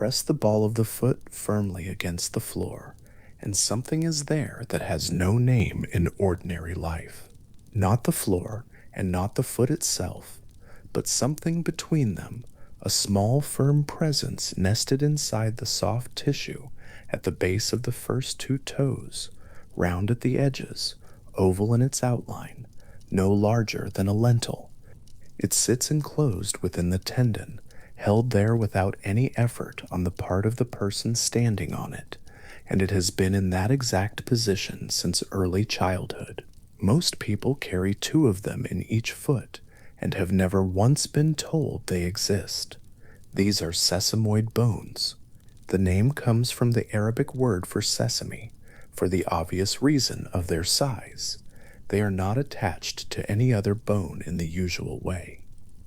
press the ball of the foot firmly against the floor, and something is there that has no name in ordinary life. Not the floor and not the foot itself, but something between them, a small firm presence nested inside the soft tissue at the base of the first two toes, round at the edges, oval in its outline, no larger than a lentil. It sits enclosed within the tendon, held there without any effort on the part of the person standing on it, and it has been in that exact position since early childhood. Most people carry two of them in each foot and have never once been told they exist. These are sesamoid bones. The name comes from the Arabic word for sesame, for the obvious reason of their size. They are not attached to any other bone in the usual way.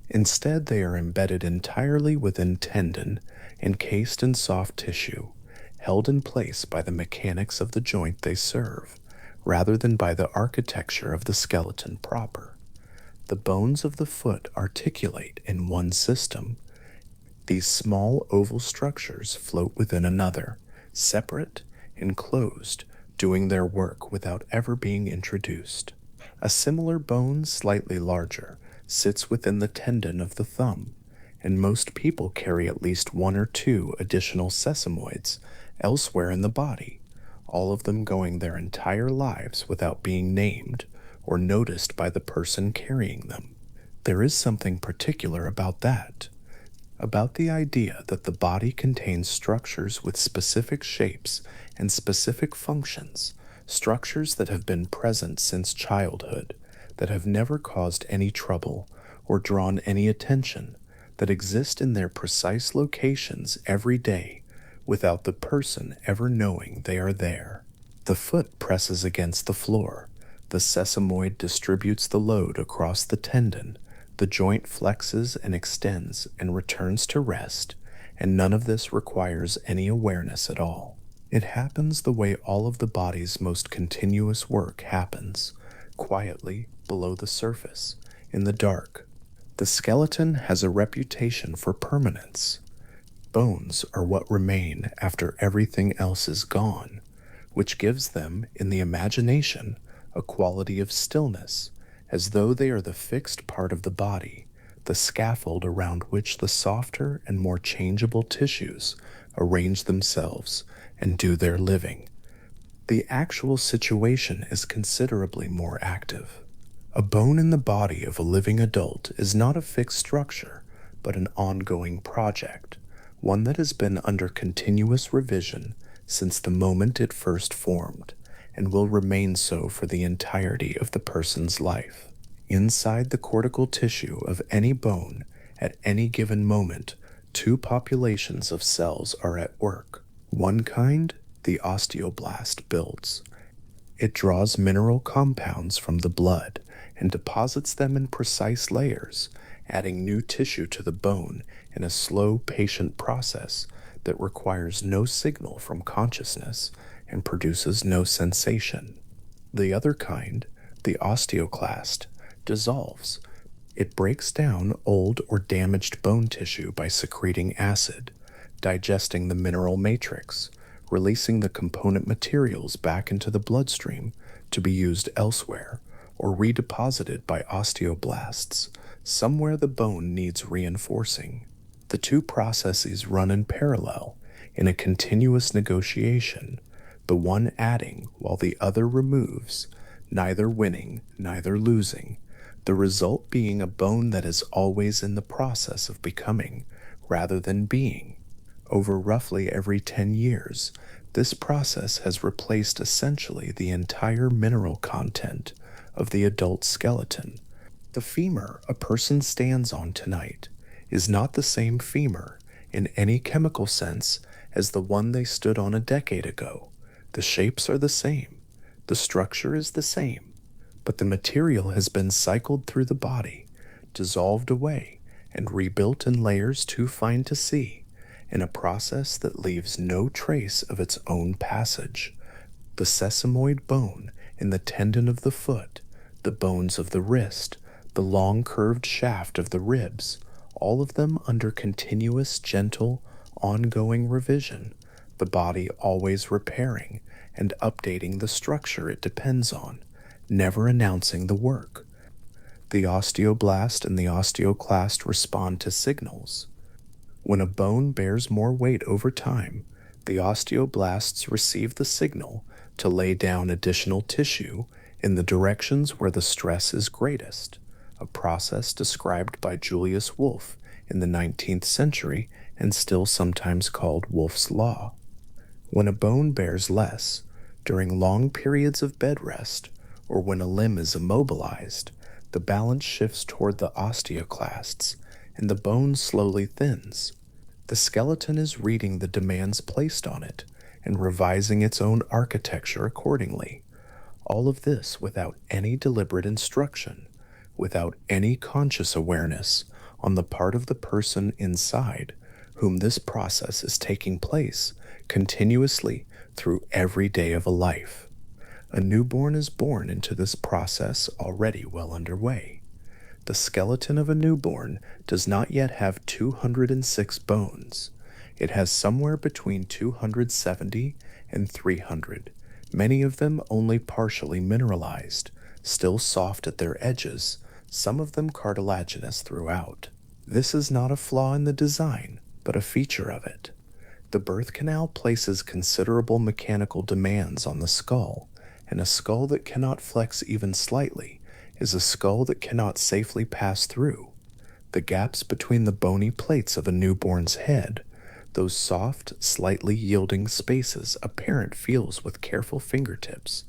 Instead, they are embedded entirely within tendon, encased in soft tissue, held in place by the mechanics of the joint they serve, rather than by the architecture of the skeleton proper. The bones of the foot articulate in one system. These small oval structures float within another, separate, enclosed, doing their work without ever being introduced. A similar bone, slightly larger, sits within the tendon of the thumb, and most people carry at least one or two additional sesamoids elsewhere in the body, all of them going their entire lives without being named or noticed by the person carrying them. There is something particular about that, about the idea that the body contains structures with specific shapes and specific functions, structures that have been present since childhood, that have never caused any trouble or drawn any attention, that exist in their precise locations every day without the person ever knowing they are there. The foot presses against the floor. The sesamoid distributes the load across the tendon. The joint flexes and extends and returns to rest, and none of this requires any awareness at all. It happens the way all of the body's most continuous work happens, quietly below the surface, in the dark. The skeleton has a reputation for permanence. Bones are what remain after everything else is gone, which gives them, in the imagination, a quality of stillness, as though they are the fixed part of the body, the scaffold around which the softer and more changeable tissues arrange themselves and do their living. The actual situation is considerably more active. A bone in the body of a living adult is not a fixed structure, but an ongoing project, one that has been under continuous revision since the moment it first formed, and will remain so for the entirety of the person's life. Inside the cortical tissue of any bone, at any given moment, two populations of cells are at work. One kind, the osteoblast, builds. It draws mineral compounds from the blood and deposits them in precise layers, adding new tissue to the bone in a slow, patient process that requires no signal from consciousness and produces no sensation. The other kind, the osteoclast, dissolves. It breaks down old or damaged bone tissue by secreting acid, digesting the mineral matrix, releasing the component materials back into the bloodstream to be used elsewhere, or redeposited by osteoblasts, somewhere the bone needs reinforcing. The two processes run in parallel, in a continuous negotiation, the one adding while the other removes, neither winning, neither losing, the result being a bone that is always in the process of becoming, rather than being. Over roughly every 10 years, this process has replaced essentially the entire mineral content of the adult skeleton. The femur a person stands on tonight is not the same femur in any chemical sense as the one they stood on a decade ago. The shapes are the same, the structure is the same, but the material has been cycled through the body, dissolved away, and rebuilt in layers too fine to see, in a process that leaves no trace of its own passage. The sesamoid bone in the tendon of the foot, the bones of the wrist, the long curved shaft of the ribs, all of them under continuous, gentle, ongoing revision, the body always repairing and updating the structure it depends on, never announcing the work. The osteoblast and the osteoclast respond to signals. When a bone bears more weight over time, the osteoblasts receive the signal to lay down additional tissue in the directions where the stress is greatest, a process described by Julius Wolff in the 19th century and still sometimes called Wolff's Law. When a bone bears less, during long periods of bed rest, or when a limb is immobilized, the balance shifts toward the osteoclasts, and the bone slowly thins. The skeleton is reading the demands placed on it and revising its own architecture accordingly. All of this without any deliberate instruction, without any conscious awareness on the part of the person inside whom this process is taking place continuously through every day of a life. A newborn is born into this process already well underway. The skeleton of a newborn does not yet have 206 bones. It has somewhere between 270 and 300, many of them only partially mineralized, still soft at their edges, some of them cartilaginous throughout. This is not a flaw in the design, but a feature of it. The birth canal places considerable mechanical demands on the skull, and a skull that cannot flex even slightly is a skull that cannot safely pass through. The gaps between the bony plates of a newborn's head, those soft, slightly yielding spaces a parent feels with careful fingertips,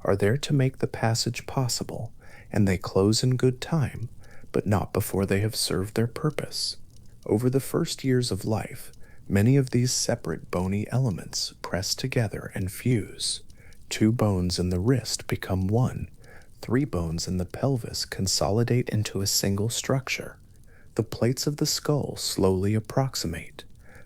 are there to make the passage possible, and they close in good time, but not before they have served their purpose. Over the first years of life, many of these separate bony elements press together and fuse. 2 bones in the wrist become one. 3 bones in the pelvis consolidate into a single structure. The plates of the skull slowly approximate,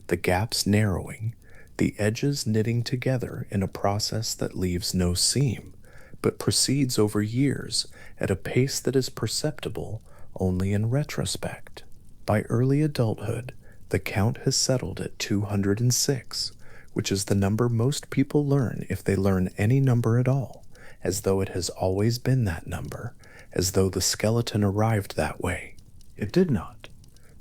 the gaps narrowing, the edges knitting together in a process that leaves no seam, but proceeds over years at a pace that is perceptible only in retrospect. By early adulthood, the count has settled at 206, which is the number most people learn if they learn any number at all, as though it has always been that number, as though the skeleton arrived that way. It did not.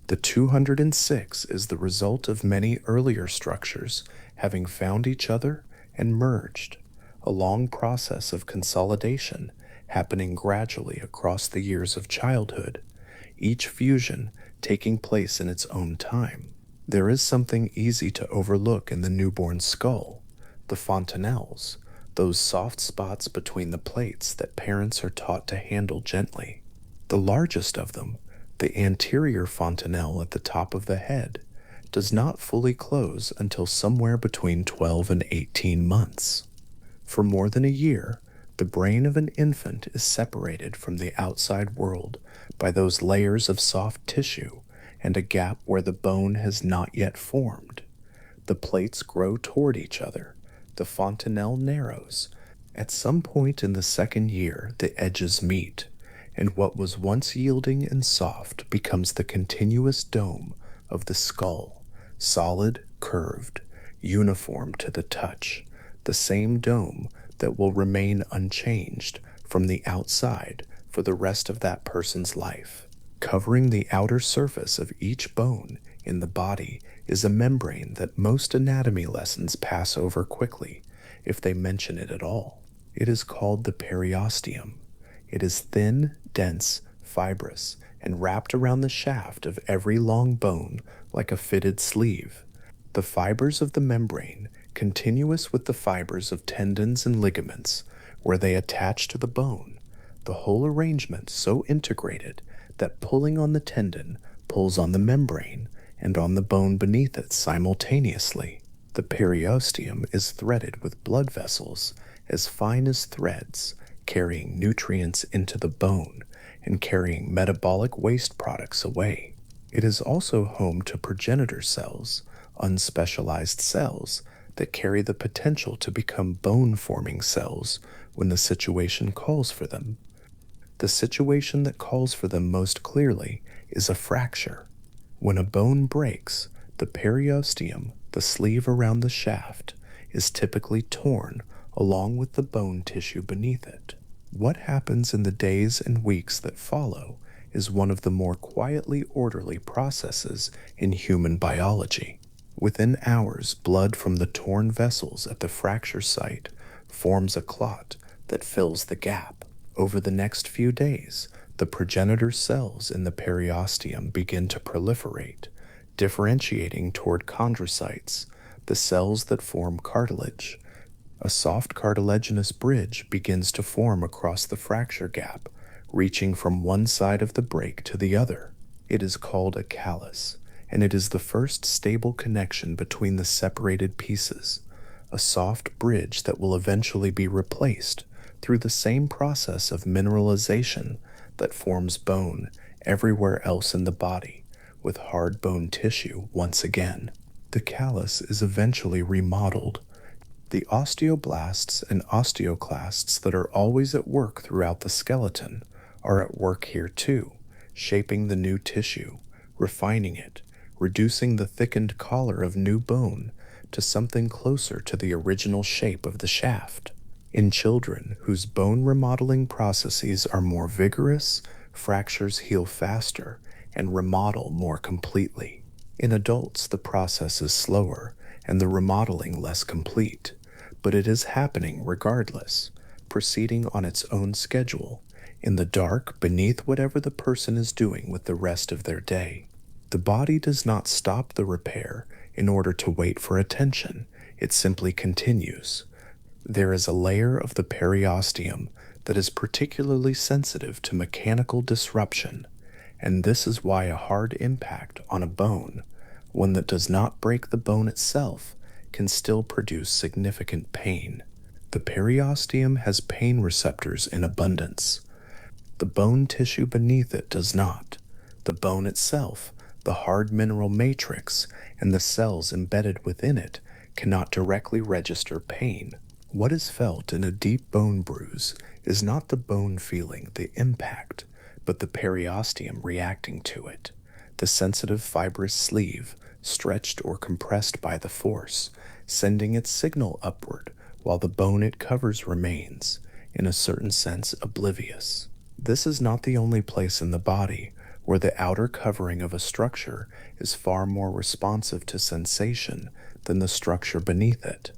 The 206 is the result of many earlier structures having found each other and merged, a long process of consolidation happening gradually across the years of childhood, each fusion taking place in its own time. There is something easy to overlook in the newborn skull, the fontanelles, those soft spots between the plates that parents are taught to handle gently. The largest of them, the anterior fontanelle at the top of the head, does not fully close until somewhere between 12 and 18 months. For more than a year, the brain of an infant is separated from the outside world by those layers of soft tissue and a gap where the bone has not yet formed. The plates grow toward each other. The fontanelle narrows. At some point in the second year, the edges meet, and what was once yielding and soft becomes the continuous dome of the skull, solid, curved, uniform to the touch, the same dome that will remain unchanged from the outside for the rest of that person's life. Covering the outer surface of each bone in the body is a membrane that most anatomy lessons pass over quickly, if they mention it at all. It is called the periosteum. It is thin, dense, fibrous, and wrapped around the shaft of every long bone like a fitted sleeve. The fibers of the membrane, continuous with the fibers of tendons and ligaments, where they attach to the bone, the whole arrangement so integrated that pulling on the tendon pulls on the membrane and on the bone beneath it simultaneously. The periosteum is threaded with blood vessels as fine as threads, carrying nutrients into the bone and carrying metabolic waste products away. It is also home to progenitor cells, unspecialized cells that carry the potential to become bone-forming cells when the situation calls for them. The situation that calls for them most clearly is a fracture. When a bone breaks, the periosteum, the sleeve around the shaft, is typically torn along with the bone tissue beneath it. What happens in the days and weeks that follow is one of the more quietly orderly processes in human biology. Within hours, blood from the torn vessels at the fracture site forms a clot that fills the gap. Over the next few days, the progenitor cells in the periosteum begin to proliferate, differentiating toward chondrocytes, the cells that form cartilage. A soft cartilaginous bridge begins to form across the fracture gap, reaching from one side of the break to the other. It is called a callus, and it is the first stable connection between the separated pieces, a soft bridge that will eventually be replaced through the same process of mineralization that forms bone everywhere else in the body, with hard bone tissue once again. The callus is eventually remodeled. The osteoblasts and osteoclasts that are always at work throughout the skeleton are at work here too, shaping the new tissue, refining it, reducing the thickened collar of new bone to something closer to the original shape of the shaft. In children whose bone remodeling processes are more vigorous, fractures heal faster and remodel more completely. In adults, the process is slower and the remodeling less complete, but it is happening regardless, proceeding on its own schedule, in the dark beneath whatever the person is doing with the rest of their day. The body does not stop the repair in order to wait for attention, it simply continues. There is a layer of the periosteum that is particularly sensitive to mechanical disruption, and this is why a hard impact on a bone, one that does not break the bone itself, can still produce significant pain. The periosteum has pain receptors in abundance. The bone tissue beneath it does not. The bone itself, the hard mineral matrix, and the cells embedded within it cannot directly register pain. What is felt in a deep bone bruise is not the bone feeling the impact, but the periosteum reacting to it, the sensitive fibrous sleeve, stretched or compressed by the force, sending its signal upward while the bone it covers remains, in a certain sense, oblivious. This is not the only place in the body where the outer covering of a structure is far more responsive to sensation than the structure beneath it,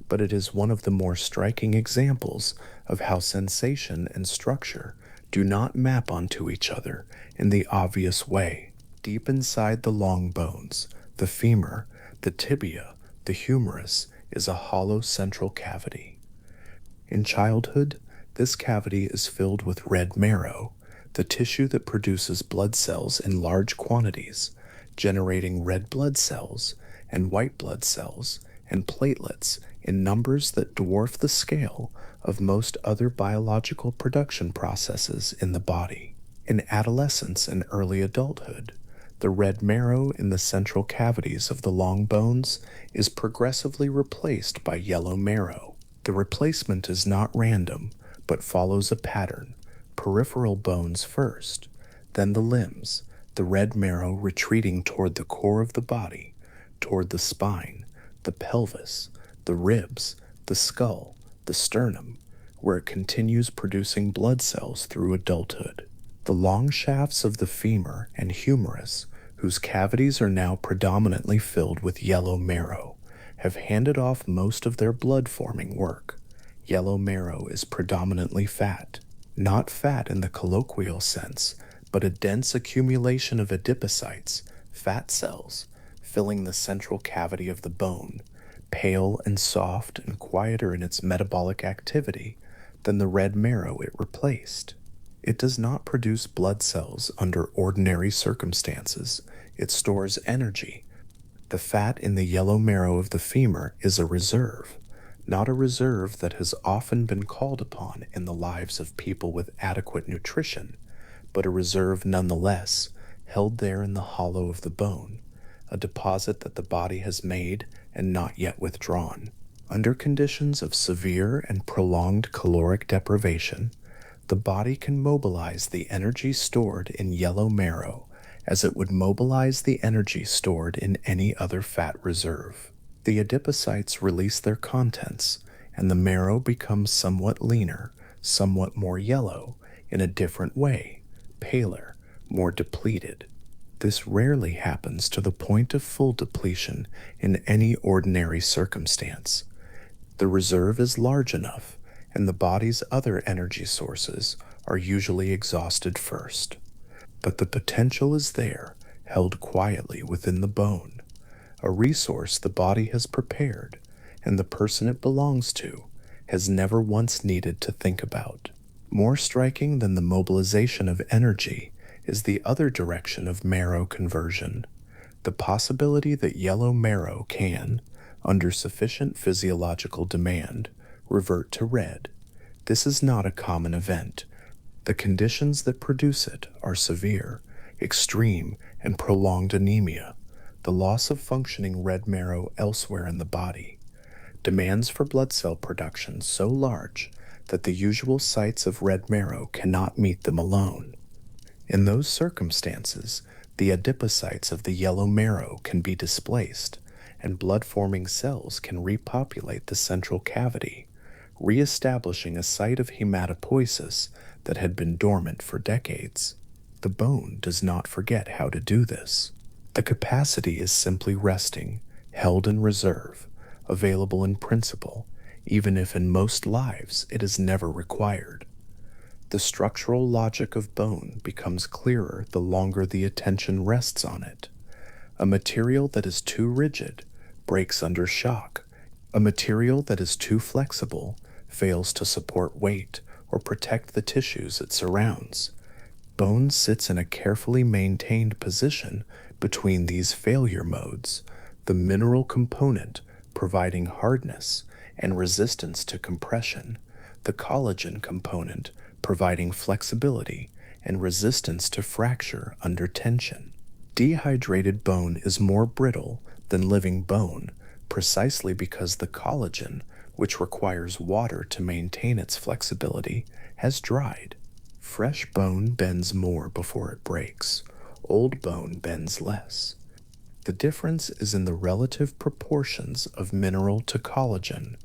but it is one of the more striking examples of how sensation and structure do not map onto each other in the obvious way. Deep inside the long bones, the femur, the tibia, the humerus, is a hollow central cavity. In childhood, this cavity is filled with red marrow, the tissue that produces blood cells in large quantities, generating red blood cells and white blood cells and platelets in numbers that dwarf the scale of most other biological production processes in the body. In adolescence and early adulthood, the red marrow in the central cavities of the long bones is progressively replaced by yellow marrow. The replacement is not random, but follows a pattern: peripheral bones first, then the limbs, the red marrow retreating toward the core of the body, toward the spine, the pelvis, the ribs, the skull, the sternum, where it continues producing blood cells through adulthood. The long shafts of the femur and humerus, whose cavities are now predominantly filled with yellow marrow, have handed off most of their blood-forming work. Yellow marrow is predominantly fat, not fat in the colloquial sense, but a dense accumulation of adipocytes, fat cells, filling the central cavity of the bone, pale and soft and quieter in its metabolic activity than the red marrow it replaced. It does not produce blood cells under ordinary circumstances. It stores energy. The fat in the yellow marrow of the femur is a reserve, not a reserve that has often been called upon in the lives of people with adequate nutrition, but a reserve nonetheless, held there in the hollow of the bone, a deposit that the body has made and not yet withdrawn. Under conditions of severe and prolonged caloric deprivation, the body can mobilize the energy stored in yellow marrow as it would mobilize the energy stored in any other fat reserve. The adipocytes release their contents, and the marrow becomes somewhat leaner, somewhat more yellow, in a different way, paler, more depleted. This rarely happens to the point of full depletion in any ordinary circumstance. The reserve is large enough, and the body's other energy sources are usually exhausted first. But the potential is there, held quietly within the bone, a resource the body has prepared, and the person it belongs to has never once needed to think about. More striking than the mobilization of energy is the other direction of marrow conversion, the possibility that yellow marrow can, under sufficient physiological demand, revert to red. This is not a common event. The conditions that produce it are severe, extreme, and prolonged anemia, the loss of functioning red marrow elsewhere in the body, demands for blood cell production so large that the usual sites of red marrow cannot meet them alone. In those circumstances, the adipocytes of the yellow marrow can be displaced, and blood-forming cells can repopulate the central cavity, re-establishing a site of hematopoiesis that had been dormant for decades. The bone does not forget how to do this. The capacity is simply resting, held in reserve, available in principle, even if in most lives it is never required. The structural logic of bone becomes clearer the longer the attention rests on it. A material that is too rigid breaks under shock. A material that is too flexible fails to support weight or protect the tissues it surrounds. Bone sits in a carefully maintained position between these failure modes, the mineral component providing hardness and resistance to compression, the collagen component providing flexibility and resistance to fracture under tension. Dehydrated bone is more brittle than living bone precisely because the collagen, which requires water to maintain its flexibility, has dried. Fresh bone bends more before it breaks. Old bone bends less. The difference is in the relative proportions of mineral to collagen,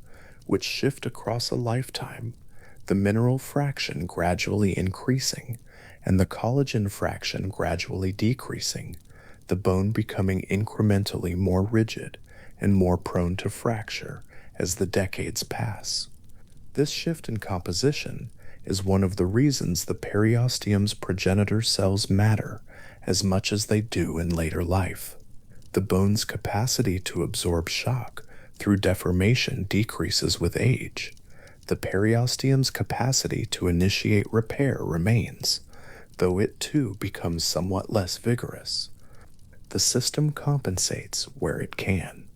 which shift across a lifetime, the mineral fraction gradually increasing and the collagen fraction gradually decreasing, the bone becoming incrementally more rigid and more prone to fracture as the decades pass. This shift in composition is one of the reasons the periosteum's progenitor cells matter as much as they do in later life. The bone's capacity to absorb shock through deformation decreases with age. The periosteum's capacity to initiate repair remains, though it too becomes somewhat less vigorous. The system compensates where it can.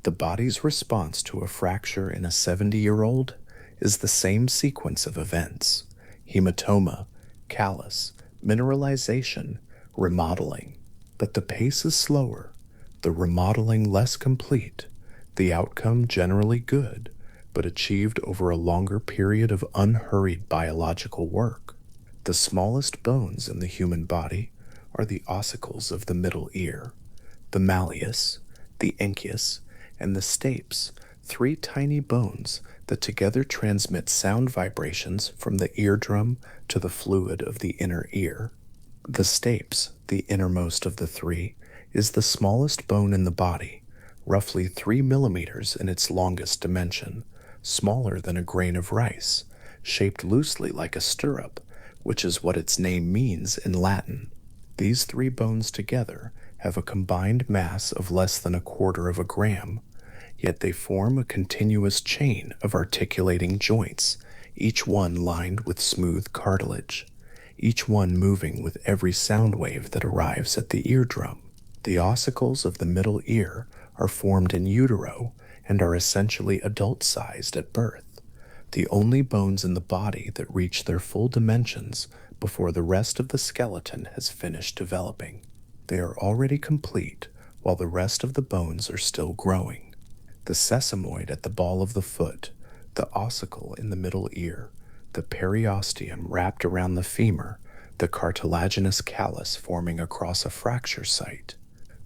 The body's response to a fracture in a 70-year-old is the same sequence of events: hematoma, callus, mineralization, remodeling. But the pace is slower, the remodeling less complete, the outcome generally good, but achieved over a longer period of unhurried biological work. The smallest bones in the human body are the ossicles of the middle ear, the malleus, the incus, and the stapes, three tiny bones that together transmit sound vibrations from the eardrum to the fluid of the inner ear. The stapes, the innermost of the three, is the smallest bone in the body, roughly 3 millimeters in its longest dimension, smaller than a grain of rice, shaped loosely like a stirrup, which is what its name means in Latin. These three bones together have a combined mass of less than 1/4 of a gram, yet they form a continuous chain of articulating joints, each one lined with smooth cartilage, each one moving with every sound wave that arrives at the eardrum. The ossicles of the middle ear are formed in utero and are essentially adult-sized at birth, the only bones in the body that reach their full dimensions before the rest of the skeleton has finished developing. They are already complete, while the rest of the bones are still growing. The sesamoid at the ball of the foot, the ossicle in the middle ear, the periosteum wrapped around the femur, the cartilaginous callus forming across a fracture site.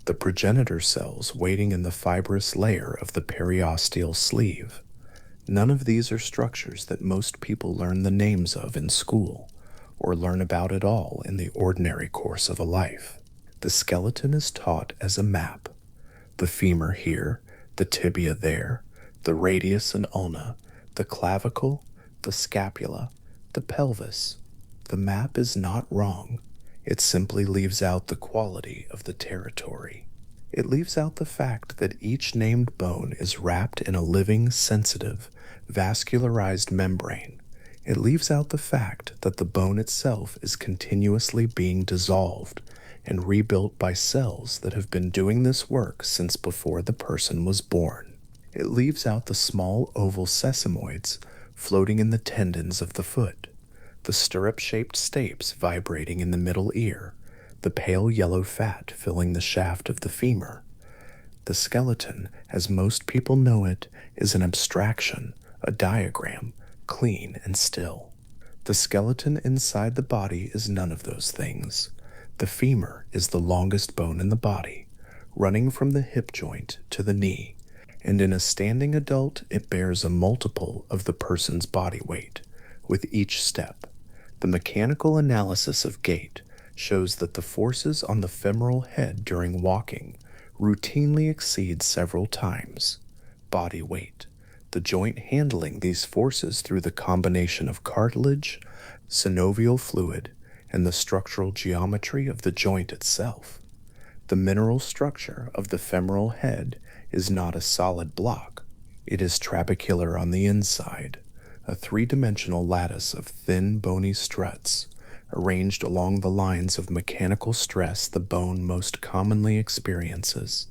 the progenitor cells waiting in the fibrous layer of the periosteal sleeve. None of these are structures that most people learn the names of in school, or learn about at all in the ordinary course of a life. The skeleton is taught as a map. The femur here, the tibia there, the radius and ulna, the clavicle, the scapula, the pelvis. The map is not wrong. It simply leaves out the quality of the territory. It leaves out the fact that each named bone is wrapped in a living, sensitive, vascularized membrane. It leaves out the fact that the bone itself is continuously being dissolved and rebuilt by cells that have been doing this work since before the person was born. It leaves out the small oval sesamoids floating in the tendons of the foot, the stirrup-shaped stapes vibrating in the middle ear, the pale yellow fat filling the shaft of the femur. The skeleton, as most people know it, is an abstraction, a diagram, clean and still. The skeleton inside the body is none of those things. The femur is the longest bone in the body, running from the hip joint to the knee, and in a standing adult it bears a multiple of the person's body weight, with each step. The mechanical analysis of gait shows that the forces on the femoral head during walking routinely exceed several times body weight, the joint handling these forces through the combination of cartilage, synovial fluid, and the structural geometry of the joint itself. The mineral structure of the femoral head is not a solid block. It is trabecular on the inside, a three-dimensional lattice of thin, bony struts, arranged along the lines of mechanical stress the bone most commonly experiences.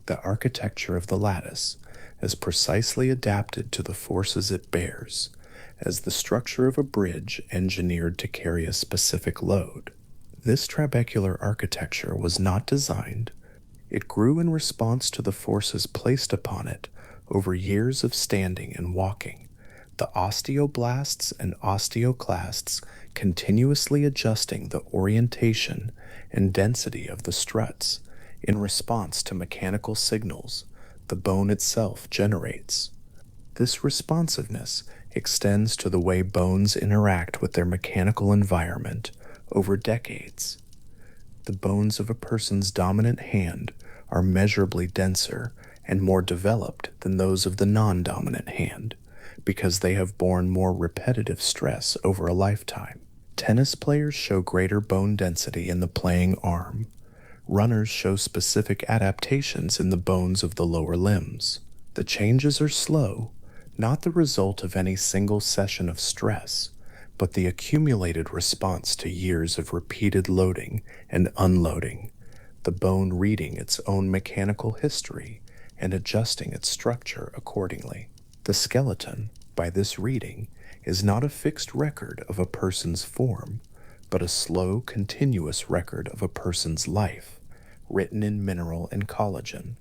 The architecture of the lattice is precisely adapted to the forces it bears, as the structure of a bridge engineered to carry a specific load. This trabecular architecture was not designed. It grew in response to the forces placed upon it over years of standing and walking, the osteoblasts and osteoclasts continuously adjusting the orientation and density of the struts in response to mechanical signals the bone itself generates. This responsiveness extends to the way bones interact with their mechanical environment over decades. The bones of a person's dominant hand are measurably denser and more developed than those of the non-dominant hand, because they have borne more repetitive stress over a lifetime. Tennis players show greater bone density in the playing arm. Runners show specific adaptations in the bones of the lower limbs. The changes are slow, not the result of any single session of stress, but the accumulated response to years of repeated loading and unloading, the bone reading its own mechanical history and adjusting its structure accordingly. The skeleton, by this reading, is not a fixed record of a person's form, but a slow, continuous record of a person's life, written in mineral and collagen.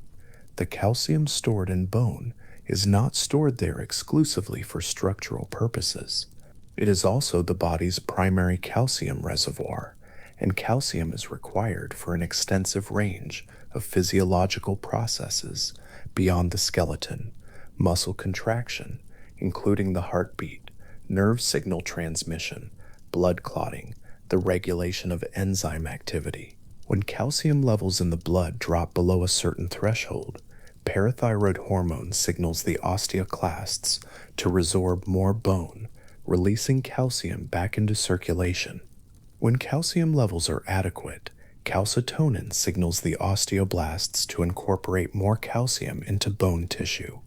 The calcium stored in bone is not stored there exclusively for structural purposes. It is also the body's primary calcium reservoir, and calcium is required for an extensive range of physiological processes beyond the skeleton, muscle contraction, including the heartbeat, nerve signal transmission, blood clotting, the regulation of enzyme activity. When calcium levels in the blood drop below a certain threshold, parathyroid hormone signals the osteoclasts to resorb more bone, releasing calcium back into circulation. When calcium levels are adequate, calcitonin signals the osteoblasts to incorporate more calcium into bone tissue.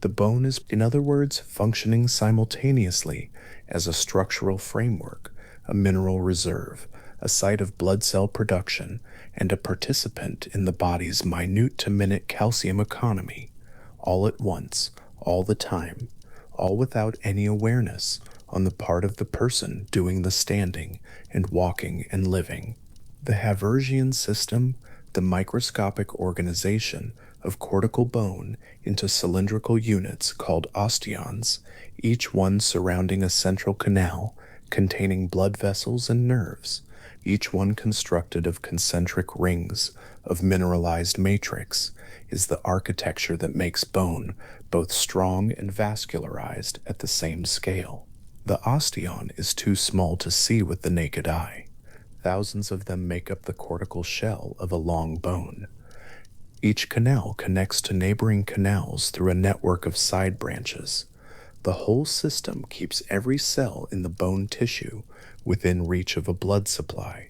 The bone is, in other words, functioning simultaneously as a structural framework, a mineral reserve, a site of blood cell production, and a participant in the body's minute-to-minute calcium economy, all at once, all the time, all without any awareness on the part of the person doing the standing and walking and living. The Haversian system, the microscopic organization of cortical bone into cylindrical units called osteons, each one surrounding a central canal containing blood vessels and nerves, each one constructed of concentric rings of mineralized matrix is the architecture that makes bone both strong and vascularized at the same scale. The osteon is too small to see with the naked eye. Thousands of them make up the cortical shell of a long bone. Each canal connects to neighboring canals through a network of side branches. The whole system keeps every cell in the bone tissue within reach of a blood supply,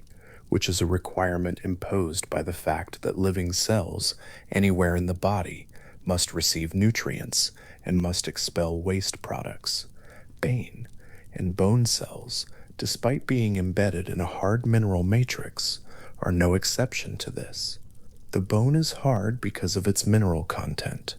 which is a requirement imposed by the fact that living cells anywhere in the body must receive nutrients and must expel waste products. Bane and bone cells, despite being embedded in a hard mineral matrix, are no exception to this. The bone is hard because of its mineral content.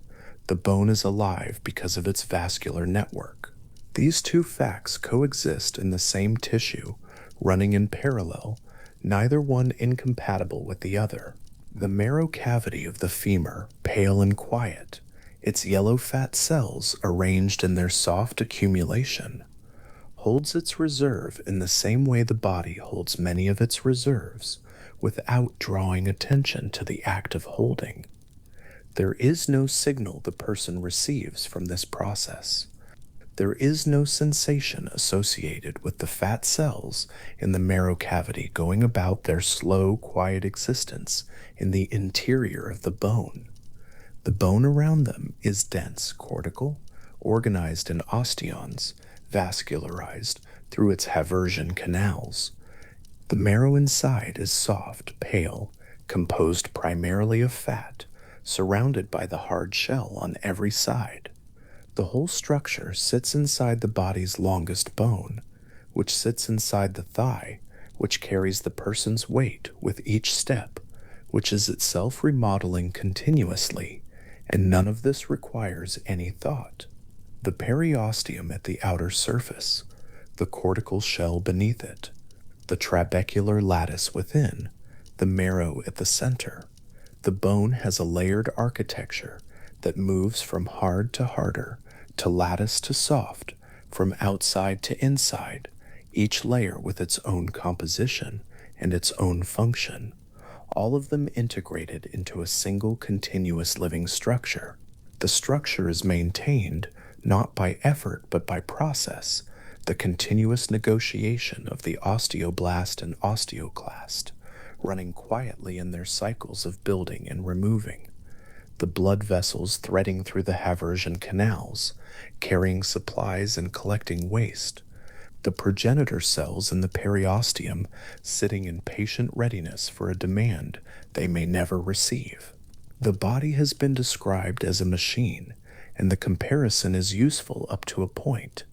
The bone is alive because of its vascular network. These two facts coexist in the same tissue, running in parallel, neither one incompatible with the other. The marrow cavity of the femur, pale and quiet, its yellow fat cells arranged in their soft accumulation, holds its reserve in the same way the body holds many of its reserves, without drawing attention to the act of holding. There is no signal the person receives from this process. There is no sensation associated with the fat cells in the marrow cavity going about their slow, quiet existence in the interior of the bone. The bone around them is dense, cortical, organized in osteons, vascularized through its Haversian canals. The marrow inside is soft, pale, composed primarily of fat, surrounded by the hard shell on every side. The whole structure sits inside the body's longest bone, which sits inside the thigh, which carries the person's weight with each step, which is itself remodeling continuously, and none of this requires any thought. The periosteum at the outer surface, the cortical shell beneath it, the trabecular lattice within, the marrow at the center. The bone has a layered architecture that moves from hard to harder, to lattice to soft, from outside to inside, each layer with its own composition and its own function, all of them integrated into a single continuous living structure. The structure is maintained not by effort but by process, the continuous negotiation of the osteoblast and osteoclast, running quietly in their cycles of building and removing. The blood vessels threading through the Haversian canals, carrying supplies and collecting waste. The progenitor cells in the periosteum sitting in patient readiness for a demand they may never receive. The body has been described as a machine, and the comparison is useful up to a point.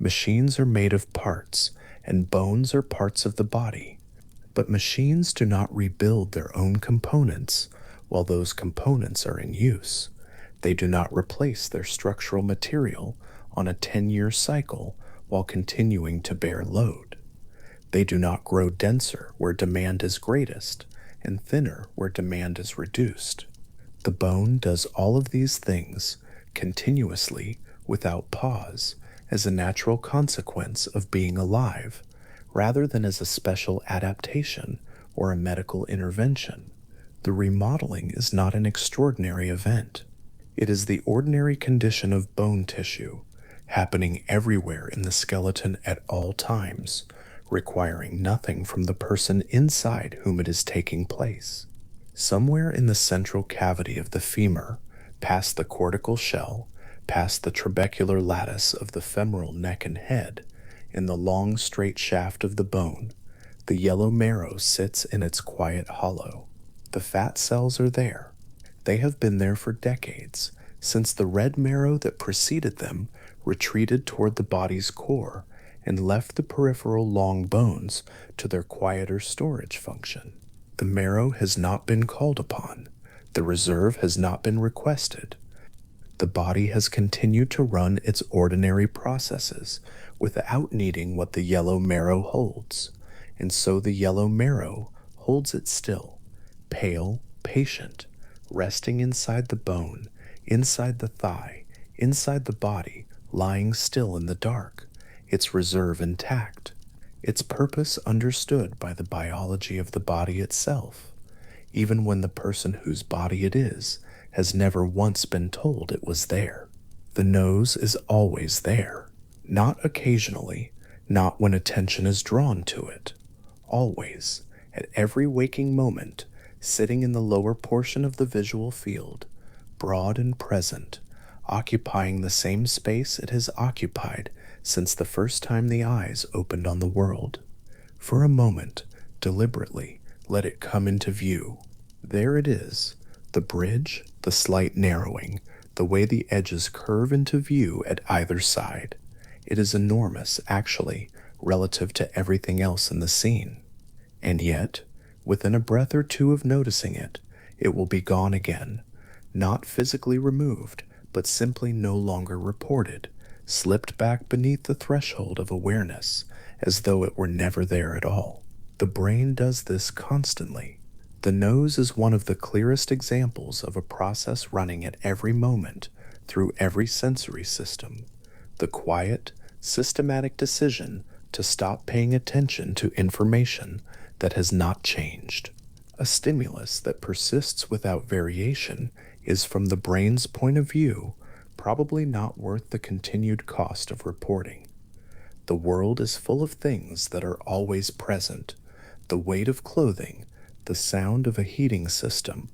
Machines are made of parts, and bones are parts of the body. But machines do not rebuild their own components while those components are in use. They do not replace their structural material on a 10-year cycle while continuing to bear load. They do not grow denser where demand is greatest and thinner where demand is reduced. The bone does all of these things continuously without pause as a natural consequence of being alive, rather than as a special adaptation or a medical intervention. The remodeling is not an extraordinary event. It is the ordinary condition of bone tissue, happening everywhere in the skeleton at all times, requiring nothing from the person inside whom it is taking place. Somewhere in the central cavity of the femur, past the cortical shell, past the trabecular lattice of the femoral neck and head, in the long straight shaft of the bone, the yellow marrow sits in its quiet hollow. The fat cells are there. They have been there for decades, since the red marrow that preceded them retreated toward the body's core and left the peripheral long bones to their quieter storage function. The marrow has not been called upon. The reserve has not been requested. The body has continued to run its ordinary processes without needing what the yellow marrow holds, and so the yellow marrow holds it still, pale, patient, resting inside the bone, inside the thigh, inside the body, lying still in the dark, its reserve intact, its purpose understood by the biology of the body itself. even when the person whose body it is has never once been told it was there. The nose is always there, not occasionally, not when attention is drawn to it. Always, at every waking moment, sitting in the lower portion of the visual field, broad and present, occupying the same space it has occupied since the first time the eyes opened on the world. For a moment, deliberately, let it come into view. There it is, the bridge, the slight narrowing, the way the edges curve into view at either side. It is enormous, actually, relative to everything else in the scene. And yet, within a breath or two of noticing it, it will be gone again, not physically removed, but simply no longer reported, slipped back beneath the threshold of awareness, as though it were never there at all. The brain does this constantly. The nose is one of the clearest examples of a process running at every moment through every sensory system. The quiet, systematic decision to stop paying attention to information that has not changed. A stimulus that persists without variation is, from the brain's point of view, probably not worth the continued cost of reporting. The world is full of things that are always present: the weight of clothing, the sound of a heating system,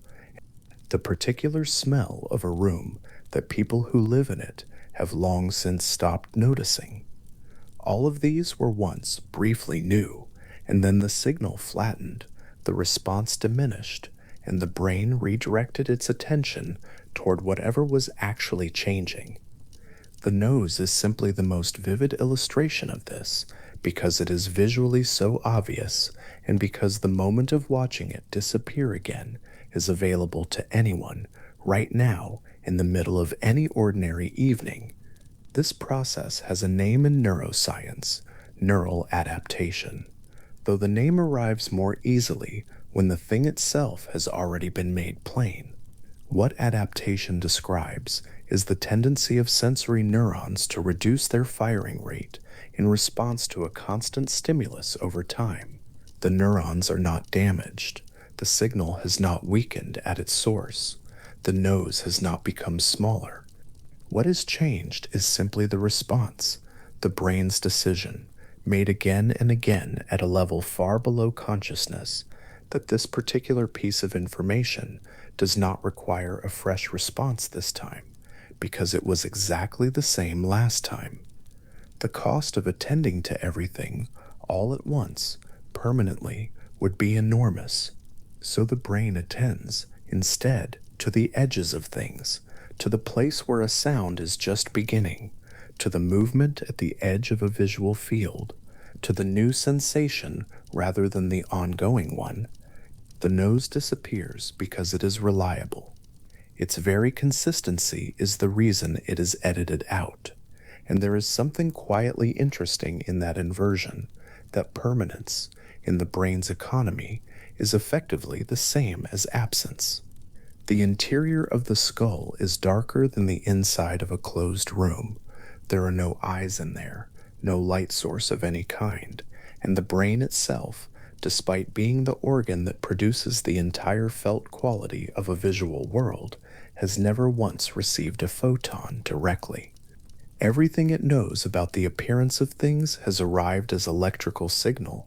the particular smell of a room that people who live in it have long since stopped noticing. All of these were once briefly new, and then the signal flattened, the response diminished, and the brain redirected its attention toward whatever was actually changing. The nose is simply the most vivid illustration of this, because it is visually so obvious, and because the moment of watching it disappear again is available to anyone right now in the middle of any ordinary evening. This process has a name in neuroscience: neural adaptation, though the name arrives more easily when the thing itself has already been made plain. What adaptation describes is the tendency of sensory neurons to reduce their firing rate in response to a constant stimulus over time. The neurons are not damaged. The signal has not weakened at its source. The nose has not become smaller. What has changed is simply the response, the brain's decision, made again and again at a level far below consciousness, that this particular piece of information does not require a fresh response this time, because it was exactly the same last time. The cost of attending to everything all at once, permanently, would be enormous. So the brain attends, instead, to the edges of things, to the place where a sound is just beginning, to the movement at the edge of a visual field, to the new sensation rather than the ongoing one. The nose disappears because it is reliable. Its very consistency is the reason it is edited out. And there is something quietly interesting in that inversion, that permanence, in the brain's economy, is effectively the same as absence. The interior of the skull is darker than the inside of a closed room. There are no eyes in there, no light source of any kind, and the brain itself, despite being the organ that produces the entire felt quality of a visual world, has never once received a photon directly. Everything it knows about the appearance of things has arrived as electrical signal,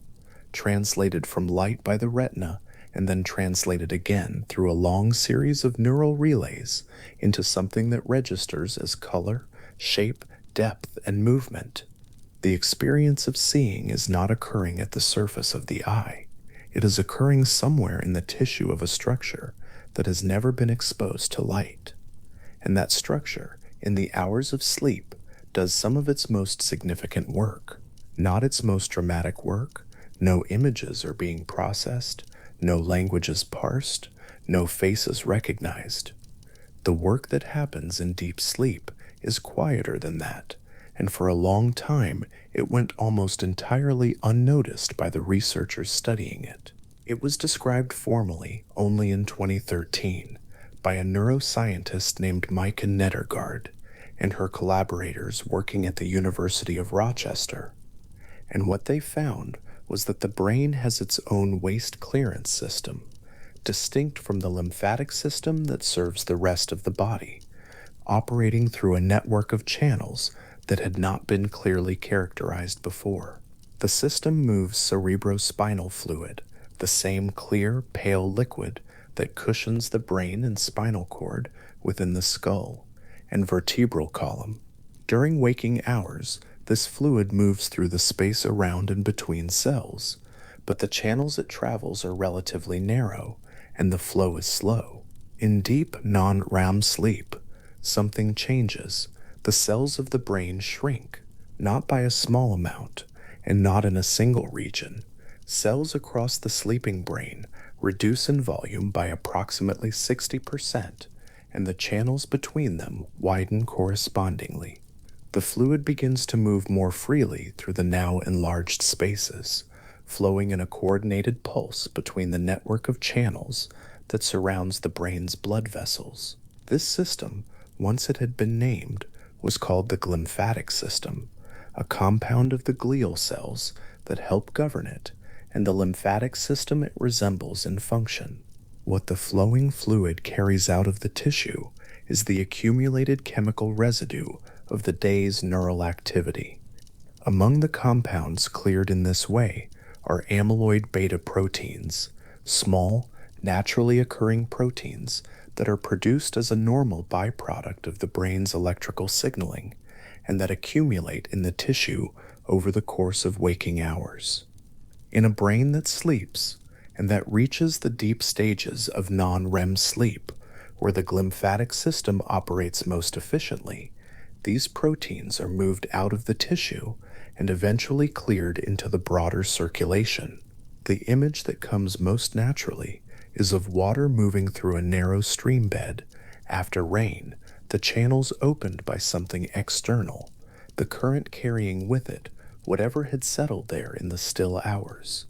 translated from light by the retina, and then translated again through a long series of neural relays into something that registers as color, shape, depth, and movement. The experience of seeing is not occurring at the surface of the eye. It is occurring somewhere in the tissue of a structure that has never been exposed to light. And that structure, in the hours of sleep, does some of its most significant work. Not its most dramatic work. No images are being processed, no languages parsed, no faces recognized. The work that happens in deep sleep is quieter than that, and for a long time it went almost entirely unnoticed by the researchers studying it. It was described formally only in 2013 by a neuroscientist named Micah Nedergaard and her collaborators working at the University of Rochester. And what they found was that the brain has its own waste clearance system. distinct from the lymphatic system that serves the rest of the body, operating through a network of channels that had not been clearly characterized before. The system moves cerebrospinal fluid, the same clear, pale liquid that cushions the brain and spinal cord within the skull, and vertebral column. During waking hours, this fluid moves through the space around and between cells, but the channels it travels are relatively narrow, and the flow is slow. In deep non-REM sleep, something changes. The cells of the brain shrink, not by a small amount, and not in a single region. Cells across the sleeping brain reduce in volume by approximately 60%, and the channels between them widen correspondingly. The fluid begins to move more freely through the now enlarged spaces, flowing in a coordinated pulse between the network of channels that surrounds the brain's blood vessels. This system, once it had been named, was called the glymphatic system, a compound of the glial cells that help govern it, and the lymphatic system it resembles in function. What the flowing fluid carries out of the tissue is the accumulated chemical residue of the day's neural activity. Among the compounds cleared in this way are amyloid beta proteins, small, naturally occurring proteins that are produced as a normal byproduct of the brain's electrical signaling and that accumulate in the tissue over the course of waking hours. In a brain that sleeps and that reaches the deep stages of non-REM sleep, where the glymphatic system operates most efficiently, these proteins are moved out of the tissue and eventually cleared into the broader circulation. The image that comes most naturally is of water moving through a narrow stream bed. After rain, the channels opened by something external, the current carrying with it whatever had settled there in the still hours.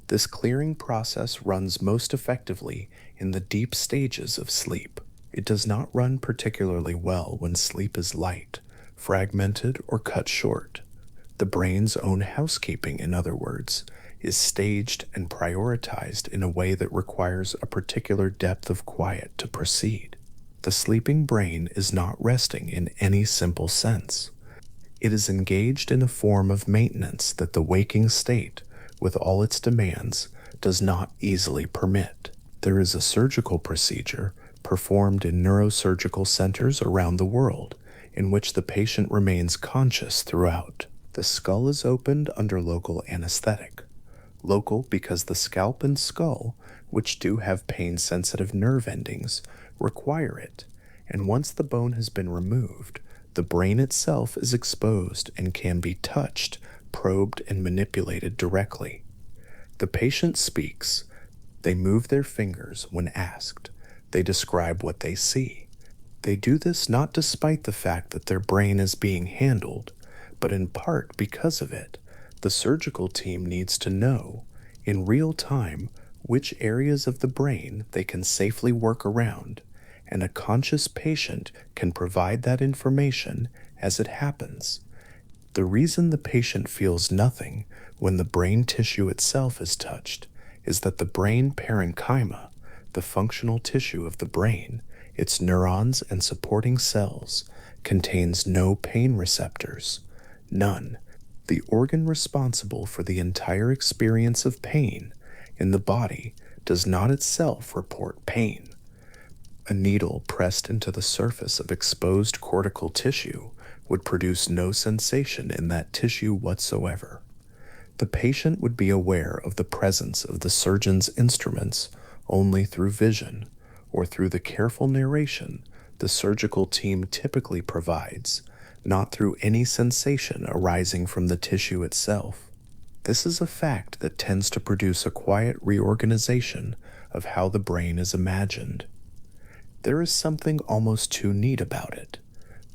This clearing process runs most effectively in the deep stages of sleep. It does not run particularly well when sleep is light, fragmented, or cut short. The brain's own housekeeping, in other words, is staged and prioritized in a way that requires a particular depth of quiet to proceed. The sleeping brain is not resting in any simple sense. It is engaged in a form of maintenance that the waking state, with all its demands, does not easily permit. There is a surgical procedure performed in neurosurgical centers around the world in which the patient remains conscious throughout. The skull is opened under local anesthetic. Local because the scalp and skull, which do have pain-sensitive nerve endings, require it, and once the bone has been removed, the brain itself is exposed and can be touched, probed, and manipulated directly. The patient speaks. They move their fingers when asked. They describe what they see. They do this not despite the fact that their brain is being handled, but in part because of it. The surgical team needs to know, in real time, which areas of the brain they can safely work around, and a conscious patient can provide that information as it happens. The reason the patient feels nothing when the brain tissue itself is touched is that the brain parenchyma, the functional tissue of the brain, its neurons and supporting cells, contains no pain receptors. None. The organ responsible for the entire experience of pain in the body does not itself report pain. A needle pressed into the surface of exposed cortical tissue would produce no sensation in that tissue whatsoever. The patient would be aware of the presence of the surgeon's instruments only through vision or through the careful narration the surgical team typically provides, not through any sensation arising from the tissue itself. This is a fact that tends to produce a quiet reorganization of how the brain is imagined. There is something almost too neat about it.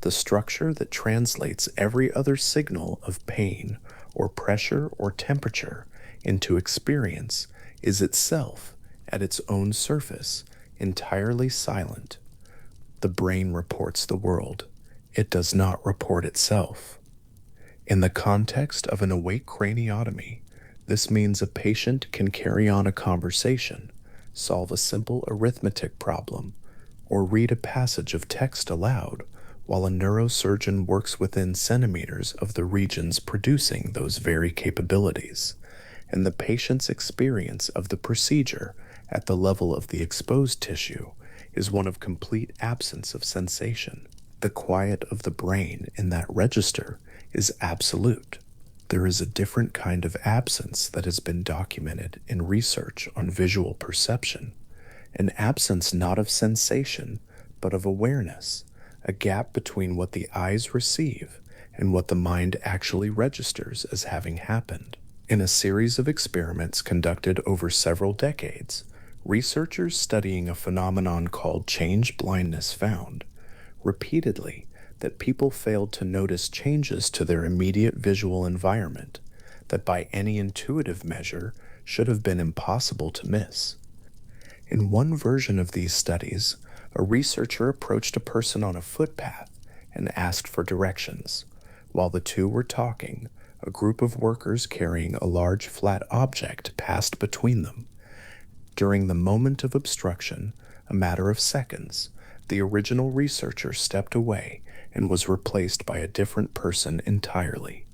The structure that translates every other signal of pain or pressure or temperature into experience is itself, at its own surface, entirely silent. The brain reports the world. It does not report itself. In the context of an awake craniotomy, this means a patient can carry on a conversation, solve a simple arithmetic problem, or read a passage of text aloud while a neurosurgeon works within centimeters of the regions producing those very capabilities, and the patient's experience of the procedure at the level of the exposed tissue is one of complete absence of sensation. The quiet of the brain in that register is absolute. There is a different kind of absence that has been documented in research on visual perception, an absence not of sensation, but of awareness, a gap between what the eyes receive and what the mind actually registers as having happened. In a series of experiments conducted over several decades, researchers studying a phenomenon called change blindness found, repeatedly, that people failed to notice changes to their immediate visual environment that by any intuitive measure should have been impossible to miss. In one version of these studies, a researcher approached a person on a footpath and asked for directions. While the two were talking, a group of workers carrying a large flat object passed between them. During the moment of obstruction, a matter of seconds, the original researcher stepped away and was replaced by a different person entirely.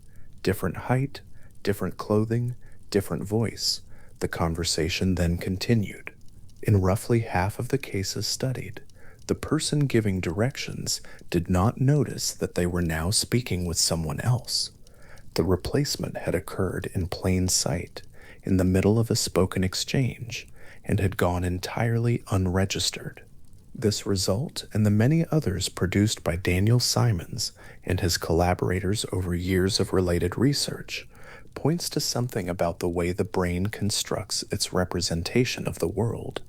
Different height, different clothing, different voice. The conversation then continued. In roughly half of the cases studied, the person giving directions did not notice that they were now speaking with someone else. The replacement had occurred in plain sight, in the middle of a spoken exchange, and had gone entirely unregistered. This result, and the many others produced by Daniel Simons and his collaborators over years of related research, points to something about the way the brain constructs its representation of the world.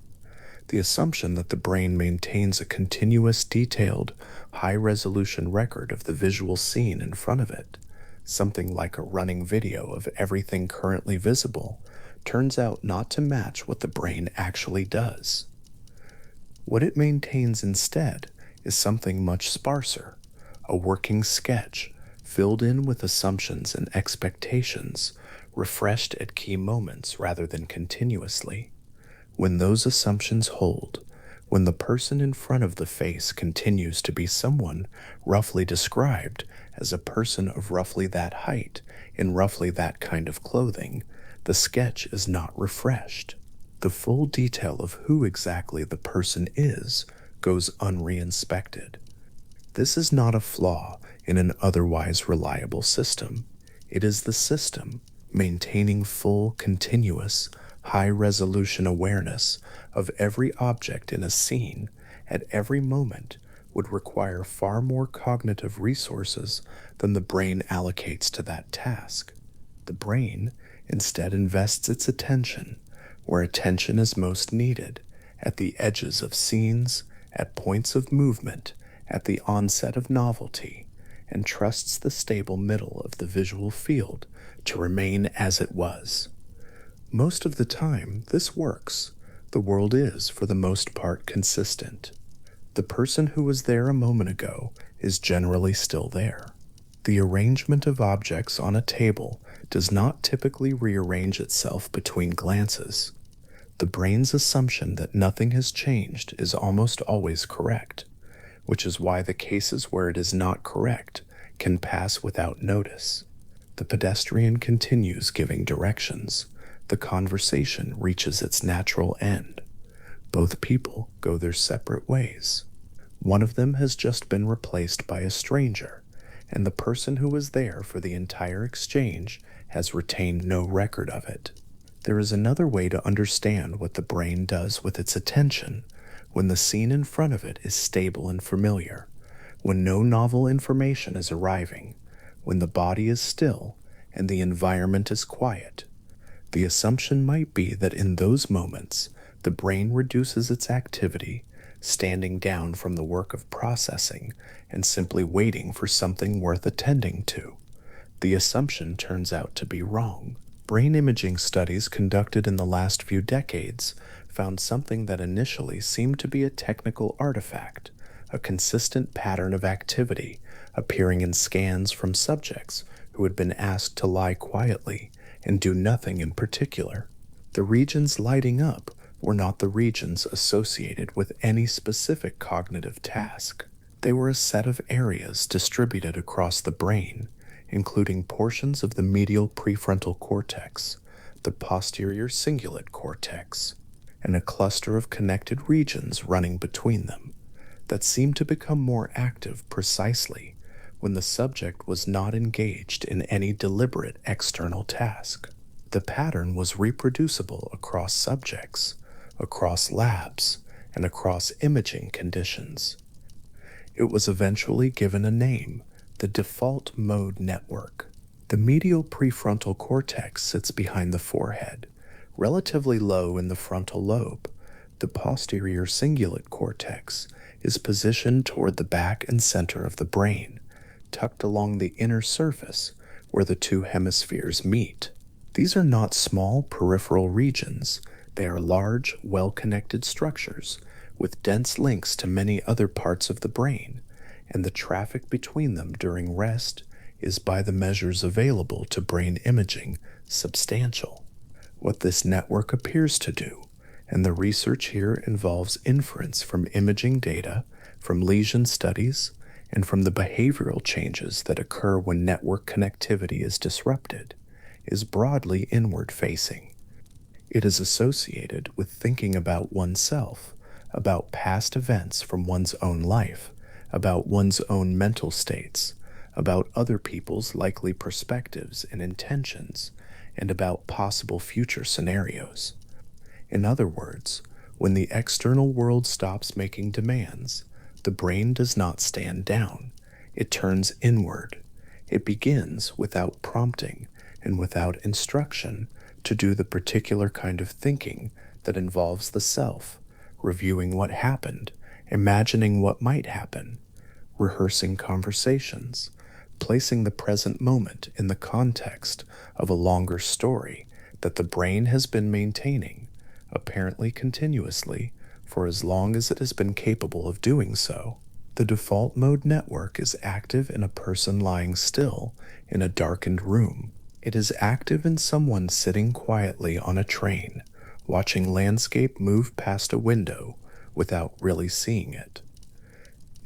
The assumption that the brain maintains a continuous, detailed, high-resolution record of the visual scene in front of it, something like a running video of everything currently visible, turns out not to match what the brain actually does. What it maintains instead is something much sparser, a working sketch filled in with assumptions and expectations, refreshed at key moments rather than continuously. When those assumptions hold, when the person in front of the face continues to be someone roughly described as a person of roughly that height in roughly that kind of clothing, the sketch is not refreshed. The full detail of who exactly the person is goes unreinspected. This is not a flaw in an otherwise reliable system. It is the system maintaining full, continuous, high-resolution awareness of every object in a scene at every moment would require far more cognitive resources than the brain allocates to that task. The brain instead invests its attention where attention is most needed, at the edges of scenes, at points of movement, at the onset of novelty, and trusts the stable middle of the visual field to remain as it was. Most of the time, this works. The world is, for the most part, consistent. The person who was there a moment ago is generally still there. The arrangement of objects on a table does not typically rearrange itself between glances. The brain's assumption that nothing has changed is almost always correct, which is why the cases where it is not correct can pass without notice. The pedestrian continues giving directions. The conversation reaches its natural end. Both people go their separate ways. One of them has just been replaced by a stranger, and the person who was there for the entire exchange has retained no record of it. There is another way to understand what the brain does with its attention when the scene in front of it is stable and familiar, when no novel information is arriving, when the body is still and the environment is quiet. The assumption might be that in those moments, the brain reduces its activity, standing down from the work of processing and simply waiting for something worth attending to. The assumption turns out to be wrong. Brain imaging studies conducted in the last few decades found something that initially seemed to be a technical artifact, a consistent pattern of activity appearing in scans from subjects who had been asked to lie quietly and do nothing in particular. The regions lighting up were not the regions associated with any specific cognitive task. They were a set of areas distributed across the brain, including portions of the medial prefrontal cortex, the posterior cingulate cortex, and a cluster of connected regions running between them that seemed to become more active precisely when the subject was not engaged in any deliberate external task. The pattern was reproducible across subjects, across labs, and across imaging conditions. It was eventually given a name, the default mode network. The medial prefrontal cortex sits behind the forehead, relatively low in the frontal lobe. The posterior cingulate cortex is positioned toward the back and center of the brain, tucked along the inner surface where the two hemispheres meet. These are not small peripheral regions. They are large, well-connected structures with dense links to many other parts of the brain, and the traffic between them during rest is, by the measures available to brain imaging, substantial. What this network appears to do, and the research here involves inference from imaging data, from lesion studies, and from the behavioral changes that occur when network connectivity is disrupted, is broadly inward-facing. It is associated with thinking about oneself, about past events from one's own life, about one's own mental states, about other people's likely perspectives and intentions, and about possible future scenarios. In other words, when the external world stops making demands, the brain does not stand down. It turns inward. It begins, without prompting and without instruction, to do the particular kind of thinking that involves the self, reviewing what happened, imagining what might happen, rehearsing conversations, placing the present moment in the context of a longer story that the brain has been maintaining, apparently continuously, for as long as it has been capable of doing so. The default mode network is active in a person lying still in a darkened room. It is active in someone sitting quietly on a train, watching landscape move past a window without really seeing it.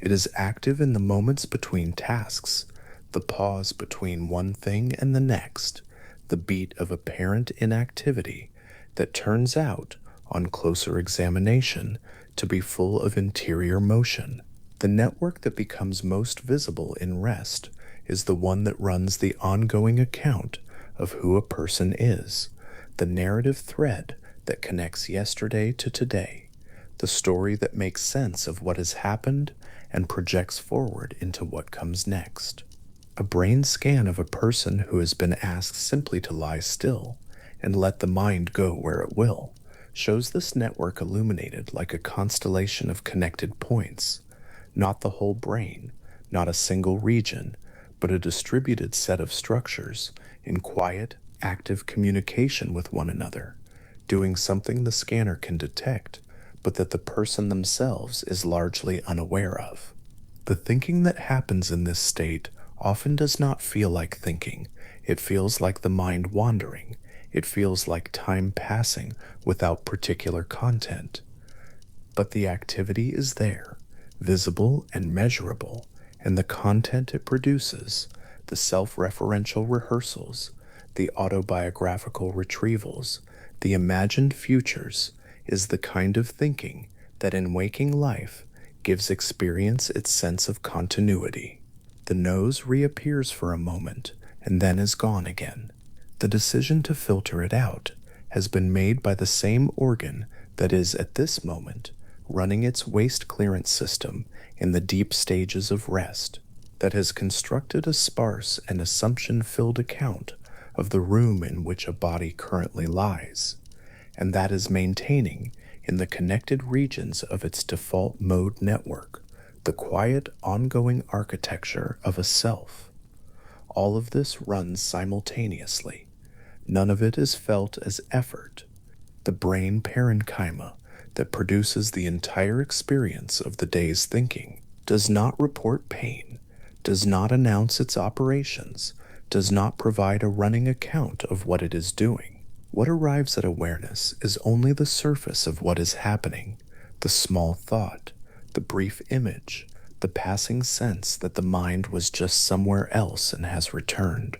It is active in the moments between tasks, the pause between one thing and the next, the beat of apparent inactivity that turns out, on closer examination, to be full of interior motion. The network that becomes most visible in rest is the one that runs the ongoing account of who a person is, the narrative thread that connects yesterday to today, the story that makes sense of what has happened and projects forward into what comes next. A brain scan of a person who has been asked simply to lie still and let the mind go where it will shows this network illuminated like a constellation of connected points, not the whole brain, not a single region, but a distributed set of structures in quiet, active communication with one another, doing something the scanner can detect, but that the person themselves is largely unaware of. The thinking that happens in this state often does not feel like thinking. It feels like the mind wandering. It feels like time passing without particular content. But the activity is there, visible and measurable, and the content it produces, the self-referential rehearsals, the autobiographical retrievals, the imagined futures, is the kind of thinking that in waking life gives experience its sense of continuity. The nose reappears for a moment and then is gone again. The decision to filter it out has been made by the same organ that is at this moment running its waste clearance system in the deep stages of rest, that has constructed a sparse and assumption-filled account of the room in which a body currently lies, and that is maintaining in the connected regions of its default mode network the quiet, ongoing architecture of a self. All of this runs simultaneously. None of it is felt as effort. The brain parenchyma that produces the entire experience of the day's thinking does not report pain, does not announce its operations, does not provide a running account of what it is doing. What arrives at awareness is only the surface of what is happening, the small thought, the brief image, the passing sense that the mind was just somewhere else and has returned.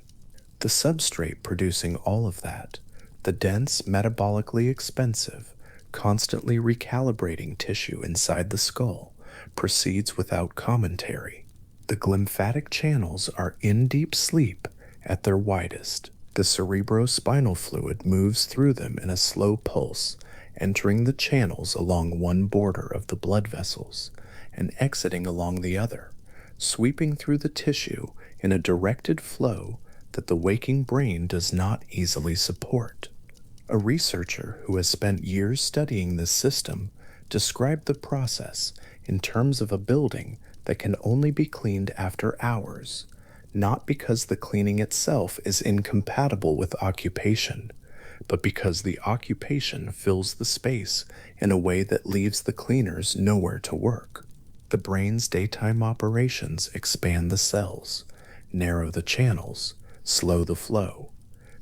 The substrate producing all of that, the dense, metabolically expensive, constantly recalibrating tissue inside the skull, proceeds without commentary. The glymphatic channels are in deep sleep at their widest. The cerebrospinal fluid moves through them in a slow pulse, entering the channels along one border of the blood vessels and exiting along the other, sweeping through the tissue in a directed flow that the waking brain does not easily support. A researcher who has spent years studying this system described the process in terms of a building that can only be cleaned after hours, not because the cleaning itself is incompatible with occupation, but because the occupation fills the space in a way that leaves the cleaners nowhere to work. The brain's daytime operations expand the cells, narrow the channels, slow the flow.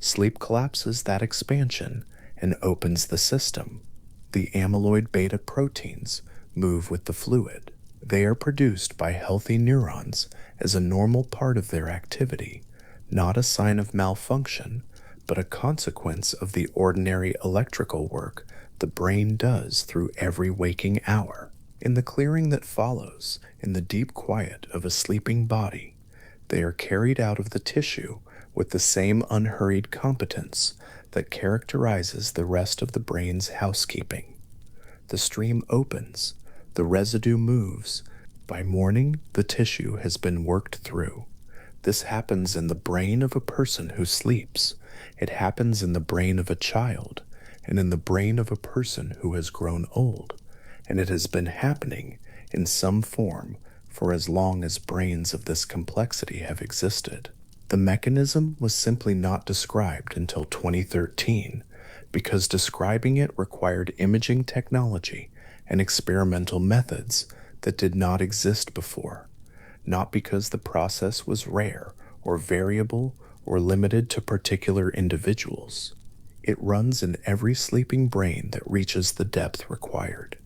Sleep collapses that expansion and opens the system. The amyloid beta proteins move with the fluid. They are produced by healthy neurons as a normal part of their activity, not a sign of malfunction, but a consequence of the ordinary electrical work the brain does through every waking hour. In the clearing that follows, in the deep quiet of a sleeping body, they are carried out of the tissue with the same unhurried competence that characterizes the rest of the brain's housekeeping. The stream opens, the residue moves. By morning, the tissue has been worked through. This happens in the brain of a person who sleeps. It happens in the brain of a child, and in the brain of a person who has grown old. And it has been happening in some form for as long as brains of this complexity have existed. The mechanism was simply not described until 2013, because describing it required imaging technology and experimental methods that did not exist before, not because the process was rare or variable or limited to particular individuals. It runs in every sleeping brain that reaches the depth required.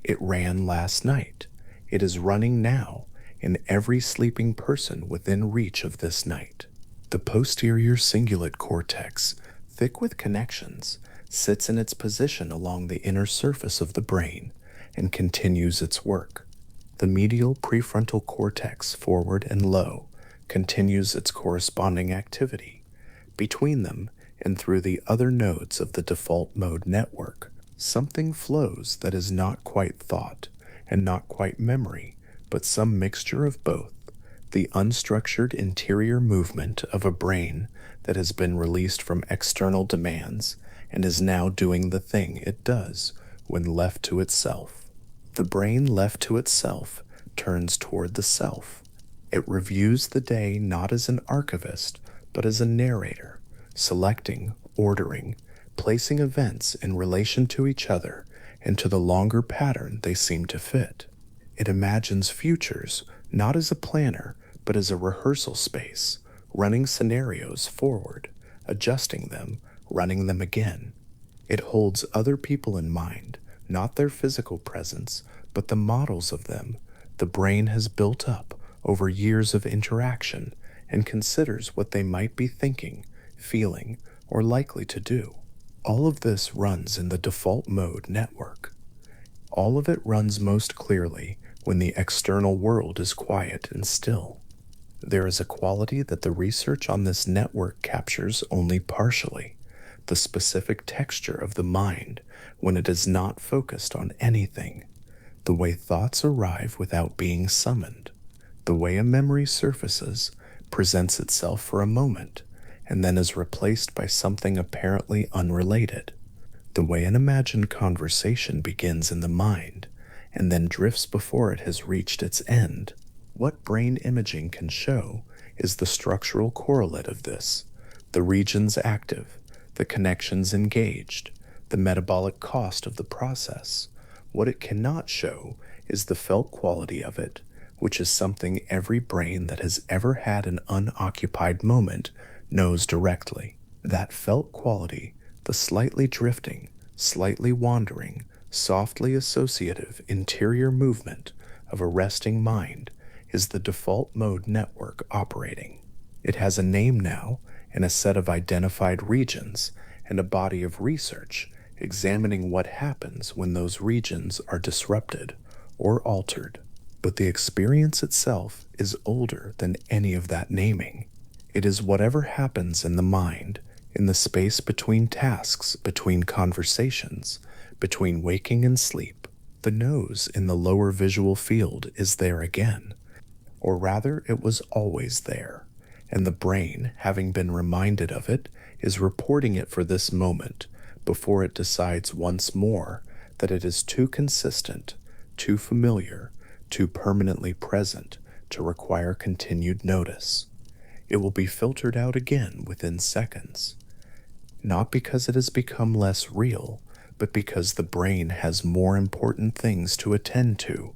It ran last night. It is running now in every sleeping person within reach of this night. The posterior cingulate cortex, thick with connections, sits in its position along the inner surface of the brain and continues its work. The medial prefrontal cortex, forward and low, continues its corresponding activity. Between them and through the other nodes of the default mode network, something flows that is not quite thought and not quite memory, but some mixture of both, the unstructured interior movement of a brain that has been released from external demands and is now doing the thing it does when left to itself. The brain left to itself turns toward the self. It reviews the day not as an archivist, but as a narrator, selecting, ordering, placing events in relation to each other and to the longer pattern they seem to fit. It imagines futures not as a planner, but as a rehearsal space, running scenarios forward, adjusting them, running them again. It holds other people in mind, not their physical presence, but the models of them the brain has built up over years of interaction, and considers what they might be thinking, feeling, or likely to do. All of this runs in the default mode network. All of it runs most clearly when the external world is quiet and still. There is a quality that the research on this network captures only partially, the specific texture of the mind when it is not focused on anything, the way thoughts arrive without being summoned, the way a memory surfaces, presents itself for a moment, and then is replaced by something apparently unrelated, the way an imagined conversation begins in the mind and then drifts before it has reached its end. What brain imaging can show is the structural correlate of this, the regions active, the connections engaged, the metabolic cost of the process. What it cannot show is the felt quality of it, which is something every brain that has ever had an unoccupied moment knows directly. That felt quality, the The slightly drifting, slightly wandering, softly associative interior movement of a resting mind is the default mode network operating. It has a name now and a set of identified regions and a body of research examining what happens when those regions are disrupted or altered. But the experience itself is older than any of that naming. It is whatever happens in the mind, in the space between tasks, between conversations, between waking and sleep. The nose in the lower visual field is there again, or rather, it was always there, and the brain, having been reminded of it, is reporting it for this moment before it decides once more that it is too consistent, too familiar, too permanently present to require continued notice. It will be filtered out again within seconds, not because it has become less real, but because the brain has more important things to attend to,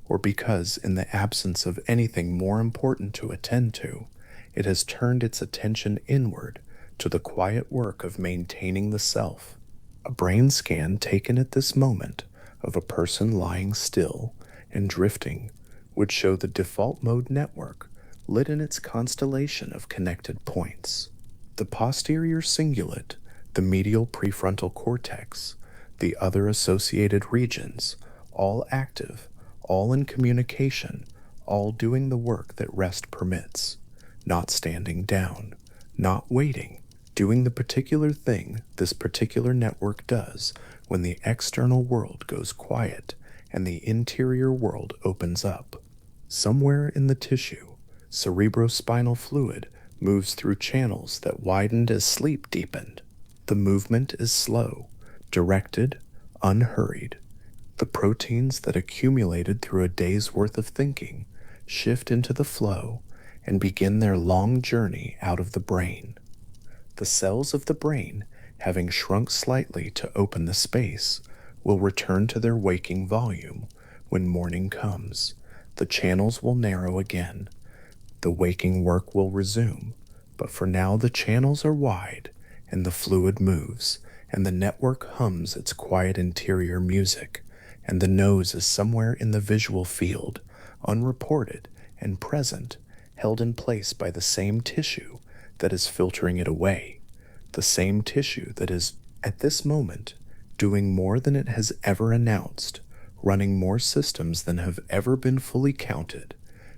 or because, in the absence of anything more important to attend to, it has turned its attention inward to the quiet work of maintaining the self. A brain scan taken at this moment of a person lying still and drifting would show the default mode network lit in its constellation of connected points. The posterior cingulate, the medial prefrontal cortex, the other associated regions, all active, all in communication, all doing the work that rest permits, not standing down, not waiting, doing the particular thing this particular network does when the external world goes quiet and the interior world opens up. Somewhere in the tissue, cerebrospinal fluid moves through channels that widened as sleep deepened. The movement is slow, directed, unhurried. The proteins that accumulated through a day's worth of thinking shift into the flow and begin their long journey out of the brain. The cells of the brain, having shrunk slightly to open the space, will return to their waking volume when morning comes. The channels will narrow again. The waking work will resume, but for now the channels are wide and the fluid moves and the network hums its quiet interior music, and the nose is somewhere in the visual field, unreported and present, held in place by the same tissue that is filtering it away, the same tissue that is, at this moment, doing more than it has ever announced, running more systems than have ever been fully counted,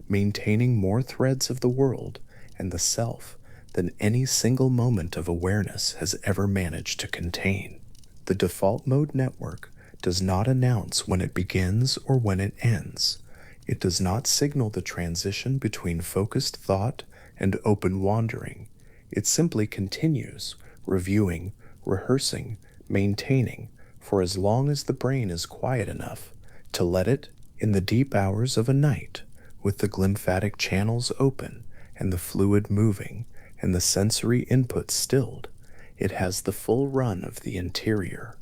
maintaining more threads of the world and the self than any single moment of awareness has ever managed to contain. The default mode network does not announce when it begins or when it ends. It does not signal the transition between focused thought and open wandering. It simply continues, reviewing, rehearsing, maintaining, for as long as the brain is quiet enough to let it, in the deep hours of a night, with the glymphatic channels open and the fluid moving and the sensory input stilled, it has the full run of the interior.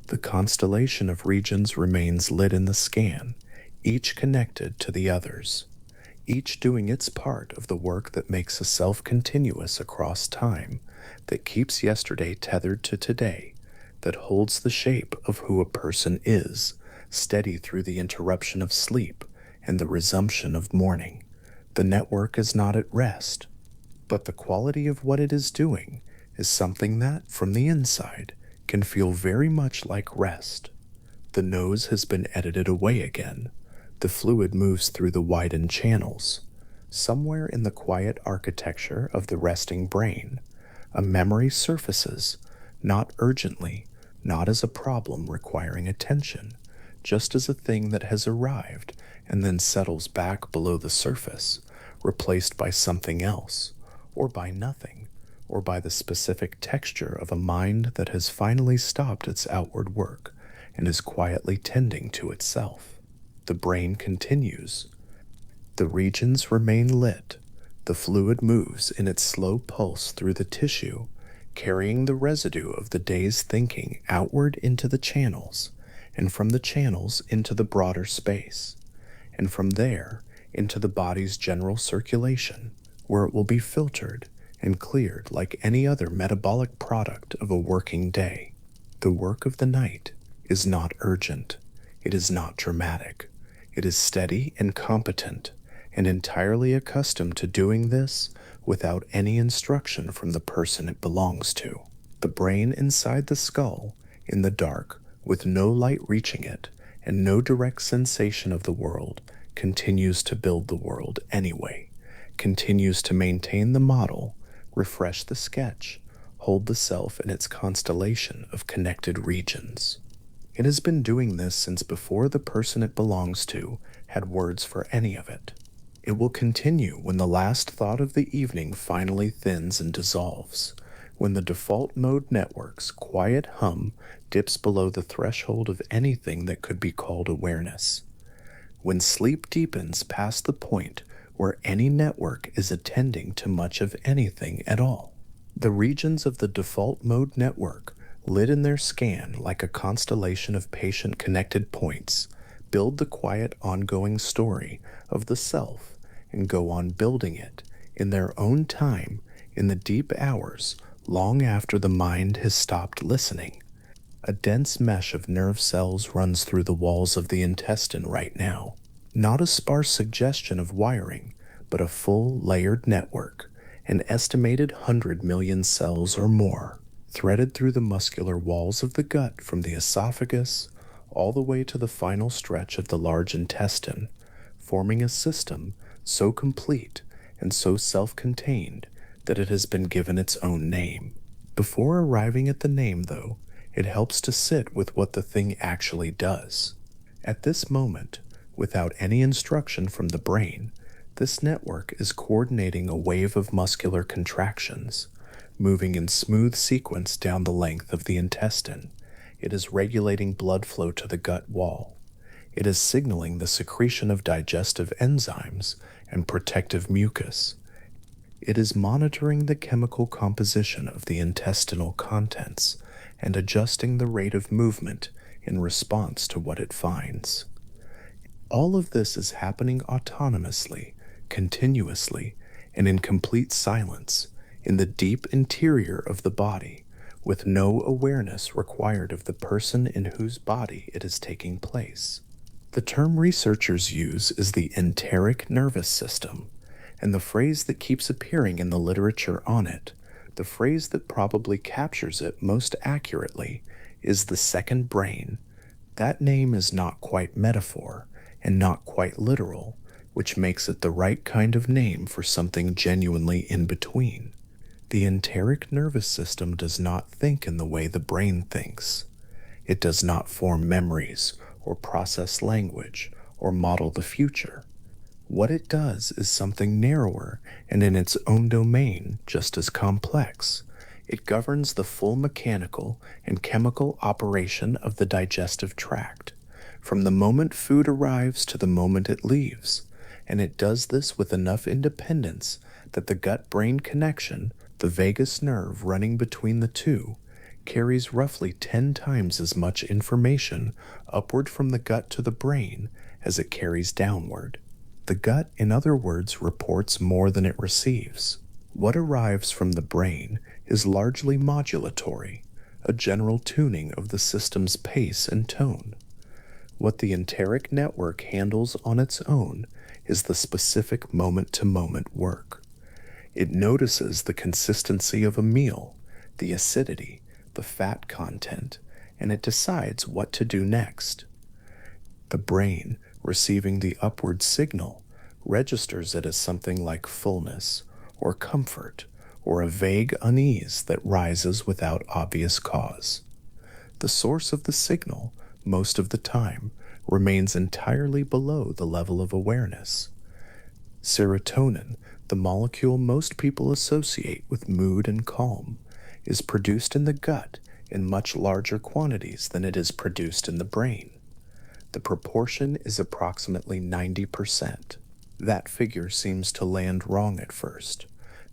The constellation of regions remains lit in the scan, each connected to the others, each doing its part of the work that makes a self continuous across time, that keeps yesterday tethered to today, that holds the shape of who a person is, steady through the interruption of sleep and the resumption of morning. The network is not at rest, but the quality of what it is doing is something that, from the inside, can feel very much like rest. The nose has been edited away again. The fluid moves through the widened channels. Somewhere in the quiet architecture of the resting brain, a memory surfaces, not urgently, not as a problem requiring attention, just as a thing that has arrived and then settles back below the surface, replaced by something else, or by nothing, or by the specific texture of a mind that has finally stopped its outward work and is quietly tending to itself. The brain continues. The regions remain lit. The fluid moves in its slow pulse through the tissue, carrying the residue of the day's thinking outward into the channels, and from the channels into the broader space, and from there into the body's general circulation, where it will be filtered and cleared like any other metabolic product of a working day. The work of the night is not urgent. It is not dramatic. It is steady and competent, and entirely accustomed to doing this without any instruction from the person it belongs to. The brain inside the skull, in the dark, with no light reaching it, and no direct sensation of the world, continues to build the world anyway, continues to maintain the model, refresh the sketch, hold the self in its constellation of connected regions. It has been doing this since before the person it belongs to had words for any of it. It will continue when the last thought of the evening finally thins and dissolves, when the default mode network's quiet hum dips below the threshold of anything that could be called awareness, when sleep deepens past the point where any network is attending to much of anything at all. The regions of the default mode network, lit in their scan like a constellation of patient connected points, build the quiet ongoing story of the self and go on building it in their own time in the deep hours long after the mind has stopped listening. A dense mesh of nerve cells runs through the walls of the intestine right now. Not a sparse suggestion of wiring, but a full layered network, an estimated 100 million cells or more, threaded through the muscular walls of the gut from the esophagus all the way to the final stretch of the large intestine, forming a system so complete and so self-contained that it has been given its own name. Before arriving at the name, though, it helps to sit with what the thing actually does. At this moment, without any instruction from the brain, this network is coordinating a wave of muscular contractions, moving in smooth sequence down the length of the intestine. It is regulating blood flow to the gut wall. It is signaling the secretion of digestive enzymes and protective mucus. It is monitoring the chemical composition of the intestinal contents and adjusting the rate of movement in response to what it finds. All of this is happening autonomously, continuously, and in complete silence in the deep interior of the body, with no awareness required of the person in whose body it is taking place. The term researchers use is the enteric nervous system, and the phrase that keeps appearing in the literature on it, the phrase that probably captures it most accurately, is the second brain. That name is not quite metaphor and not quite literal, which makes it the right kind of name for something genuinely in between. The enteric nervous system does not think in the way the brain thinks. It does not form memories or process language or model the future. What it does is something narrower and in its own domain just as complex. It governs the full mechanical and chemical operation of the digestive tract, from the moment food arrives to the moment it leaves, and it does this with enough independence that the gut-brain connection, the vagus nerve running between the two, carries roughly 10 times as much information upward from the gut to the brain as it carries downward. The gut, in other words, reports more than it receives. What arrives from the brain is largely modulatory, a general tuning of the system's pace and tone. What the enteric network handles on its own is the specific moment-to-moment work. It notices the consistency of a meal, the acidity, the fat content, and it decides what to do next. The brain, receiving the upward signal, registers it as something like fullness, or comfort, or a vague unease that rises without obvious cause. The source of the signal, most of the time, remains entirely below the level of awareness. Serotonin, the molecule most people associate with mood and calm, is produced in the gut in much larger quantities than it is produced in the brain. The proportion is approximately 90%. That figure seems to land wrong at first,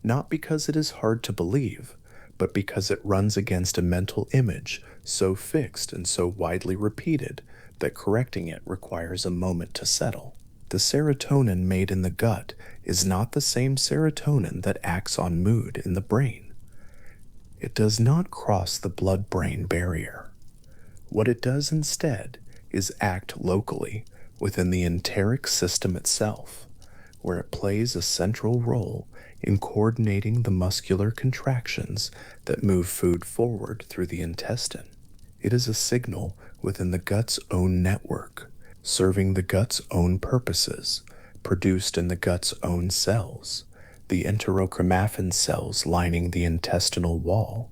not because it is hard to believe, but because it runs against a mental image so fixed and so widely repeated that correcting it requires a moment to settle. The serotonin made in the gut is not the same serotonin that acts on mood in the brain. It does not cross the blood-brain barrier. What it does instead is act locally within the enteric system itself, where it plays a central role in coordinating the muscular contractions that move food forward through the intestine. It is a signal within the gut's own network, serving the gut's own purposes, produced in the gut's own cells, the enterochromaffin cells lining the intestinal wall,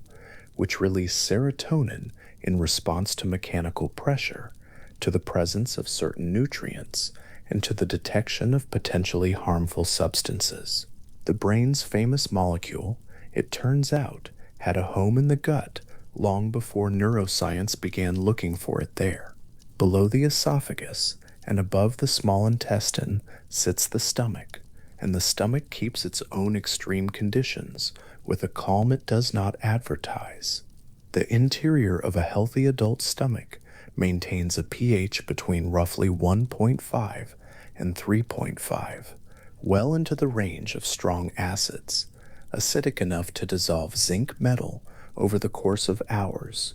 which release serotonin in response to mechanical pressure, to the presence of certain nutrients, and to the detection of potentially harmful substances. The brain's famous molecule, it turns out, had a home in the gut long before neuroscience began looking for it there. Below the esophagus and above the small intestine sits the stomach, and the stomach keeps its own extreme conditions with a calm it does not advertise. The interior of a healthy adult stomach maintains a pH between roughly 1.5 and 3.5, well into the range of strong acids, acidic enough to dissolve zinc metal over the course of hours,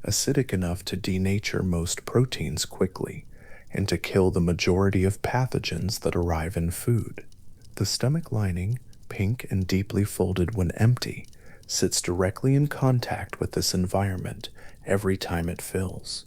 acidic enough to denature most proteins quickly, and to kill the majority of pathogens that arrive in food. The stomach lining, pink and deeply folded when empty, sits directly in contact with this environment every time it fills.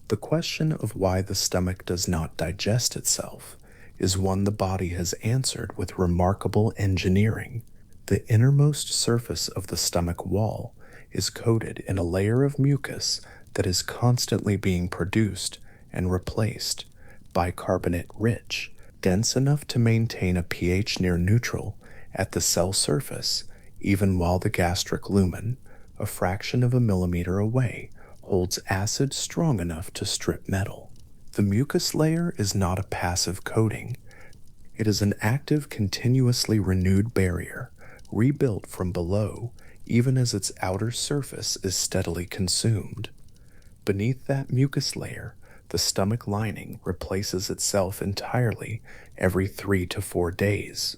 The question of why the stomach does not digest itself is one the body has answered with remarkable engineering. The innermost surface of the stomach wall is coated in a layer of mucus that is constantly being produced and replaced, bicarbonate rich, dense enough to maintain a pH near neutral at the cell surface, even while the gastric lumen, a fraction of a millimeter away, holds acid strong enough to strip metal. The mucus layer is not a passive coating. It is an active, continuously renewed barrier, rebuilt from below, even as its outer surface is steadily consumed. Beneath that mucus layer, the stomach lining replaces itself entirely every 3 to 4 days.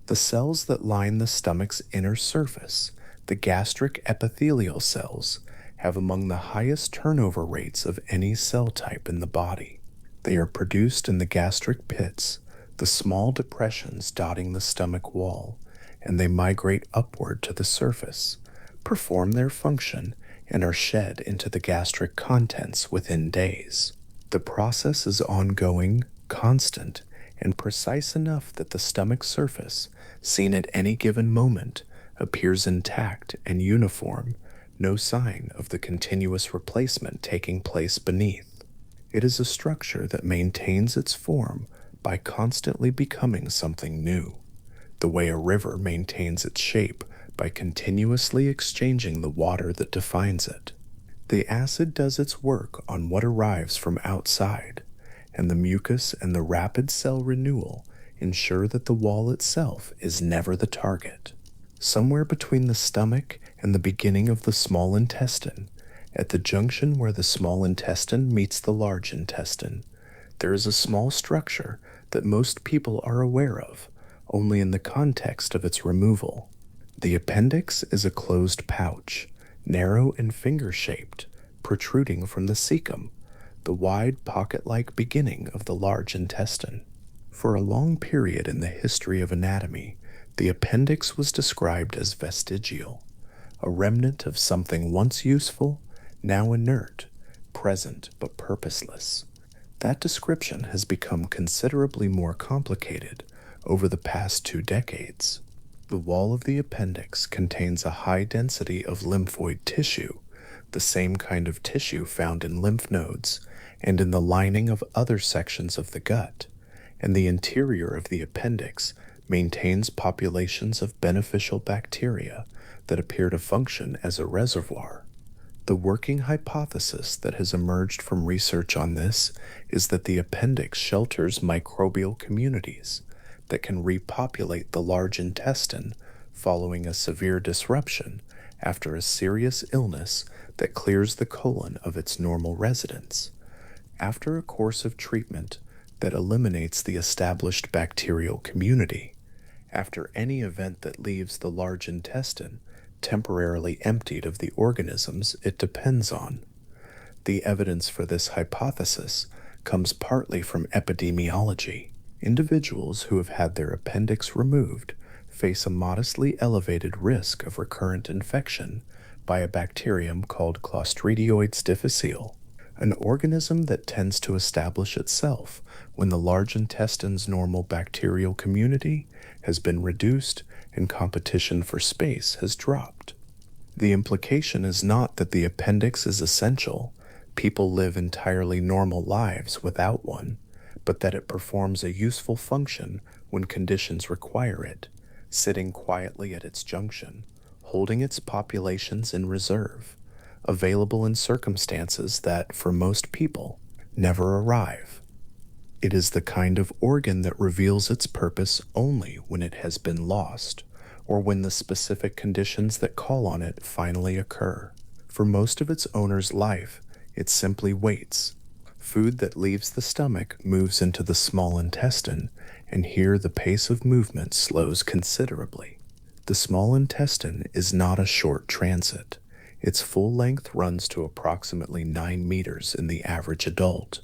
The cells that line the stomach's inner surface, the gastric epithelial cells, have among the highest turnover rates of any cell type in the body. They are produced in the gastric pits, the small depressions dotting the stomach wall, and they migrate upward to the surface, perform their function, and are shed into the gastric contents within days. The process is ongoing, constant, and precise enough that the stomach surface, seen at any given moment, appears intact and uniform, no sign of the continuous replacement taking place beneath. It is a structure that maintains its form by constantly becoming something new, the way a river maintains its shape by continuously exchanging the water that defines it. The acid does its work on what arrives from outside, and the mucus and the rapid cell renewal ensure that the wall itself is never the target. Somewhere between the stomach and the beginning of the small intestine, at the junction where the small intestine meets the large intestine, there is a small structure that most people are aware of, only in the context of its removal. The appendix is a closed pouch, narrow and finger-shaped, protruding from the cecum, the wide pocket-like beginning of the large intestine. For a long period in the history of anatomy, the appendix was described as vestigial, a remnant of something once useful, now inert, present but purposeless. That description has become considerably more complicated over the past 2 decades. The wall of the appendix contains a high density of lymphoid tissue, the same kind of tissue found in lymph nodes and in the lining of other sections of the gut, and the interior of the appendix maintains populations of beneficial bacteria that appear to function as a reservoir. The working hypothesis that has emerged from research on this is that the appendix shelters microbial communities that can repopulate the large intestine following a severe disruption after a serious illness that clears the colon of its normal residents. After a course of treatment, that eliminates the established bacterial community after any event that leaves the large intestine temporarily emptied of the organisms it depends on. The evidence for this hypothesis comes partly from epidemiology. Individuals who have had their appendix removed face a modestly elevated risk of recurrent infection by a bacterium called Clostridioides difficile, an organism that tends to establish itself when the large intestine's normal bacterial community has been reduced and competition for space has dropped. The implication is not that the appendix is essential, people live entirely normal lives without one, but that it performs a useful function when conditions require it, sitting quietly at its junction, holding its populations in reserve, available in circumstances that, for most people, never arrive. It is the kind of organ that reveals its purpose only when it has been lost, or when the specific conditions that call on it finally occur. For most of its owner's life, it simply waits. Food that leaves the stomach moves into the small intestine, and here the pace of movement slows considerably. The small intestine is not a short transit. Its full length runs to approximately 9 meters in the average adult,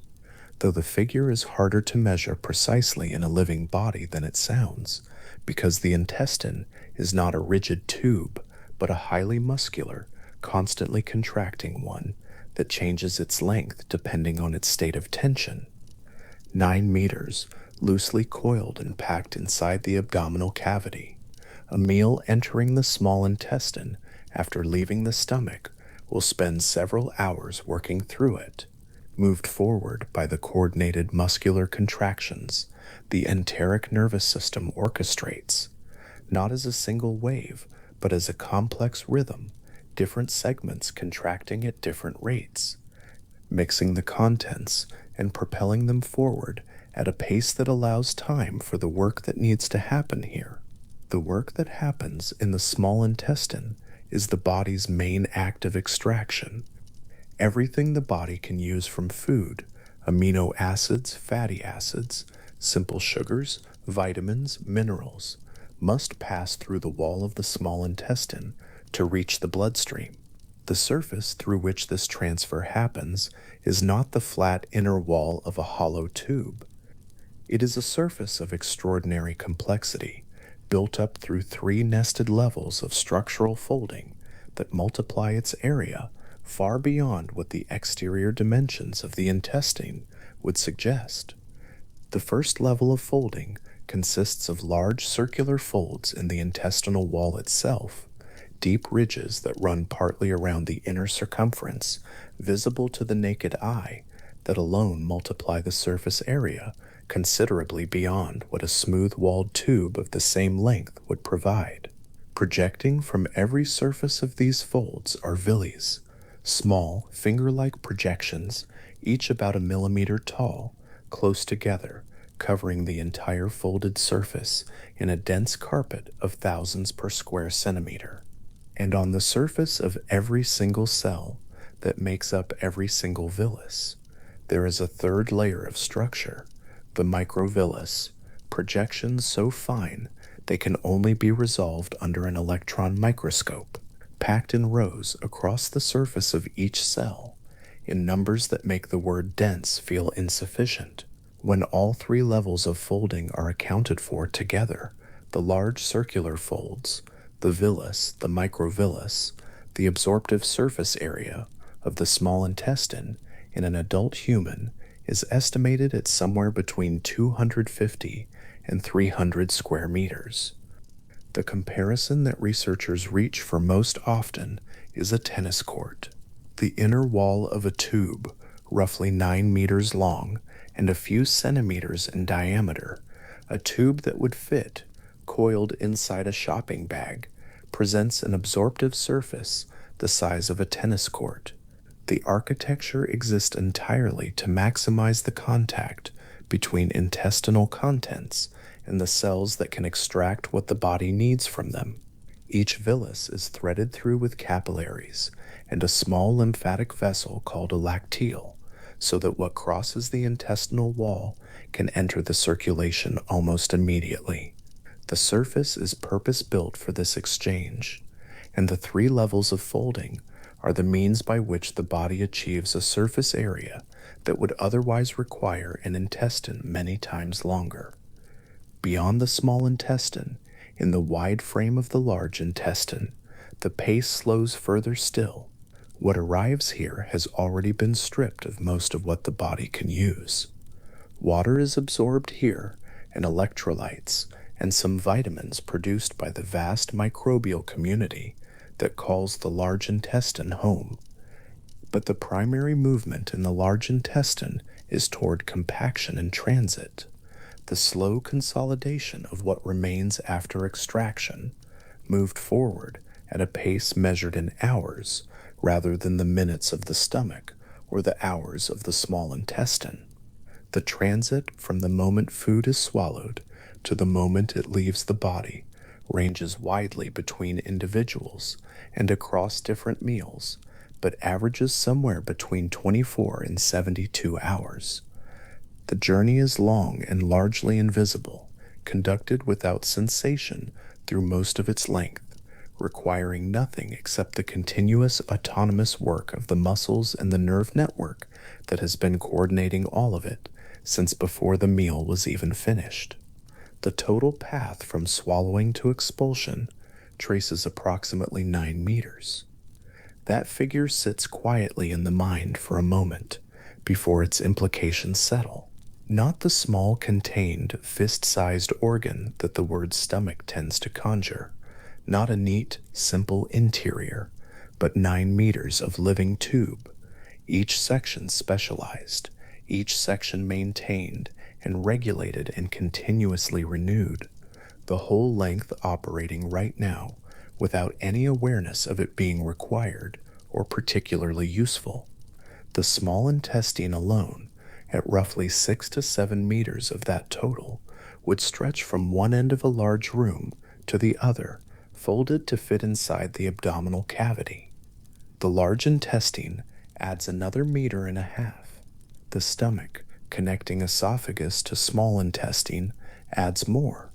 though the figure is harder to measure precisely in a living body than it sounds, because the intestine is not a rigid tube, but a highly muscular, constantly contracting one that changes its length depending on its state of tension. 9 meters, loosely coiled and packed inside the abdominal cavity. A meal entering the small intestine after leaving the stomach will spend several hours working through it, moved forward by the coordinated muscular contractions the enteric nervous system orchestrates, not as a single wave, but as a complex rhythm, different segments contracting at different rates, mixing the contents and propelling them forward at a pace that allows time for the work that needs to happen here. The work that happens in the small intestine is the body's main act of extraction. Everything the body can use from food, amino acids, fatty acids, simple sugars, vitamins, minerals, must pass through the wall of the small intestine to reach the bloodstream. The surface through which this transfer happens is not the flat inner wall of a hollow tube. It is a surface of extraordinary complexity, built up through 3 nested levels of structural folding that multiply its area far beyond what the exterior dimensions of the intestine would suggest. The first level of folding consists of large circular folds in the intestinal wall itself, deep ridges that run partly around the inner circumference, visible to the naked eye, that alone multiply the surface area considerably beyond what a smooth-walled tube of the same length would provide. Projecting from every surface of these folds are villi, small, finger-like projections, each about a millimeter tall, close together, covering the entire folded surface in a dense carpet of thousands per square centimeter. And on the surface of every single cell that makes up every single villus, there is a third layer of structure, the microvillus, projections so fine they can only be resolved under an electron microscope, packed in rows across the surface of each cell, in numbers that make the word dense feel insufficient. When all 3 levels of folding are accounted for together, the large circular folds, the villus, the microvillus, the absorptive surface area of the small intestine in an adult human is estimated at somewhere between 250 and 300 square meters. The comparison that researchers reach for most often is a tennis court. The inner wall of a tube, roughly 9 meters long and a few centimeters in diameter, a tube that would fit, coiled inside a shopping bag, presents an absorptive surface the size of a tennis court. The architecture exists entirely to maximize the contact between intestinal contents and the cells that can extract what the body needs from them. Each villus is threaded through with capillaries and a small lymphatic vessel called a lacteal, so that what crosses the intestinal wall can enter the circulation almost immediately. The surface is purpose-built for this exchange, and the three levels of folding are the means by which the body achieves a surface area that would otherwise require an intestine many times longer. Beyond the small intestine, in the wide frame of the large intestine, the pace slows further still. What arrives here has already been stripped of most of what the body can use. Water is absorbed here, and electrolytes, and some vitamins produced by the vast microbial community that calls the large intestine home. But the primary movement in the large intestine is toward compaction and transit, the slow consolidation of what remains after extraction, moved forward at a pace measured in hours rather than the minutes of the stomach or the hours of the small intestine. The transit from the moment food is swallowed to the moment it leaves the body ranges widely between individuals and across different meals, but averages somewhere between 24 and 72 hours. The journey is long and largely invisible, conducted without sensation through most of its length, requiring nothing except the continuous autonomous work of the muscles and the nerve network that has been coordinating all of it since before the meal was even finished. The total path from swallowing to expulsion traces approximately 9 meters. That figure sits quietly in the mind for a moment before its implications settle. Not the small, contained, fist-sized organ that the word stomach tends to conjure, not a neat, simple interior, but 9 meters of living tube, each section specialized, each section maintained and regulated and continuously renewed, the whole length operating right now without any awareness of it being required or particularly useful. The small intestine alone, at roughly 6 to 7 meters of that total, would stretch from one end of a large room to the other, folded to fit inside the abdominal cavity. The large intestine adds another 1.5 meters. The stomach, connecting esophagus to small intestine, adds more.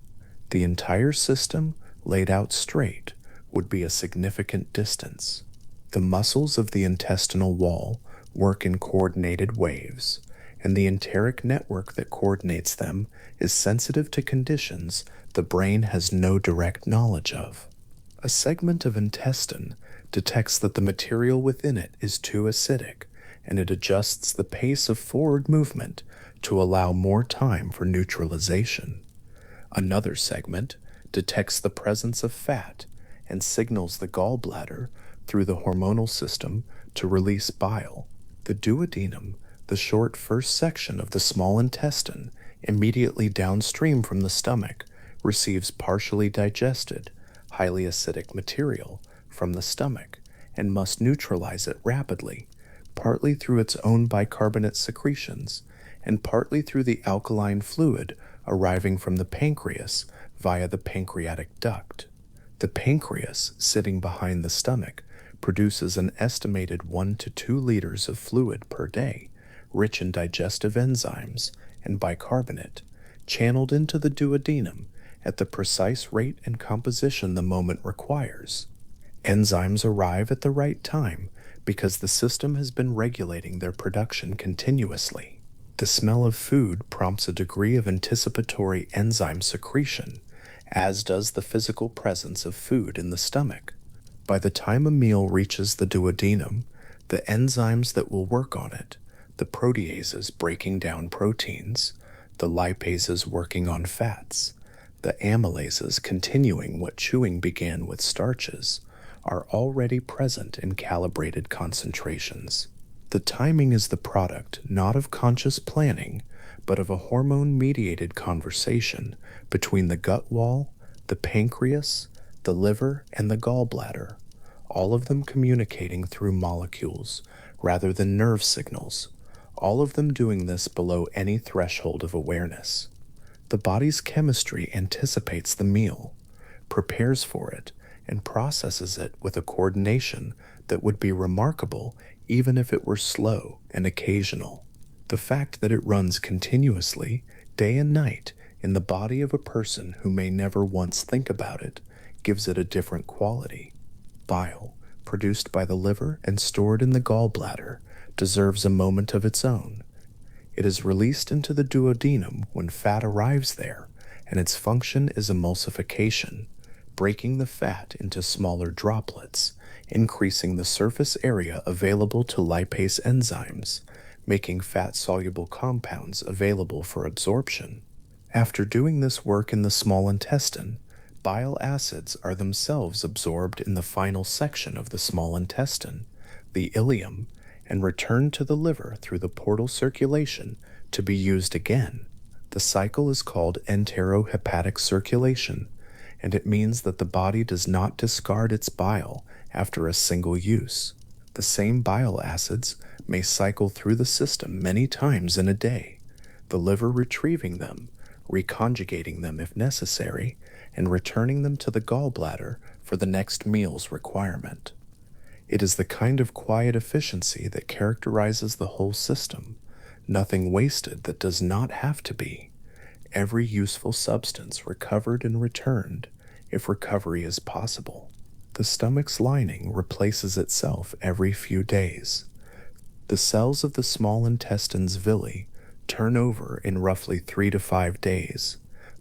The entire system, laid out straight, would be a significant distance. The muscles of the intestinal wall work in coordinated waves, and the enteric network that coordinates them is sensitive to conditions the brain has no direct knowledge of. A segment of intestine detects that the material within it is too acidic, and it adjusts the pace of forward movement to allow more time for neutralization. Another segment detects the presence of fat and signals the gallbladder through the hormonal system to release bile. The duodenum, the short first section of the small intestine immediately downstream from the stomach, receives partially digested, highly acidic material from the stomach and must neutralize it rapidly, partly through its own bicarbonate secretions and partly through the alkaline fluid arriving from the pancreas via the pancreatic duct. The pancreas, sitting behind the stomach, produces an estimated 1 to 2 liters of fluid per day, rich in digestive enzymes and bicarbonate, channeled into the duodenum at the precise rate and composition the moment requires. Enzymes arrive at the right time because the system has been regulating their production continuously. The smell of food prompts a degree of anticipatory enzyme secretion, as does the physical presence of food in the stomach. By the time a meal reaches the duodenum, the enzymes that will work on it, the proteases breaking down proteins, the lipases working on fats, the amylases continuing what chewing began with starches, are already present in calibrated concentrations. The timing is the product not of conscious planning, but of a hormone-mediated conversation between the gut wall, the pancreas, the liver, and the gallbladder, all of them communicating through molecules rather than nerve signals, all of them doing this below any threshold of awareness. The body's chemistry anticipates the meal, prepares for it, and processes it with a coordination that would be remarkable even if it were slow and occasional. The fact that it runs continuously, day and night, in the body of a person who may never once think about it, gives it a different quality. Bile, produced by the liver and stored in the gallbladder, deserves a moment of its own. It is released into the duodenum when fat arrives there, and its function is emulsification, breaking the fat into smaller droplets, increasing the surface area available to lipase enzymes, making fat-soluble compounds available for absorption. After doing this work in the small intestine, bile acids are themselves absorbed in the final section of the small intestine, the ileum, and returned to the liver through the portal circulation to be used again. The cycle is called enterohepatic circulation, and it means that the body does not discard its bile after a single use. The same bile acids may cycle through the system many times in a day, the liver retrieving them, reconjugating them if necessary, and returning them to the gallbladder for the next meal's requirement. It is the kind of quiet efficiency that characterizes the whole system, nothing wasted that does not have to be, every useful substance recovered and returned, if recovery is possible. The stomach's lining replaces itself every few days. The cells of the small intestine's villi turn over in roughly 3 to 5 days.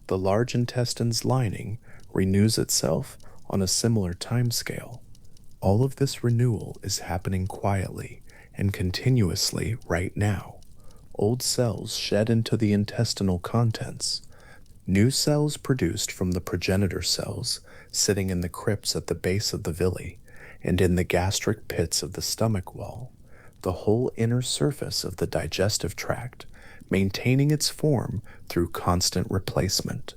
The large intestine's lining renews itself on a similar timescale. All of this renewal is happening quietly and continuously right now. Old cells shed into the intestinal contents. New cells produced from the progenitor cells sitting in the crypts at the base of the villi and in the gastric pits of the stomach wall, the whole inner surface of the digestive tract, maintaining its form through constant replacement.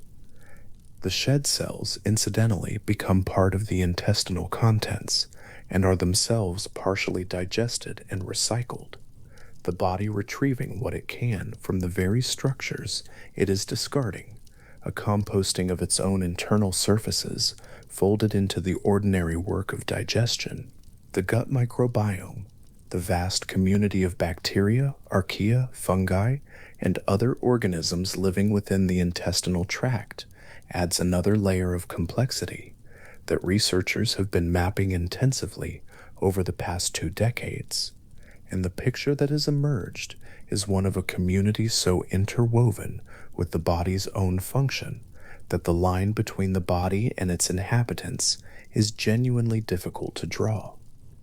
The shed cells, incidentally, become part of the intestinal contents and are themselves partially digested and recycled, the body retrieving what it can from the very structures it is discarding, a composting of its own internal surfaces folded into the ordinary work of digestion. The gut microbiome, the vast community of bacteria, archaea, fungi, and other organisms living within the intestinal tract, adds another layer of complexity that researchers have been mapping intensively over the past 2 decades. And the picture that has emerged is one of a community so interwoven with the body's own function that the line between the body and its inhabitants is genuinely difficult to draw.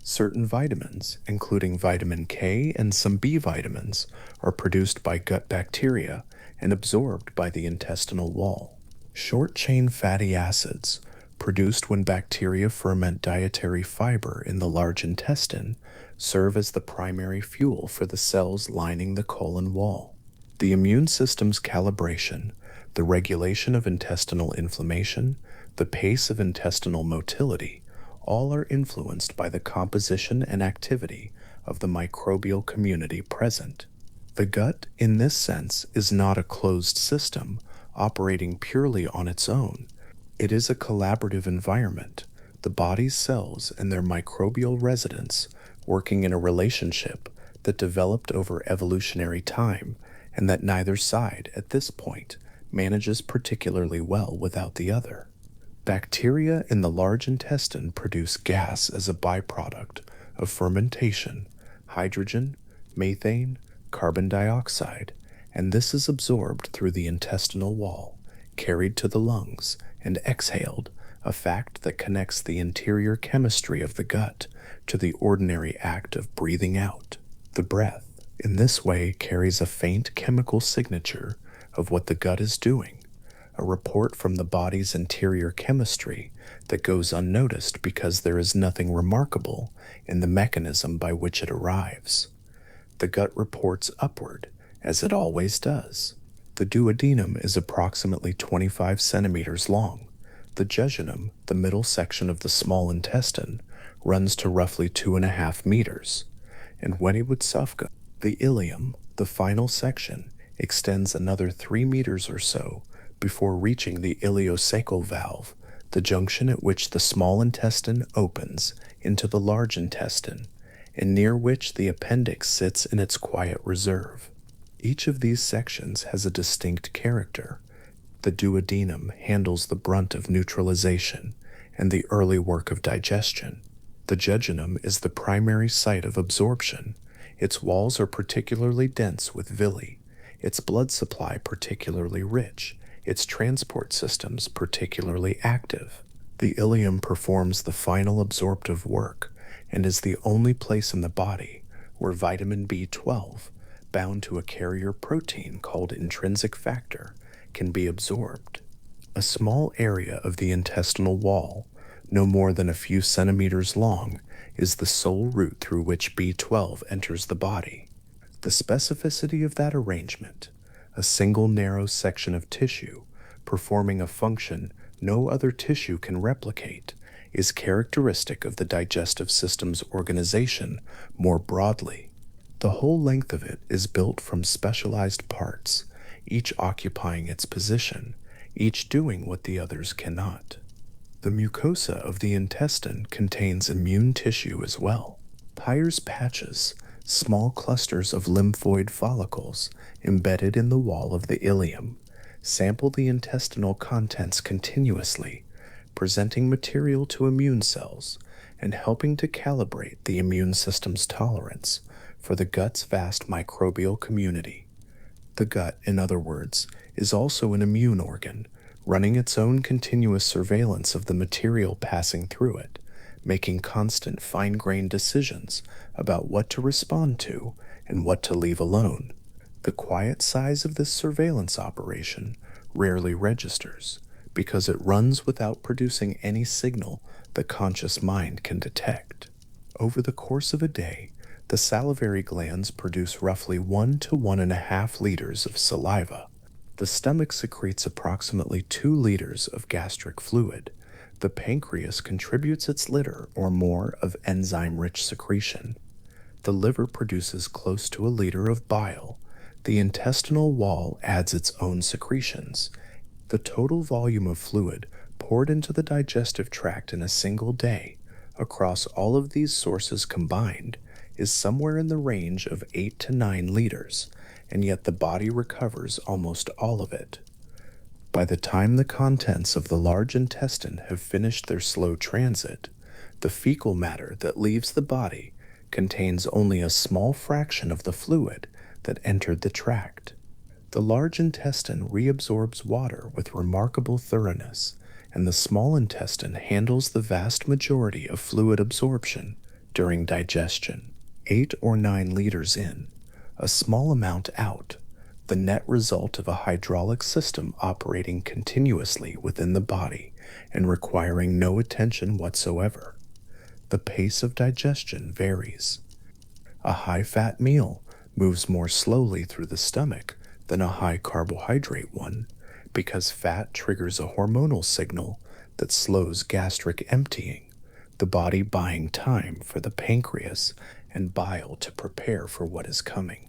Certain vitamins, including vitamin K and some B vitamins, are produced by gut bacteria and absorbed by the intestinal wall. Short-chain fatty acids, produced when bacteria ferment dietary fiber in the large intestine, serve as the primary fuel for the cells lining the colon wall. The immune system's calibration, the regulation of intestinal inflammation, the pace of intestinal motility, all are influenced by the composition and activity of the microbial community present. The gut, in this sense, is not a closed system operating purely on its own. It is a collaborative environment, the body's cells and their microbial residents working in a relationship that developed over evolutionary time and that neither side, at this point, manages particularly well without the other. Bacteria in the large intestine produce gas as a byproduct of fermentation, hydrogen, methane, carbon dioxide, and this is absorbed through the intestinal wall, carried to the lungs, and exhaled, a fact that connects the interior chemistry of the gut to the ordinary act of breathing out. The breath, in this way, carries a faint chemical signature of what the gut is doing, a report from the body's interior chemistry that goes unnoticed because there is nothing remarkable in the mechanism by which it arrives. The gut reports upward, as it always does. The duodenum is approximately 25 centimeters long. The jejunum, the middle section of the small intestine, runs to roughly 2.5 meters. And Wenniwood-Suffolk, the ileum, the final section, extends another 3 meters or so before reaching the ileocecal valve, the junction at which the small intestine opens into the large intestine, and near which the appendix sits in its quiet reserve. Each of these sections has a distinct character. The duodenum handles the brunt of neutralization and the early work of digestion. The jejunum is the primary site of absorption. Its walls are particularly dense with villi, its blood supply particularly rich, its transport systems particularly active. The ileum performs the final absorptive work and is the only place in the body where vitamin B12, bound to a carrier protein called intrinsic factor, can be absorbed. A small area of the intestinal wall, no more than a few centimeters long, is the sole route through which B12 enters the body. The specificity of that arrangement, a single narrow section of tissue performing a function no other tissue can replicate, is characteristic of the digestive system's organization more broadly. The whole length of it is built from specialized parts, each occupying its position, each doing what the others cannot. The mucosa of the intestine contains immune tissue as well. Peyer's patches, small clusters of lymphoid follicles embedded in the wall of the ileum, sample the intestinal contents continuously, presenting material to immune cells and helping to calibrate the immune system's tolerance for the gut's vast microbial community. The gut, in other words, is also an immune organ, running its own continuous surveillance of the material passing through it, making constant fine-grained decisions about what to respond to and what to leave alone. The quiet size of this surveillance operation rarely registers because it runs without producing any signal the conscious mind can detect. Over the course of a day, the salivary glands produce roughly 1 to 1.5 liters of saliva. The stomach secretes approximately 2 liters of gastric fluid. The pancreas contributes its liter or more of enzyme-rich secretion. The liver produces close to a liter of bile. The intestinal wall adds its own secretions. The total volume of fluid poured into the digestive tract in a single day, across all of these sources combined, is somewhere in the range of 8 to 9 liters, and yet the body recovers almost all of it. By the time the contents of the large intestine have finished their slow transit, the fecal matter that leaves the body contains only a small fraction of the fluid that entered the tract. The large intestine reabsorbs water with remarkable thoroughness, and the small intestine handles the vast majority of fluid absorption during digestion. 8 or 9 liters in, a small amount out, the net result of a hydraulic system operating continuously within the body and requiring no attention whatsoever. The pace of digestion varies. A high-fat meal moves more slowly through the stomach than a high-carbohydrate one because fat triggers a hormonal signal that slows gastric emptying, the body buying time for the pancreas and bile to prepare for what is coming.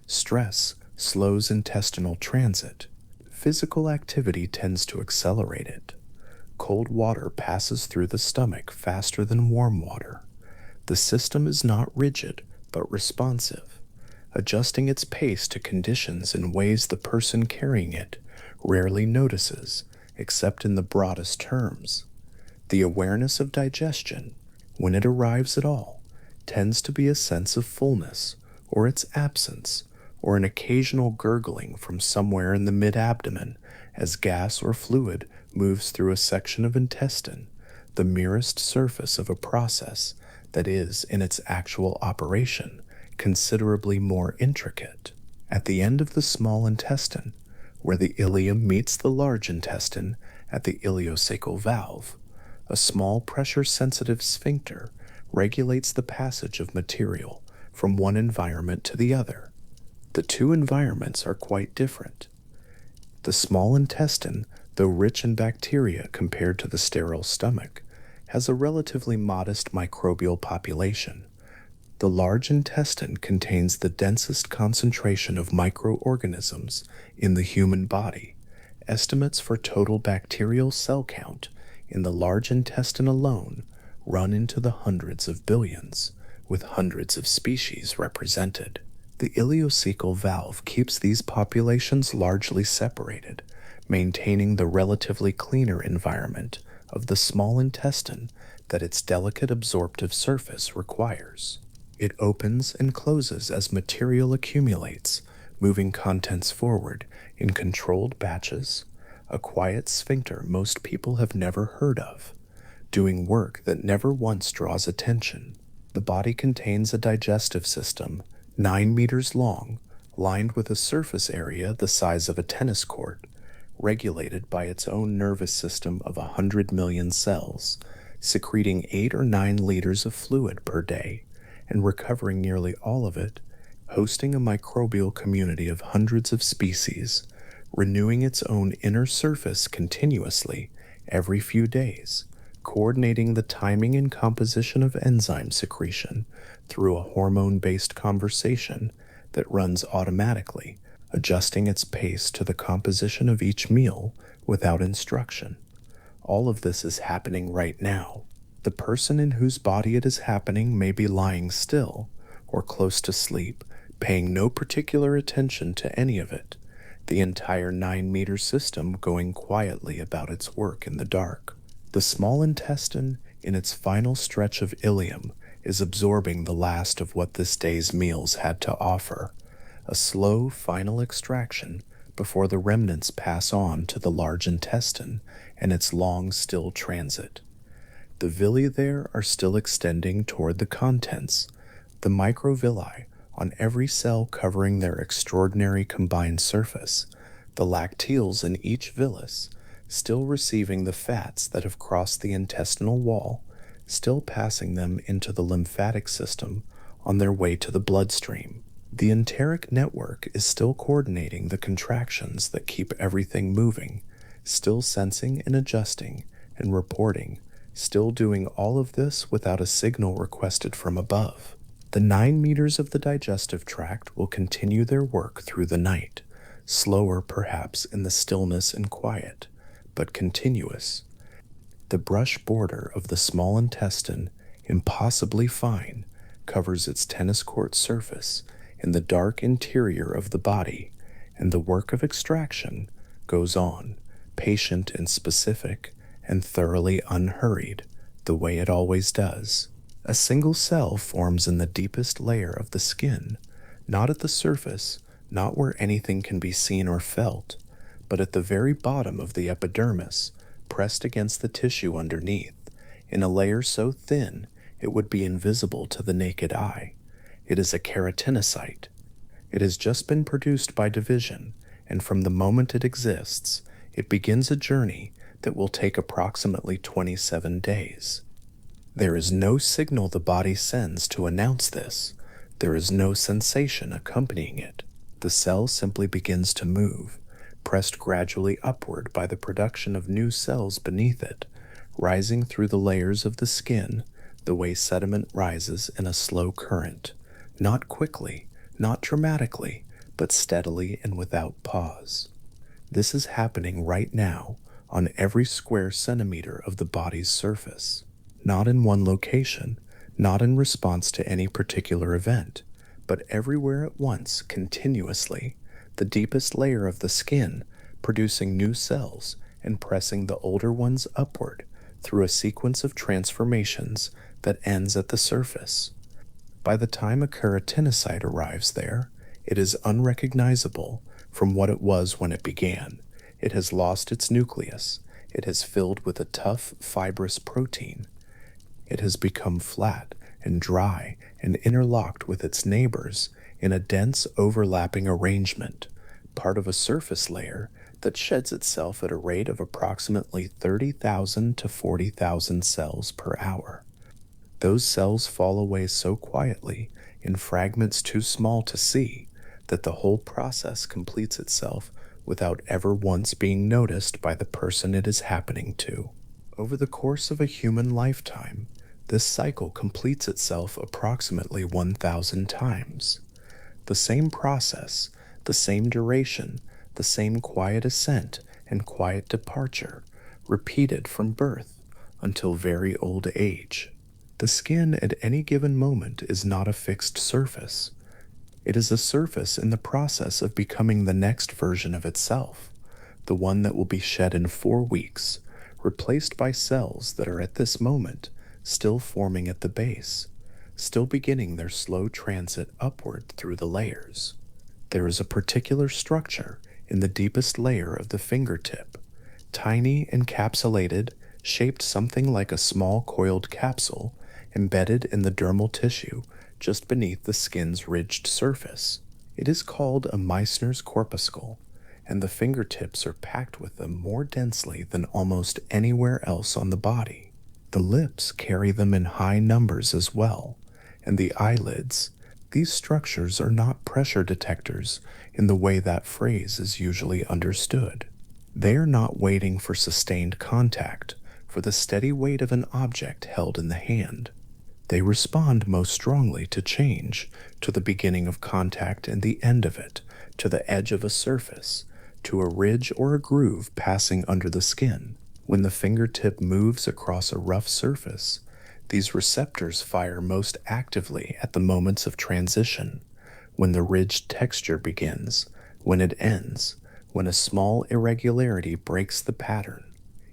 Stress slows intestinal transit. Physical activity tends to accelerate it. Cold water passes through the stomach faster than warm water. The system is not rigid, but responsive, adjusting its pace to conditions in ways the person carrying it rarely notices, except in the broadest terms. The awareness of digestion, when it arrives at all, tends to be a sense of fullness, or its absence, or an occasional gurgling from somewhere in the mid-abdomen as gas or fluid moves through a section of intestine, the merest surface of a process that is, in its actual operation, considerably more intricate. At the end of the small intestine, where the ileum meets the large intestine at the ileocecal valve, a small pressure-sensitive sphincter regulates the passage of material from one environment to the other. The two environments are quite different. The small intestine, though rich in bacteria compared to the sterile stomach, has a relatively modest microbial population. The large intestine contains the densest concentration of microorganisms in the human body. Estimates for total bacterial cell count in the large intestine alone run into the hundreds of billions, with hundreds of species represented. The ileocecal valve keeps these populations largely separated, maintaining the relatively cleaner environment of the small intestine that its delicate absorptive surface requires. It opens and closes as material accumulates, moving contents forward in controlled batches, a quiet sphincter most people have never heard of, doing work that never once draws attention. The body contains a digestive system 9 meters long, lined with a surface area the size of a tennis court, regulated by its own nervous system of 100 million cells, secreting 8 or 9 liters of fluid per day, and recovering nearly all of it, hosting a microbial community of hundreds of species, renewing its own inner surface continuously every few days, coordinating the timing and composition of enzyme secretion through a hormone-based conversation that runs automatically, adjusting its pace to the composition of each meal without instruction. All of this is happening right now. The person in whose body it is happening may be lying still or close to sleep, paying no particular attention to any of it, the entire 9-meter system going quietly about its work in the dark. The small intestine, in its final stretch of ileum, is absorbing the last of what this day's meals had to offer, a slow final extraction before the remnants pass on to the large intestine and its long still transit. The villi there are still extending toward the contents, the microvilli on every cell covering their extraordinary combined surface, the lacteals in each villus still receiving the fats that have crossed the intestinal wall, still passing them into the lymphatic system on their way to the bloodstream. The enteric network is still coordinating the contractions that keep everything moving, still sensing and adjusting and reporting, still doing all of this without a signal requested from above. The 9 meters of the digestive tract will continue their work through the night, slower perhaps in the stillness and quiet, but continuous. The brush border of the small intestine, impossibly fine, covers its tennis court surface in the dark interior of the body, and the work of extraction goes on, patient and specific, and thoroughly unhurried, the way it always does. A single cell forms in the deepest layer of the skin, not at the surface, not where anything can be seen or felt, but at the very bottom of the epidermis, pressed against the tissue underneath, in a layer so thin it would be invisible to the naked eye. It is a keratinocyte. It has just been produced by division, and from the moment it exists, it begins a journey that will take approximately 27 days. There is no signal the body sends to announce this. There is no sensation accompanying it. The cell simply begins to move, pressed gradually upward by the production of new cells beneath it, rising through the layers of the skin the way sediment rises in a slow current, not quickly, not dramatically, but steadily and without pause. This is happening right now on every square centimeter of the body's surface, not in one location, not in response to any particular event, but everywhere at once, continuously, the deepest layer of the skin producing new cells and pressing the older ones upward through a sequence of transformations that ends at the surface. By the time a keratinocyte arrives there, it is unrecognizable from what it was when it began. It has lost its nucleus. It has filled with a tough, fibrous protein. It has become flat and dry and interlocked with its neighbors in a dense overlapping arrangement, part of a surface layer that sheds itself at a rate of approximately 30,000 to 40,000 cells per hour. Those cells fall away so quietly, in fragments too small to see, that the whole process completes itself without ever once being noticed by the person it is happening to. Over the course of a human lifetime, this cycle completes itself approximately 1,000 times. The same process, the same duration, the same quiet ascent and quiet departure, repeated from birth until very old age. The skin at any given moment is not a fixed surface. It is a surface in the process of becoming the next version of itself, the one that will be shed in 4 weeks, replaced by cells that are at this moment still forming at the base, still beginning their slow transit upward through the layers. There is a particular structure in the deepest layer of the fingertip, tiny, encapsulated, shaped something like a small coiled capsule embedded in the dermal tissue just beneath the skin's ridged surface. It is called a Meissner's corpuscle, and the fingertips are packed with them more densely than almost anywhere else on the body. The lips carry them in high numbers as well, and the eyelids. These structures are not pressure detectors in the way that phrase is usually understood. They are not waiting for sustained contact, for the steady weight of an object held in the hand. They respond most strongly to change, to the beginning of contact and the end of it, to the edge of a surface, to a ridge or a groove passing under the skin. When the fingertip moves across a rough surface, these receptors fire most actively at the moments of transition, when the ridged texture begins, when it ends, when a small irregularity breaks the pattern.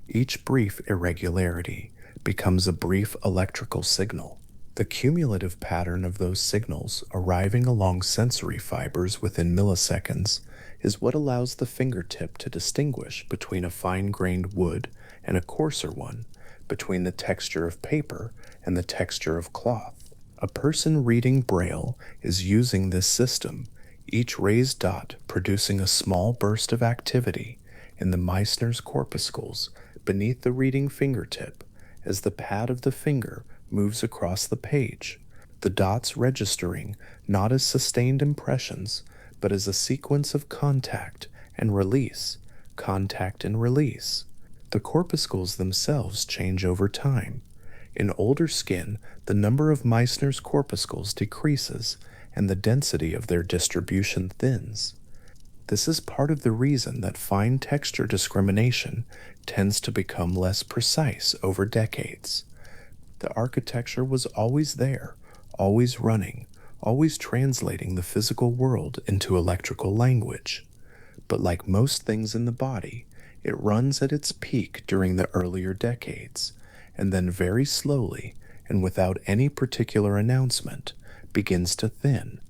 Each brief irregularity becomes a brief electrical signal. The cumulative pattern of those signals arriving along sensory fibers within milliseconds is what allows the fingertip to distinguish between a fine-grained wood and a coarser one, between the texture of paper and the texture of cloth. A person reading Braille is using this system, each raised dot producing a small burst of activity in the Meissner's corpuscles beneath the reading fingertip as the pad of the finger moves across the page, the dots registering not as sustained impressions, but as a sequence of contact and release, contact and release. The corpuscles themselves change over time. In older skin, the number of Meissner's corpuscles decreases and the density of their distribution thins. This is part of the reason that fine texture discrimination tends to become less precise over decades. The architecture was always there, always running, always translating the physical world into electrical language. But like most things in the body, it runs at its peak during the earlier decades, and then very slowly, and without any particular announcement, begins to thin.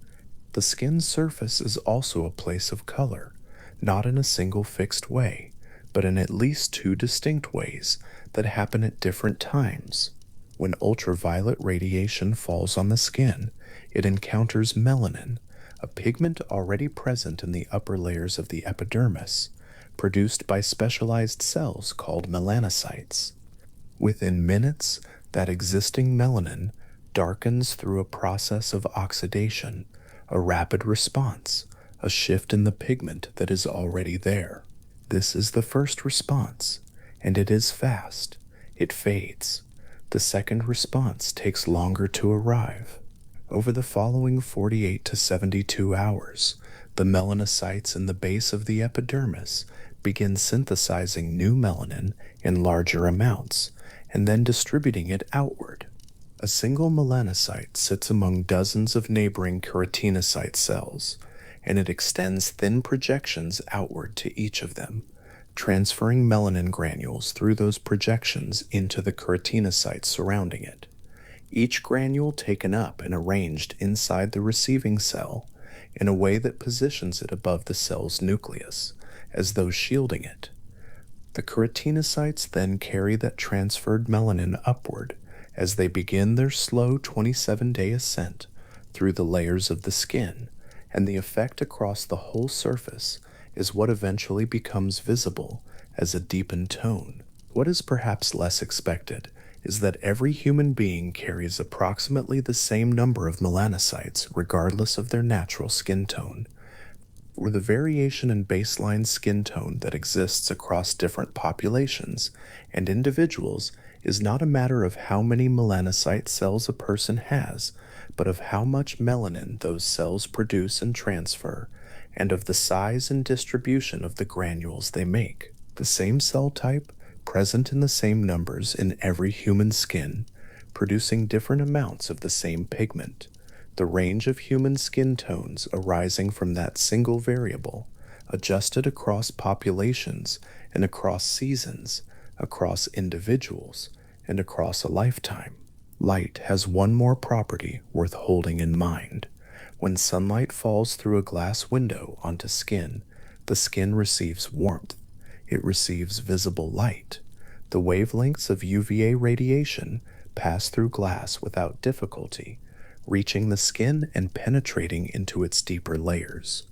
The skin's surface is also a place of color, not in a single fixed way, but in at least two distinct ways that happen at different times. When ultraviolet radiation falls on the skin, it encounters melanin, a pigment already present in the upper layers of the epidermis, produced by specialized cells called melanocytes. Within minutes, that existing melanin darkens through a process of oxidation, a rapid response, a shift in the pigment that is already there. This is the first response, and it is fast. It fades. The second response takes longer to arrive. Over the following 48 to 72 hours, the melanocytes in the base of the epidermis begin synthesizing new melanin in larger amounts and then distributing it outward. A single melanocyte sits among dozens of neighboring keratinocyte cells, and it extends thin projections outward to each of them, transferring melanin granules through those projections into the keratinocytes surrounding it. Each granule taken up and arranged inside the receiving cell in a way that positions it above the cell's nucleus, as though shielding it. The keratinocytes then carry that transferred melanin upward as they begin their slow 27-day ascent through the layers of the skin, and the effect across the whole surface is what eventually becomes visible as a deepened tone. What is perhaps less expected is that every human being carries approximately the same number of melanocytes regardless of their natural skin tone. For the variation in baseline skin tone that exists across different populations and individuals is not a matter of how many melanocyte cells a person has, but of how much melanin those cells produce and transfer, and of the size and distribution of the granules they make. The same cell type, present in the same numbers in every human skin, producing different amounts of the same pigment. The range of human skin tones arising from that single variable, adjusted across populations and across seasons, across individuals, and across a lifetime. Light has one more property worth holding in mind. When sunlight falls through a glass window onto skin, the skin receives warmth. It receives visible light. The wavelengths of UVA radiation pass through glass without difficulty, reaching the skin and penetrating into its deeper layers.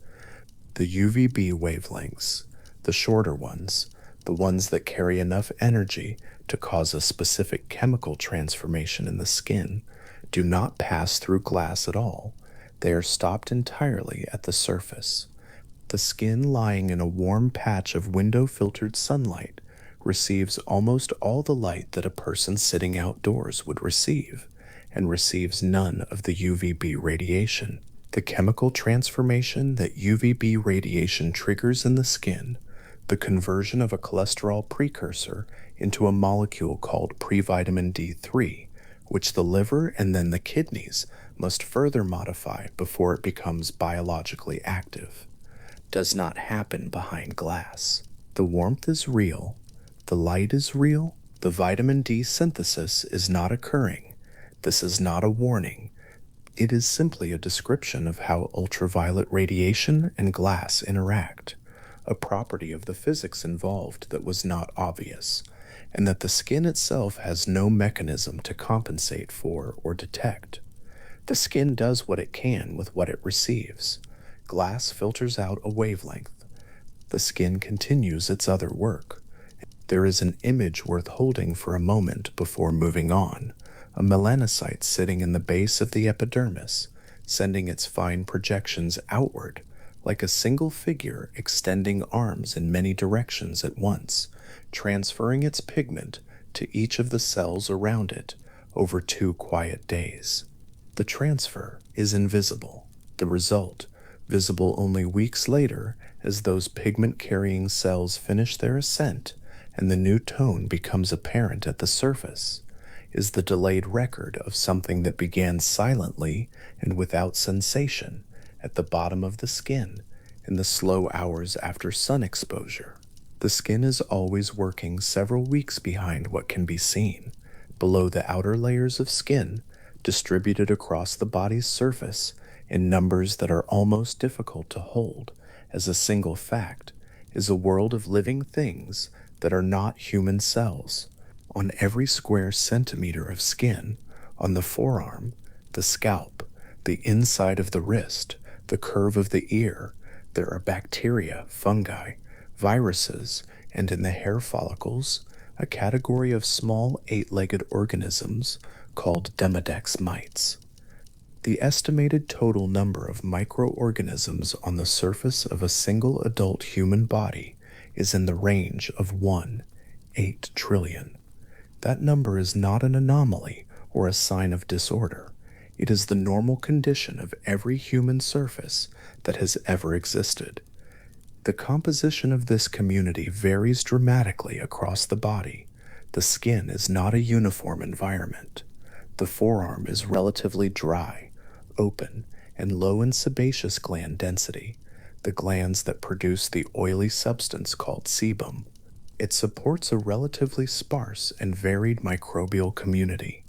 The UVB wavelengths, the shorter ones, the ones that carry enough energy to cause a specific chemical transformation in the skin, do not pass through glass at all. They are stopped entirely at the surface. The skin lying in a warm patch of window-filtered sunlight receives almost all the light that a person sitting outdoors would receive, and receives none of the UVB radiation. The chemical transformation that UVB radiation triggers in the skin, the conversion of a cholesterol precursor into a molecule called previtamin D3, which the liver and then the kidneys must further modify before it becomes biologically active, does not happen behind glass. The warmth is real, the light is real, the vitamin D synthesis is not occurring. This is not a warning. It is simply a description of how ultraviolet radiation and glass interact, a property of the physics involved that was not obvious, and that the skin itself has no mechanism to compensate for or detect. The skin does what it can with what it receives. Glass filters out a wavelength. The skin continues its other work. There is an image worth holding for a moment before moving on, a melanocyte sitting in the base of the epidermis, sending its fine projections outward, like a single figure extending arms in many directions at once, transferring its pigment to each of the cells around it over 2 quiet days. The transfer is invisible. The result, visible only weeks later as those pigment-carrying cells finish their ascent and the new tone becomes apparent at the surface, is the delayed record of something that began silently and without sensation at the bottom of the skin in the slow hours after sun exposure. The skin is always working several weeks behind what can be seen, below the outer layers of skin, distributed across the body's surface in numbers that are almost difficult to hold as a single fact, is a world of living things that are not human cells. On every square centimeter of skin, on the forearm, the scalp, the inside of the wrist, the curve of the ear, there are bacteria, fungi, viruses, and in the hair follicles, a category of small 8-legged organisms called Demodex mites. The estimated total number of microorganisms on the surface of a single adult human body is in the range of 1/8 trillion. That number is not an anomaly or a sign of disorder. It is the normal condition of every human surface that has ever existed. The composition of this community varies dramatically across the body. The skin is not a uniform environment. The forearm is relatively dry, open, and low in sebaceous gland density, the glands that produce the oily substance called sebum. It supports a relatively sparse and varied microbial community.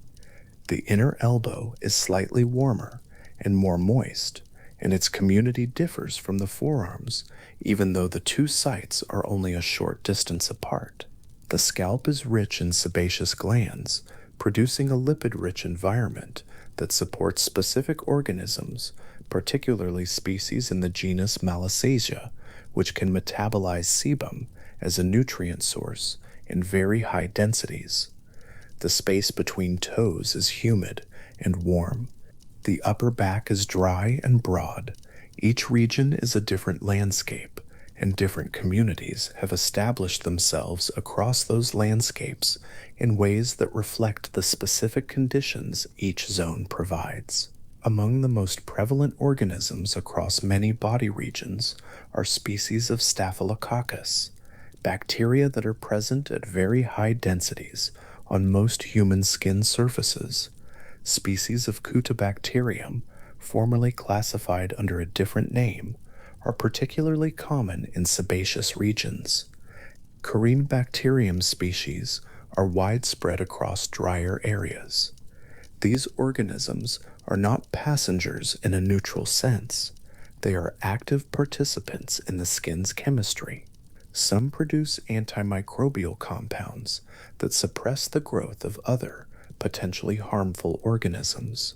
The inner elbow is slightly warmer and more moist, and its community differs from the forearms, even though the two sites are only a short distance apart. The scalp is rich in sebaceous glands, producing a lipid-rich environment that supports specific organisms, particularly species in the genus Malassezia, which can metabolize sebum as a nutrient source in very high densities. The space between toes is humid and warm. The upper back is dry and broad. Each region is a different landscape, and different communities have established themselves across those landscapes in ways that reflect the specific conditions each zone provides. Among the most prevalent organisms across many body regions are species of Staphylococcus, bacteria that are present at very high densities on most human skin surfaces, species of Cutibacterium, formerly classified under a different name, are particularly common in sebaceous regions. Corynebacterium species are widespread across drier areas. These organisms are not passengers in a neutral sense. They are active participants in the skin's chemistry. Some produce antimicrobial compounds that suppress the growth of other, potentially harmful organisms.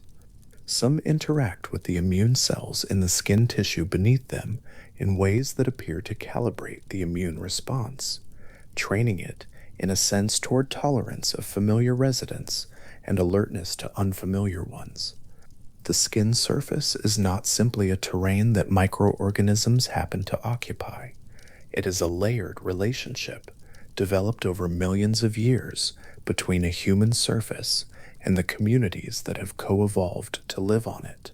Some interact with the immune cells in the skin tissue beneath them in ways that appear to calibrate the immune response, training it, in a sense, toward tolerance of familiar residents and alertness to unfamiliar ones. The skin surface is not simply a terrain that microorganisms happen to occupy. It is a layered relationship developed over millions of years between a human surface and the communities that have co-evolved to live on it.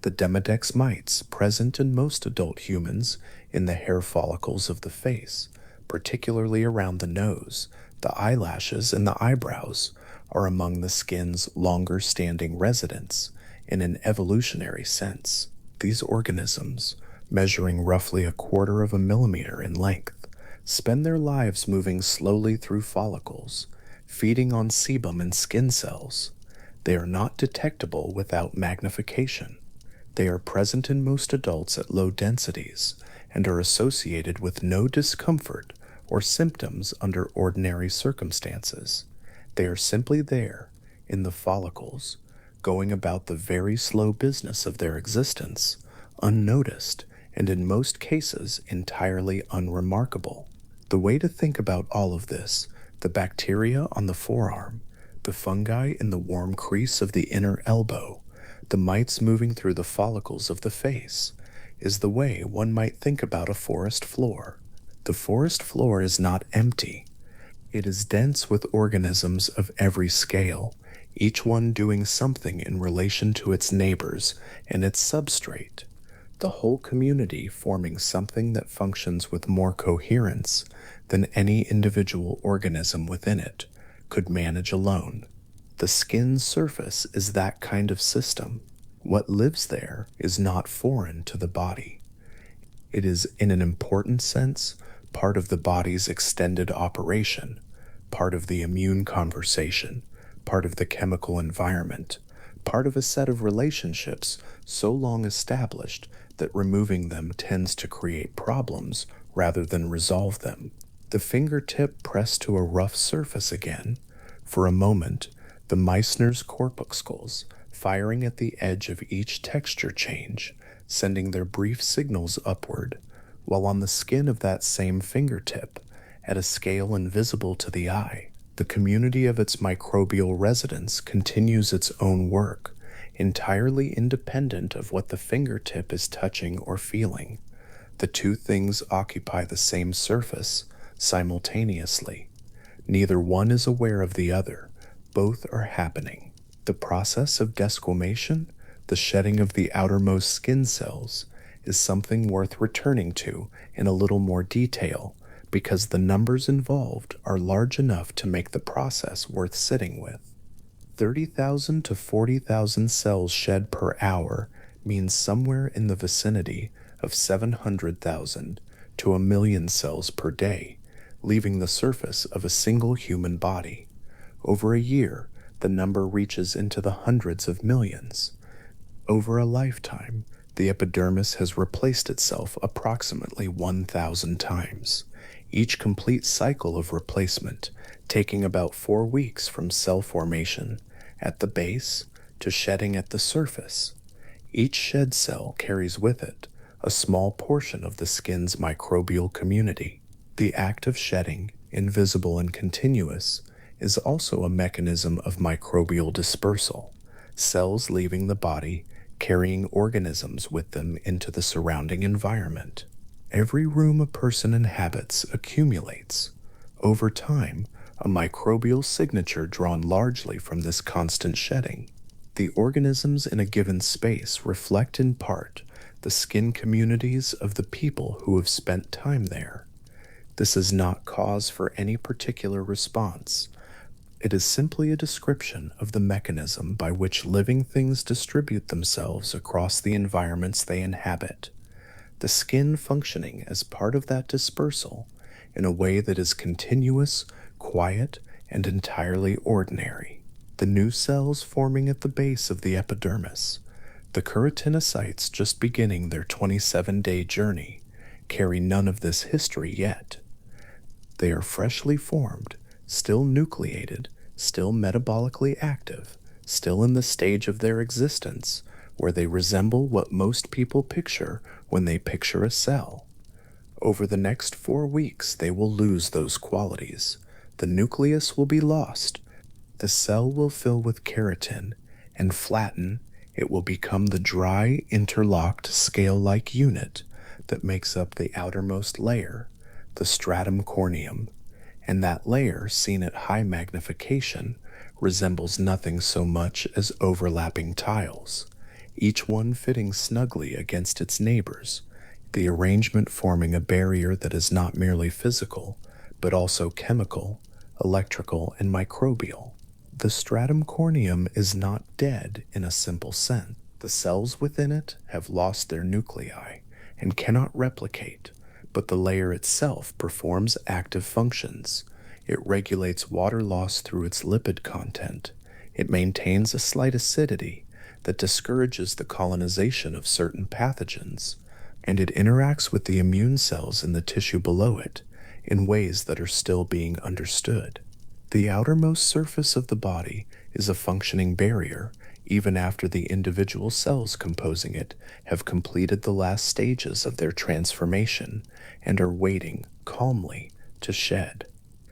The Demodex mites present in most adult humans in the hair follicles of the face, particularly around the nose, the eyelashes, and the eyebrows, are among the skin's longer-standing residents in an evolutionary sense. These organisms, measuring roughly 1/4 of a millimeter in length, spend their lives moving slowly through follicles, feeding on sebum and skin cells. They are not detectable without magnification. They are present in most adults at low densities and are associated with no discomfort or symptoms under ordinary circumstances. They are simply there, in the follicles, going about the very slow business of their existence, unnoticed, and in most cases entirely unremarkable. The way to think about all of this, the bacteria on the forearm, the fungi in the warm crease of the inner elbow, the mites moving through the follicles of the face, is the way one might think about a forest floor. The forest floor is not empty. It is dense with organisms of every scale, each one doing something in relation to its neighbors and its substrate, the whole community forming something that functions with more coherence than any individual organism within it could manage alone. The skin's surface is that kind of system. What lives there is not foreign to the body. It is, in an important sense, part of the body's extended operation, part of the immune conversation, part of the chemical environment, part of a set of relationships so long established that removing them tends to create problems rather than resolve them. The fingertip pressed to a rough surface again. For a moment, the Meissner's corpuscles firing at the edge of each texture change, sending their brief signals upward, while on the skin of that same fingertip, at a scale invisible to the eye, the community of its microbial residents continues its own work, entirely independent of what the fingertip is touching or feeling. The two things occupy the same surface simultaneously. Neither one is aware of the other. Both are happening. The process of desquamation, the shedding of the outermost skin cells, is something worth returning to in a little more detail because the numbers involved are large enough to make the process worth sitting with. 30,000 to 40,000 cells shed per hour means somewhere in the vicinity of 700,000 to 1,000,000 cells per day, leaving the surface of a single human body. Over a year, the number reaches into the hundreds of millions. Over a lifetime, the epidermis has replaced itself approximately 1,000 times, each complete cycle of replacement taking about 4 weeks from cell formation at the base to shedding at the surface. Each shed cell carries with it a small portion of the skin's microbial community. The act of shedding, invisible and continuous, is also a mechanism of microbial dispersal, cells leaving the body, carrying organisms with them into the surrounding environment. Every room a person inhabits accumulates, over time, a microbial signature drawn largely from this constant shedding. The organisms in a given space reflect in part the skin communities of the people who have spent time there. This is not cause for any particular response. It is simply a description of the mechanism by which living things distribute themselves across the environments they inhabit, the skin functioning as part of that dispersal in a way that is continuous, quiet, and entirely ordinary. The new cells forming at the base of the epidermis, the keratinocytes just beginning their 27-day journey, carry none of this history yet. They are freshly formed, still nucleated, still metabolically active, still in the stage of their existence where they resemble what most people picture when they picture a cell. Over the next 4 weeks, they will lose those qualities. The nucleus will be lost. The cell will fill with keratin and flatten. It will become the dry, interlocked, scale-like unit that makes up the outermost layer, the stratum corneum, and that layer, seen at high magnification, resembles nothing so much as overlapping tiles, each one fitting snugly against its neighbors, the arrangement forming a barrier that is not merely physical, but also chemical, electrical, and microbial. The stratum corneum is not dead in a simple sense. The cells within it have lost their nuclei and cannot replicate, but the layer itself performs active functions. It regulates water loss through its lipid content. It maintains a slight acidity that discourages the colonization of certain pathogens, and it interacts with the immune cells in the tissue below it in ways that are still being understood. The outermost surface of the body is a functioning barrier even after the individual cells composing it have completed the last stages of their transformation and are waiting calmly to shed.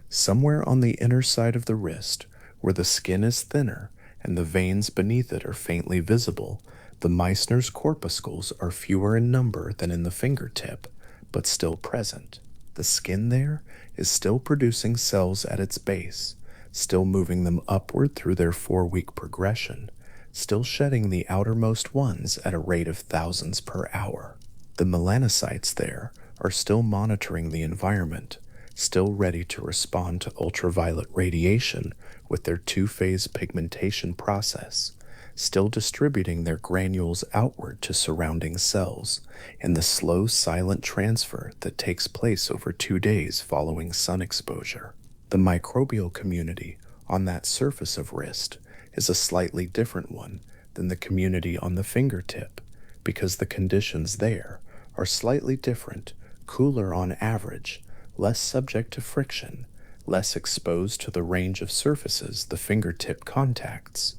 Somewhere on the inner side of the wrist, where the skin is thinner and the veins beneath it are faintly visible, the Meissner's corpuscles are fewer in number than in the fingertip, but still present. The skin there is still producing cells at its base, still moving them upward through their 4-week progression, still shedding the outermost ones at a rate of thousands per hour. The melanocytes there are still monitoring the environment, still ready to respond to ultraviolet radiation with their 2-phase pigmentation process, still distributing their granules outward to surrounding cells in the slow, silent transfer that takes place over 2 days following sun exposure. The microbial community on that surface of wrist is a slightly different one than the community on the fingertip, because the conditions there are slightly different, cooler on average, less subject to friction, less exposed to the range of surfaces the fingertip contacts.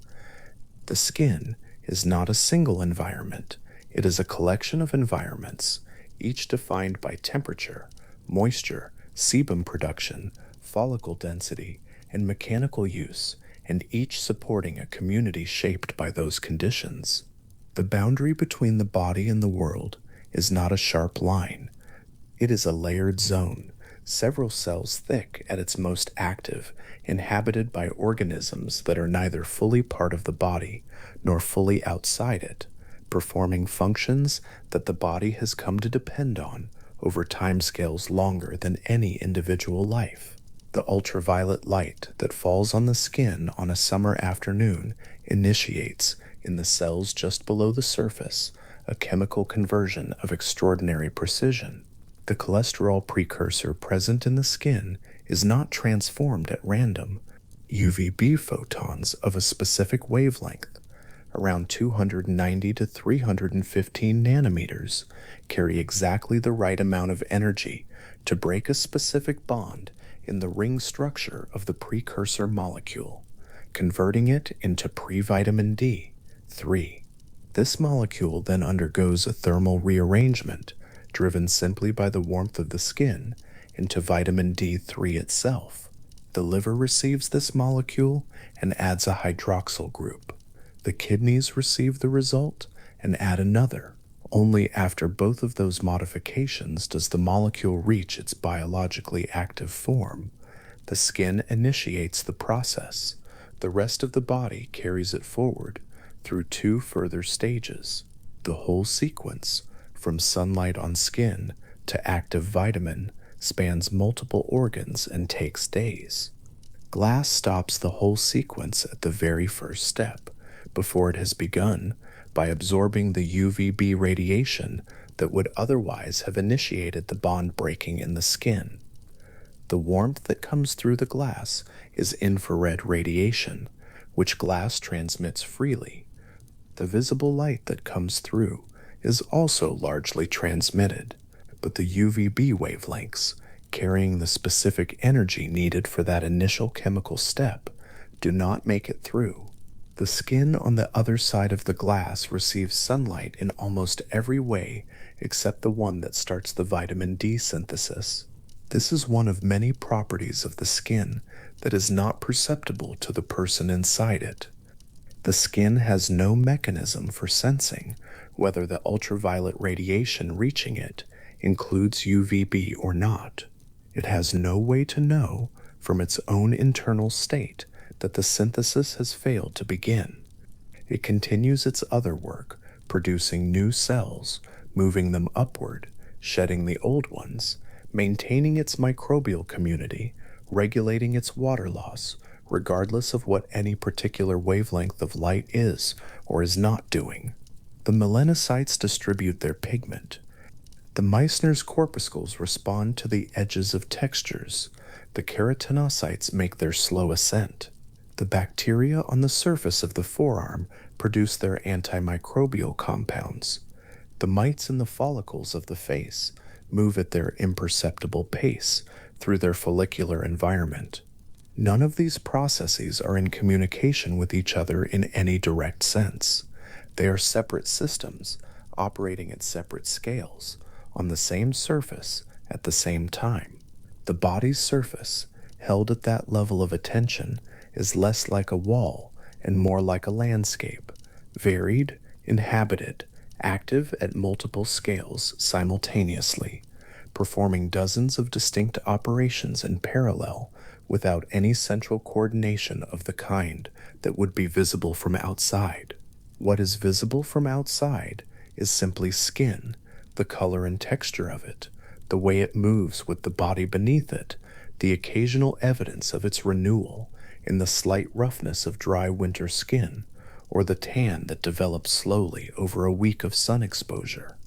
The skin is not a single environment. It is a collection of environments, each defined by temperature, moisture, sebum production, follicle density, and mechanical use, and each supporting a community shaped by those conditions. The boundary between the body and the world is not a sharp line. It is a layered zone, several cells thick at its most active, inhabited by organisms that are neither fully part of the body nor fully outside it, performing functions that the body has come to depend on over timescales longer than any individual life. The ultraviolet light that falls on the skin on a summer afternoon initiates, in the cells just below the surface, a chemical conversion of extraordinary precision. The cholesterol precursor present in the skin is not transformed at random. UVB photons of a specific wavelength, around 290 to 315 nanometers, carry exactly the right amount of energy to break a specific bond in the ring structure of the precursor molecule, converting it into pre-vitamin D3. This molecule then undergoes a thermal rearrangement, driven simply by the warmth of the skin, into vitamin D3 itself. The liver receives this molecule and adds a hydroxyl group. The kidneys receive the result and add another. Only after both of those modifications does the molecule reach its biologically active form. The skin initiates the process. The rest of the body carries it forward through 2 further stages. The whole sequence, from sunlight on skin to active vitamin, spans multiple organs and takes days. Glass stops the whole sequence at the very first step, before it has begun, by absorbing the UVB radiation that would otherwise have initiated the bond breaking in the skin. The warmth that comes through the glass is infrared radiation, which glass transmits freely. The visible light that comes through is also largely transmitted, but the UVB wavelengths, carrying the specific energy needed for that initial chemical step, do not make it through. The skin on the other side of the glass receives sunlight in almost every way except the one that starts the vitamin D synthesis. This is one of many properties of the skin that is not perceptible to the person inside it. The skin has no mechanism for sensing whether the ultraviolet radiation reaching it includes UVB or not. It has no way to know from its own internal state that the synthesis has failed to begin. It continues its other work, producing new cells, moving them upward, shedding the old ones, maintaining its microbial community, regulating its water loss, regardless of what any particular wavelength of light is or is not doing. The melanocytes distribute their pigment. The Meissner's corpuscles respond to the edges of textures. The keratinocytes make their slow ascent. The bacteria on the surface of the forearm produce their antimicrobial compounds. The mites in the follicles of the face move at their imperceptible pace through their follicular environment. None of these processes are in communication with each other in any direct sense. They are separate systems, operating at separate scales, on the same surface at the same time. The body's surface, held at that level of attention, is less like a wall and more like a landscape, varied, inhabited, active at multiple scales simultaneously, performing dozens of distinct operations in parallel without any central coordination of the kind that would be visible from outside. What is visible from outside is simply skin, the color and texture of it, the way it moves with the body beneath it, the occasional evidence of its renewal in the slight roughness of dry winter skin, or the tan that develops slowly over a week of sun exposure.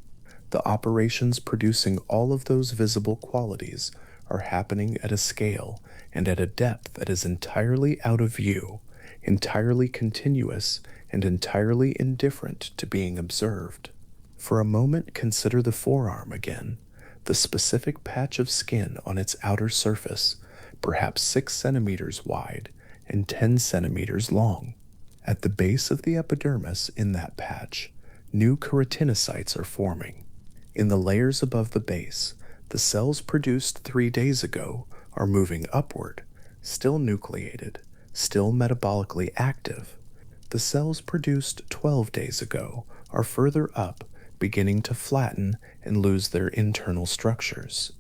The operations producing all of those visible qualities are happening at a scale and at a depth that is entirely out of view, entirely continuous, and entirely indifferent to being observed. For a moment, consider the forearm again, the specific patch of skin on its outer surface, perhaps 6 centimeters wide and 10 centimeters long. At the base of the epidermis in that patch, new keratinocytes are forming. In the layers above the base, the cells produced 3 days ago are moving upward, still nucleated, still metabolically active. The cells produced 12 days ago are further up, beginning to flatten and lose their internal structures.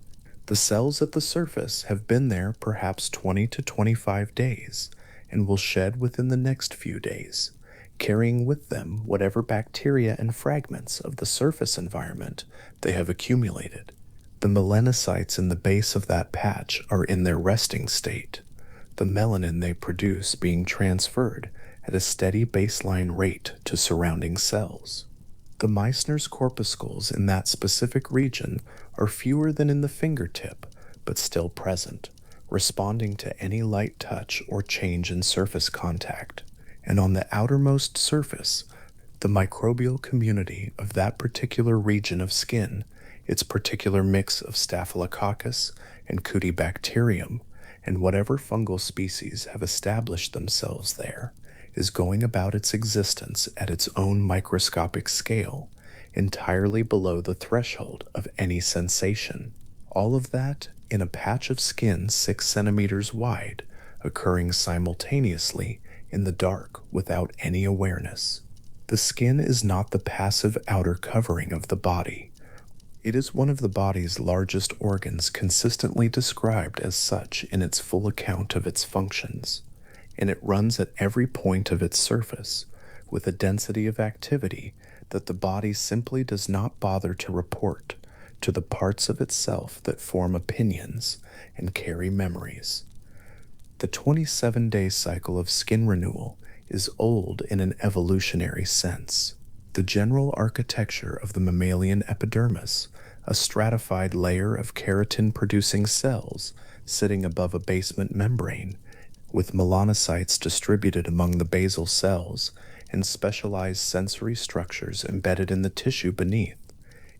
The cells at the surface have been there perhaps 20 to 25 days and will shed within the next few days, carrying with them whatever bacteria and fragments of the surface environment they have accumulated. The melanocytes in the base of that patch are in their resting state, the melanin they produce being transferred at a steady baseline rate to surrounding cells. The Meissner's corpuscles in that specific region are fewer than in the fingertip, but still present, responding to any light touch or change in surface contact. And on the outermost surface, the microbial community of that particular region of skin, its particular mix of Staphylococcus and Cutibacterium, and whatever fungal species have established themselves there, is going about its existence at its own microscopic scale, entirely below the threshold of any sensation. All of that in a patch of skin 6 centimeters wide, occurring simultaneously in the dark without any awareness. The skin is not the passive outer covering of the body. It is one of the body's largest organs, consistently described as such in its full account of its functions, and it runs at every point of its surface with a density of activity that the body simply does not bother to report to the parts of itself that form opinions and carry memories. The 27-day cycle of skin renewal is old in an evolutionary sense. The general architecture of the mammalian epidermis, a stratified layer of keratin-producing cells sitting above a basement membrane, with melanocytes distributed among the basal cells and specialized sensory structures embedded in the tissue beneath,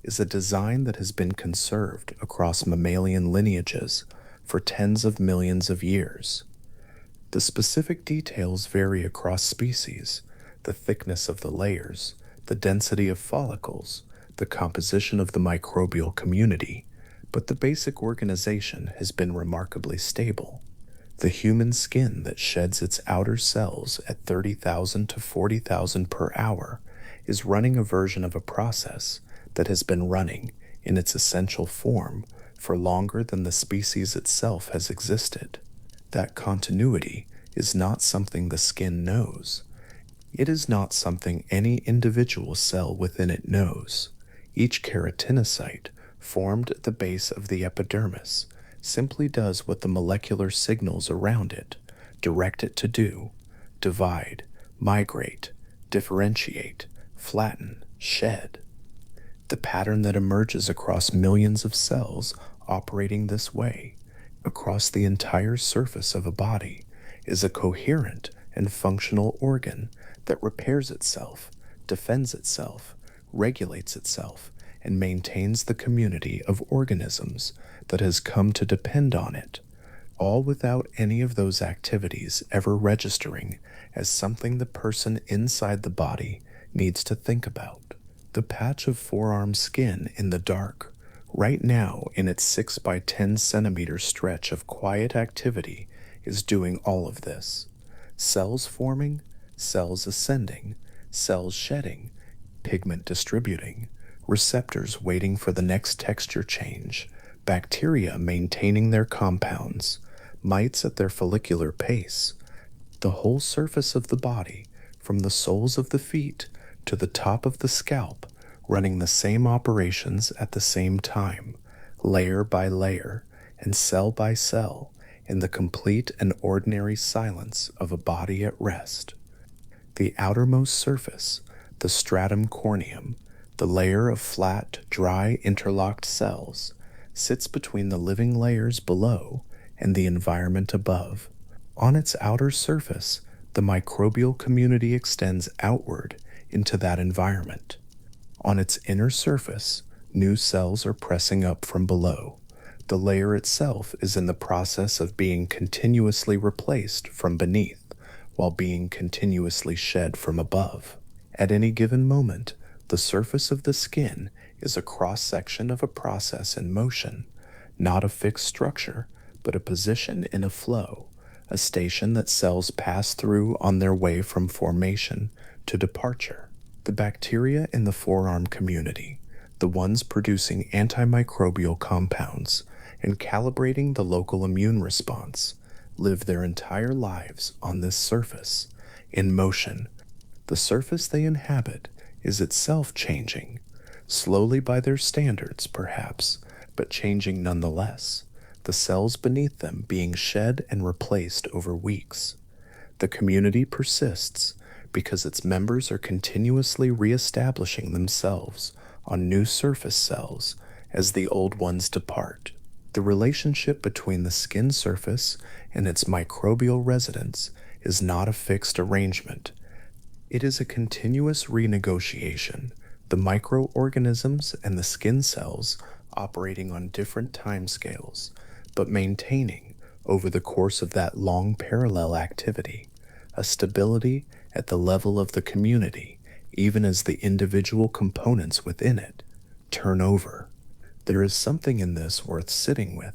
is a design that has been conserved across mammalian lineages for tens of millions of years. The specific details vary across species: the thickness of the layers, the density of follicles, the composition of the microbial community, but the basic organization has been remarkably stable. The human skin that sheds its outer cells at 30,000 to 40,000 per hour is running a version of a process that has been running in its essential form for longer than the species itself has existed. That continuity is not something the skin knows. It is not something any individual cell within it knows. Each keratinocyte, formed at the base of the epidermis, simply does what the molecular signals around it direct it to do: divide, migrate, differentiate, flatten, shed. The pattern that emerges across millions of cells operating this way, across the entire surface of a body, is a coherent and functional organ that repairs itself, defends itself, regulates itself, and maintains the community of organisms that has come to depend on it, all without any of those activities ever registering as something the person inside the body needs to think about. The patch of forearm skin in the dark, right now in its 6 by 10 centimeter stretch of quiet activity, is doing all of this. Cells forming, cells ascending, cells shedding, pigment distributing, receptors waiting for the next texture change, bacteria maintaining their compounds, mites at their follicular pace. The whole surface of the body, from the soles of the feet to the top of the scalp, running the same operations at the same time, layer by layer and cell by cell, in the complete and ordinary silence of a body at rest. The outermost surface, the stratum corneum, the layer of flat, dry, interlocked cells, sits between the living layers below and the environment above. On its outer surface, the microbial community extends outward into that environment. On its inner surface, new cells are pressing up from below. The layer itself is in the process of being continuously replaced from beneath, while being continuously shed from above. At any given moment, the surface of the skin is a cross-section of a process in motion, not a fixed structure, but a position in a flow, a station that cells pass through on their way from formation to departure. The bacteria in the forearm community, the ones producing antimicrobial compounds and calibrating the local immune response, live their entire lives on this surface, in motion. The surface they inhabit is itself changing, slowly by their standards perhaps, but changing nonetheless, the cells beneath them being shed and replaced over weeks. The community persists because its members are continuously reestablishing themselves on new surface cells as the old ones depart. The relationship between the skin surface and its microbial residents is not a fixed arrangement. It is a continuous renegotiation, the microorganisms and the skin cells operating on different timescales, but maintaining, over the course of that long parallel activity, a stability at the level of the community, even as the individual components within it turn over. There is something in this worth sitting with.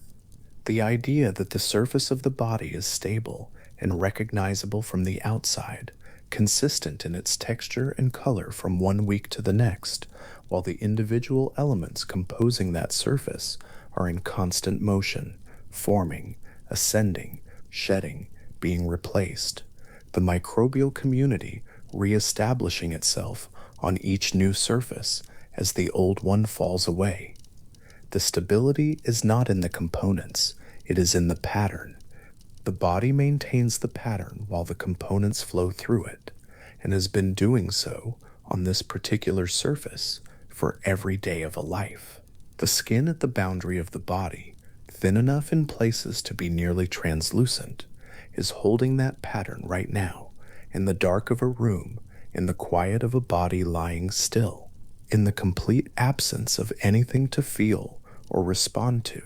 The idea that the surface of the body is stable and recognizable from the outside, consistent in its texture and color from one week to the next, while the individual elements composing that surface are in constant motion, forming, ascending, shedding, being replaced. The microbial community reestablishing itself on each new surface as the old one falls away. The stability is not in the components, it is in the pattern. The body maintains the pattern while the components flow through it, and has been doing so on this particular surface for every day of a life. The skin at the boundary of the body, thin enough in places to be nearly translucent, is holding that pattern right now, in the dark of a room, in the quiet of a body lying still, in the complete absence of anything to feel or respond to.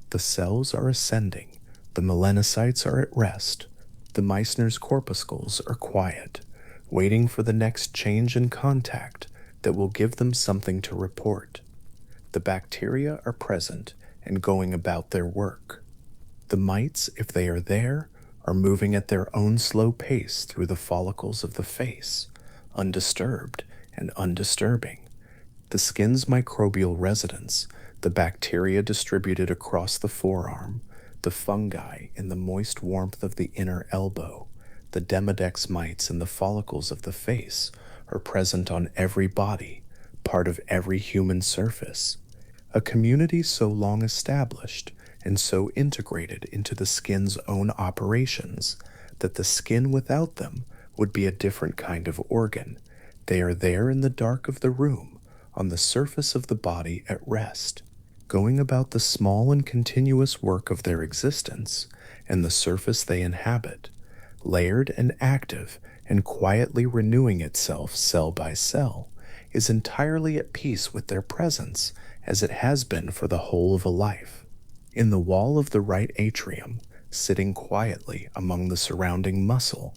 The cells are ascending, the melanocytes are at rest, the Meissner's corpuscles are quiet, waiting for the next change in contact that will give them something to report. The bacteria are present and going about their work. The mites, if they are there, are moving at their own slow pace through the follicles of the face, undisturbed and undisturbing. The skin's microbial residence, the bacteria distributed across the forearm, the fungi in the moist warmth of the inner elbow, the Demodex mites in the follicles of the face are present on every body, part of every human surface. A community so long established and so integrated into the skin's own operations that the skin without them would be a different kind of organ. They are there in the dark of the room, on the surface of the body at rest, going about the small and continuous work of their existence and the surface they inhabit, layered and active and quietly renewing itself cell by cell, is entirely at peace with their presence as it has been for the whole of a life. In the wall of the right atrium, sitting quietly among the surrounding muscle,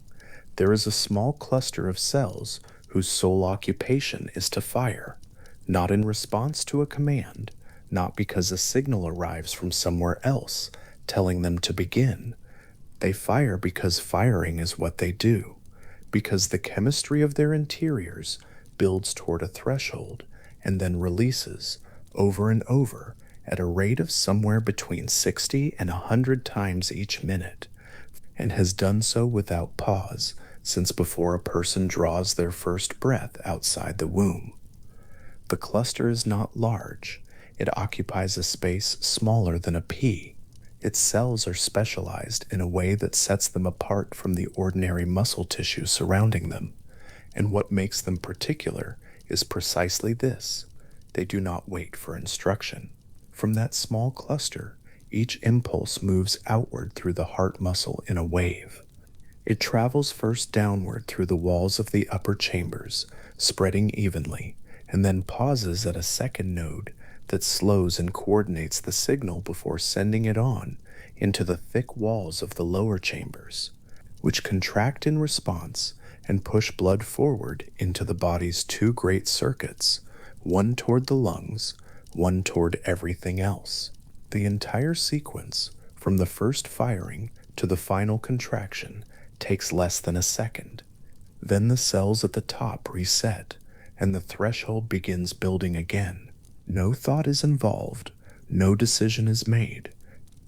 there is a small cluster of cells whose sole occupation is to fire, not in response to a command, not because a signal arrives from somewhere else telling them to begin. They fire because firing is what they do, because the chemistry of their interiors builds toward a threshold and then releases over and over at a rate of somewhere between 60 and 100 times each minute, and has done so without pause since before a person draws their first breath outside the womb. The cluster is not large. It occupies a space smaller than a pea. Its cells are specialized in a way that sets them apart from the ordinary muscle tissue surrounding them, and what makes them particular is precisely this: they do not wait for instruction. From that small cluster, each impulse moves outward through the heart muscle in a wave. It travels first downward through the walls of the upper chambers, spreading evenly, and then pauses at a second node that slows and coordinates the signal before sending it on into the thick walls of the lower chambers, which contract in response and push blood forward into the body's two great circuits, one toward the lungs, one toward everything else. The entire sequence, from the first firing to the final contraction, takes less than a second. Then the cells at the top reset, and the threshold begins building again. No thought is involved, no decision is made.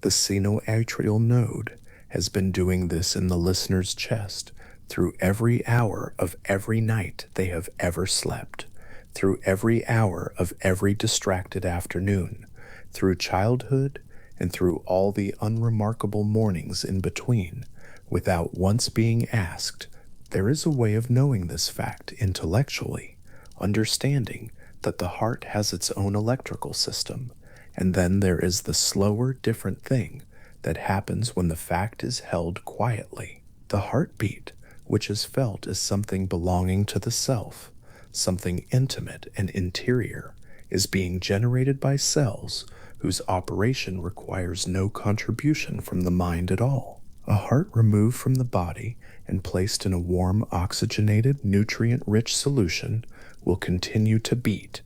The sinoatrial node has been doing this in the listener's chest through every hour of every night they have ever slept, through every hour of every distracted afternoon, through childhood, and through all the unremarkable mornings in between, without once being asked. There is a way of knowing this fact intellectually, understanding that the heart has its own electrical system, and then there is the slower, different thing that happens when the fact is held quietly. The heartbeat, which is felt as something belonging to the self, something intimate and interior, is being generated by cells whose operation requires no contribution from the mind at all. A heart removed from the body and placed in a warm, oxygenated, nutrient-rich solution will continue to beat.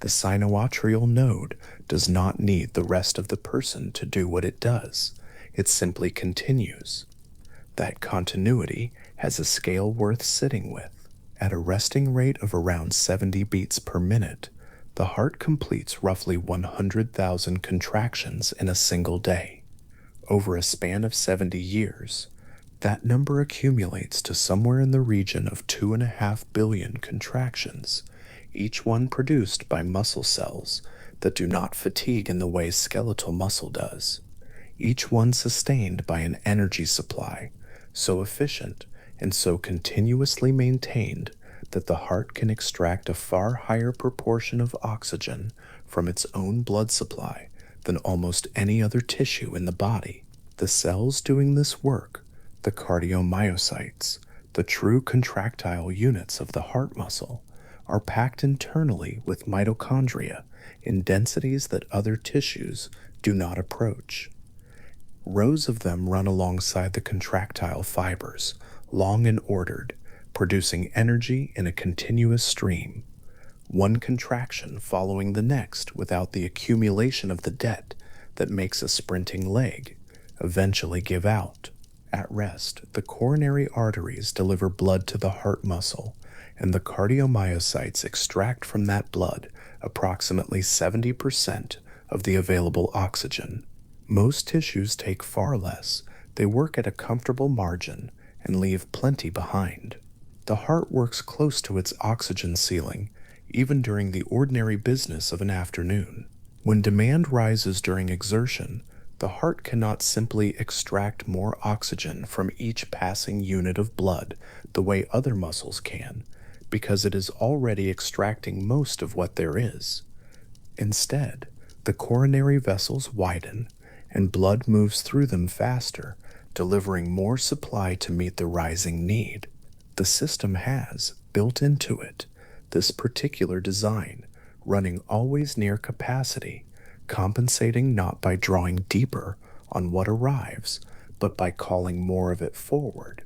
The sinoatrial node does not need the rest of the person to do what it does. It simply continues. That continuity has a scale worth sitting with. At a resting rate of around 70 beats per minute, the heart completes roughly 100,000 contractions in a single day. Over a span of 70 years, that number accumulates to somewhere in the region of 2.5 billion contractions, each one produced by muscle cells that do not fatigue in the way skeletal muscle does. each one sustained by an energy supply so efficient and so continuously maintained that the heart can extract a far higher proportion of oxygen from its own blood supply than almost any other tissue in the body. The cells doing this work, the cardiomyocytes, the true contractile units of the heart muscle, are packed internally with mitochondria in densities that other tissues do not approach. Rows of them run alongside the contractile fibers, long and ordered, producing energy in a continuous stream, one contraction following the next without the accumulation of the debt that makes a sprinting leg eventually give out. At rest, the coronary arteries deliver blood to the heart muscle, and the cardiomyocytes extract from that blood approximately 70% of the available oxygen. Most tissues take far less. They work at a comfortable margin and leave plenty behind. The heart works close to its oxygen ceiling, even during the ordinary business of an afternoon. When demand rises during exertion, the heart cannot simply extract more oxygen from each passing unit of blood the way other muscles can, because it is already extracting most of what there is. Instead, the coronary vessels widen, and blood moves through them faster, delivering more supply to meet the rising need. The system has, built into it, this particular design, running always near capacity, compensating not by drawing deeper on what arrives, but by calling more of it forward.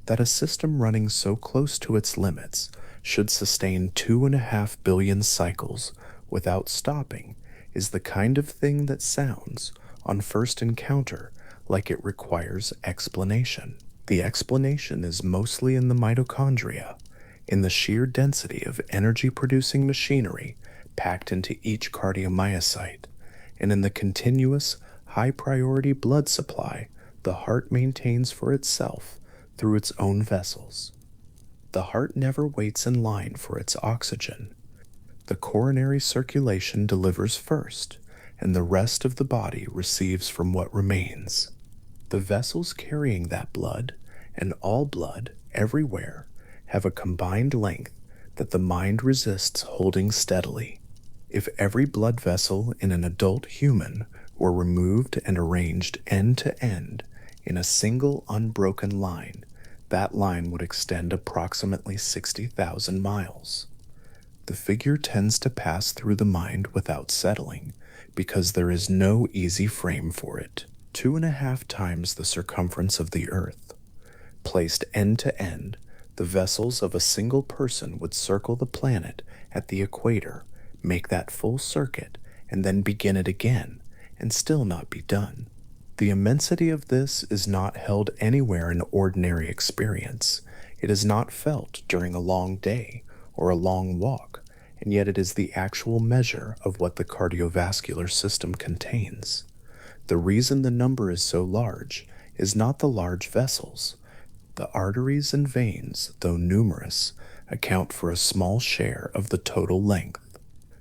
That a system running so close to its limits should sustain 2.5 billion cycles without stopping is the kind of thing that sounds, on first encounter, like it requires explanation. The explanation is mostly in the mitochondria, in the sheer density of energy-producing machinery packed into each cardiomyocyte, and in the continuous, high-priority blood supply the heart maintains for itself through its own vessels. The heart never waits in line for its oxygen. The coronary circulation delivers first, and the rest of the body receives from what remains. The vessels carrying that blood, and all blood, everywhere, have a combined length that the mind resists holding steadily. If every blood vessel in an adult human were removed and arranged end to end in a single unbroken line, that line would extend approximately 60,000 miles. The figure tends to pass through the mind without settling, because there is no easy frame for it. 2.5 times the circumference of the earth. Placed end to end, the vessels of a single person would circle the planet at the equator, make that full circuit, and then begin it again, and still not be done. The immensity of this is not held anywhere in ordinary experience. It is not felt during a long day or a long walk, and yet it is the actual measure of what the cardiovascular system contains. The reason the number is so large is not the large vessels. The arteries and veins, though numerous, account for a small share of the total length.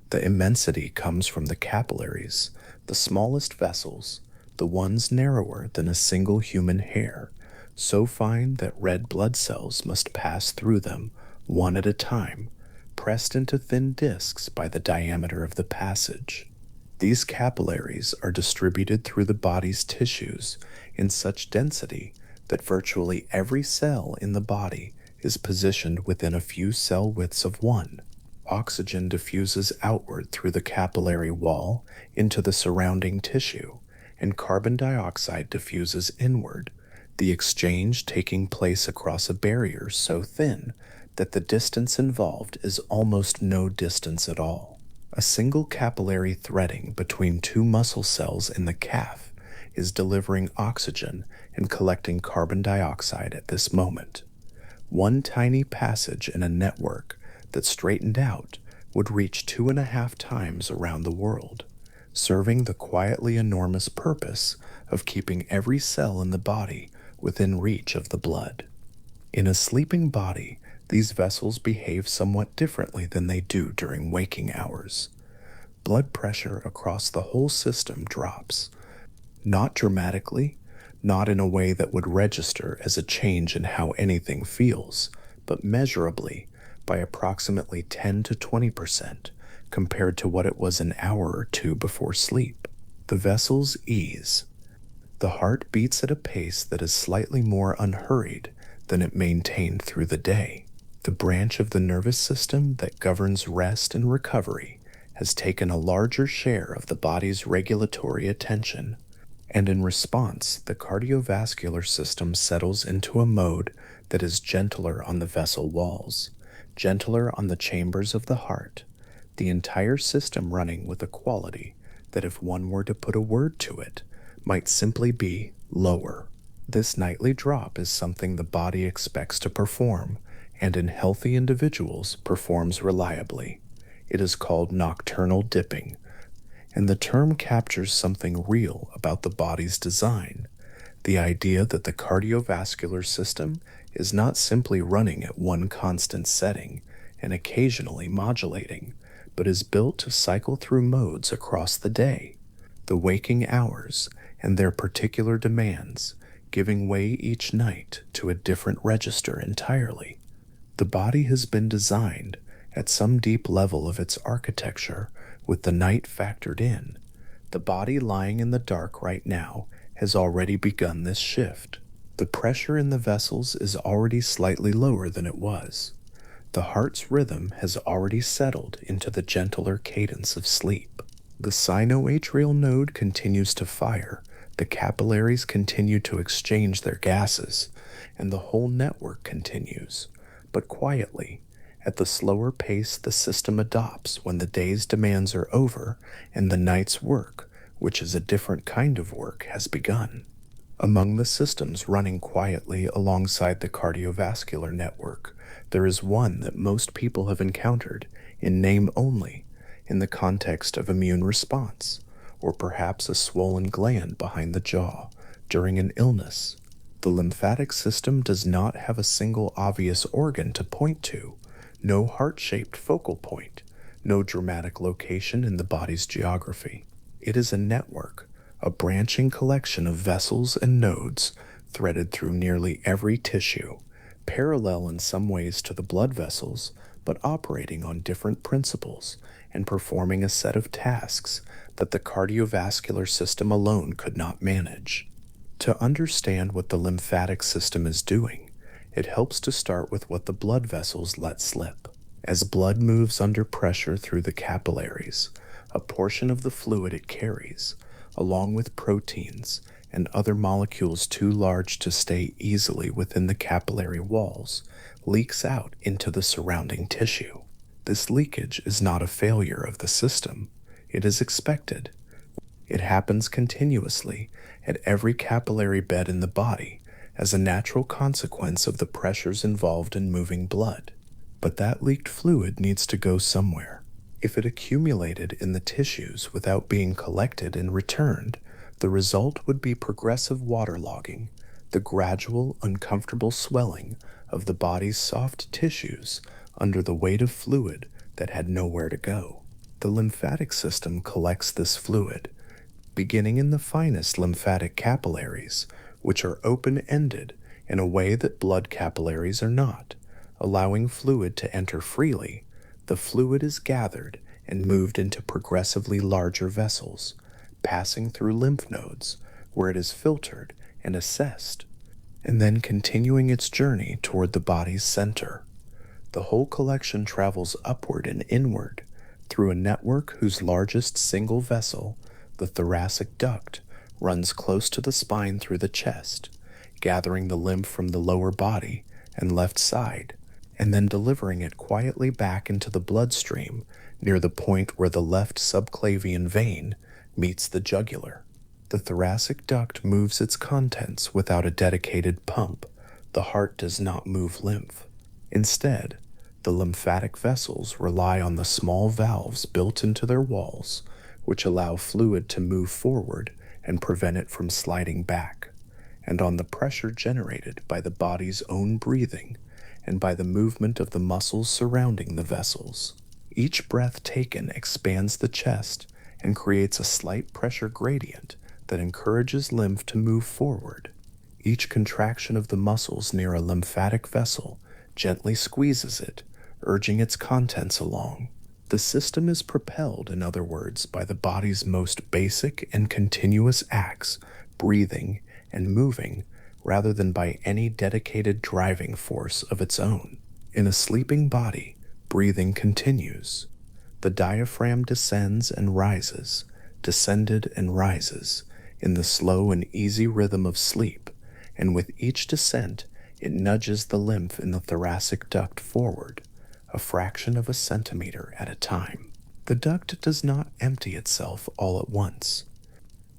The immensity comes from the capillaries, the smallest vessels, the ones narrower than a single human hair, so fine that red blood cells must pass through them, one at a time, pressed into thin discs by the diameter of the passage. These capillaries are distributed through the body's tissues in such density that virtually every cell in the body is positioned within a few cell widths of one. Oxygen diffuses outward through the capillary wall into the surrounding tissue, and carbon dioxide diffuses inward, the exchange taking place across a barrier so thin that the distance involved is almost no distance at all. A single capillary threading between two muscle cells in the calf is delivering oxygen and collecting carbon dioxide at this moment. One tiny passage in a network that straightened out would reach 2.5 times around the world, serving the quietly enormous purpose of keeping every cell in the body within reach of the blood. In a sleeping body, these vessels behave somewhat differently than they do during waking hours. Blood pressure across the whole system drops. Not dramatically, not in a way that would register as a change in how anything feels, but measurably by approximately 10 to 20% compared to what it was an hour or two before sleep. The vessels ease. The heart beats at a pace that is slightly more unhurried than it maintained through the day. The branch of the nervous system that governs rest and recovery has taken a larger share of the body's regulatory attention, and in response, the cardiovascular system settles into a mode that is gentler on the vessel walls, gentler on the chambers of the heart, the entire system running with a quality that, if one were to put a word to it, might simply be lower. This nightly drop is something the body expects to perform, and in healthy individuals performs reliably. It is called nocturnal dipping, and the term captures something real about the body's design, the idea that the cardiovascular system is not simply running at one constant setting and occasionally modulating, but is built to cycle through modes across the day, the waking hours and their particular demands, giving way each night to a different register entirely. The body has been designed at some deep level of its architecture with the night factored in. The body lying in the dark right now has already begun this shift. The pressure in the vessels is already slightly lower than it was. The heart's rhythm has already settled into the gentler cadence of sleep. The sinoatrial node continues to fire, the capillaries continue to exchange their gases, and the whole network continues, but quietly, at the slower pace the system adopts when the day's demands are over and the night's work, which is a different kind of work, has begun. Among the systems running quietly alongside the cardiovascular network, there is one that most people have encountered, in name only, in the context of immune response, or perhaps a swollen gland behind the jaw during an illness. The lymphatic system does not have a single obvious organ to point to, no heart-shaped focal point, no dramatic location in the body's geography. It is a network, a branching collection of vessels and nodes threaded through nearly every tissue, parallel in some ways to the blood vessels, but operating on different principles and performing a set of tasks that the cardiovascular system alone could not manage. To understand what the lymphatic system is doing, it helps to start with what the blood vessels let slip. As blood moves under pressure through the capillaries, a portion of the fluid it carries, along with proteins and other molecules too large to stay easily within the capillary walls, leaks out into the surrounding tissue. This leakage is not a failure of the system. It is expected. It happens continuously at every capillary bed in the body as a natural consequence of the pressures involved in moving blood. But that leaked fluid needs to go somewhere. If it accumulated in the tissues without being collected and returned, the result would be progressive waterlogging, the gradual, uncomfortable swelling of the body's soft tissues under the weight of fluid that had nowhere to go. The lymphatic system collects this fluid, beginning in the finest lymphatic capillaries, which are open-ended in a way that blood capillaries are not, allowing fluid to enter freely. The fluid is gathered and moved into progressively larger vessels, passing through lymph nodes, where it is filtered and assessed, and then continuing its journey toward the body's center. The whole collection travels upward and inward through a network whose largest single vessel, the thoracic duct, runs close to the spine through the chest, gathering the lymph from the lower body and left side, and then delivering it quietly back into the bloodstream near the point where the left subclavian vein meets the jugular. The thoracic duct moves its contents without a dedicated pump. The heart does not move lymph. Instead, the lymphatic vessels rely on the small valves built into their walls, which allow fluid to move forward and prevent it from sliding back, and on the pressure generated by the body's own breathing and by the movement of the muscles surrounding the vessels. Each breath taken expands the chest and creates a slight pressure gradient that encourages lymph to move forward. Each contraction of the muscles near a lymphatic vessel gently squeezes it, urging its contents along. The system is propelled, in other words, by the body's most basic and continuous acts, breathing and moving, rather than by any dedicated driving force of its own. In a sleeping body, breathing continues. The diaphragm descends and rises, descended and rises, in the slow and easy rhythm of sleep, and with each descent, it nudges the lymph in the thoracic duct forward, a fraction of a centimeter at a time. The duct does not empty itself all at once.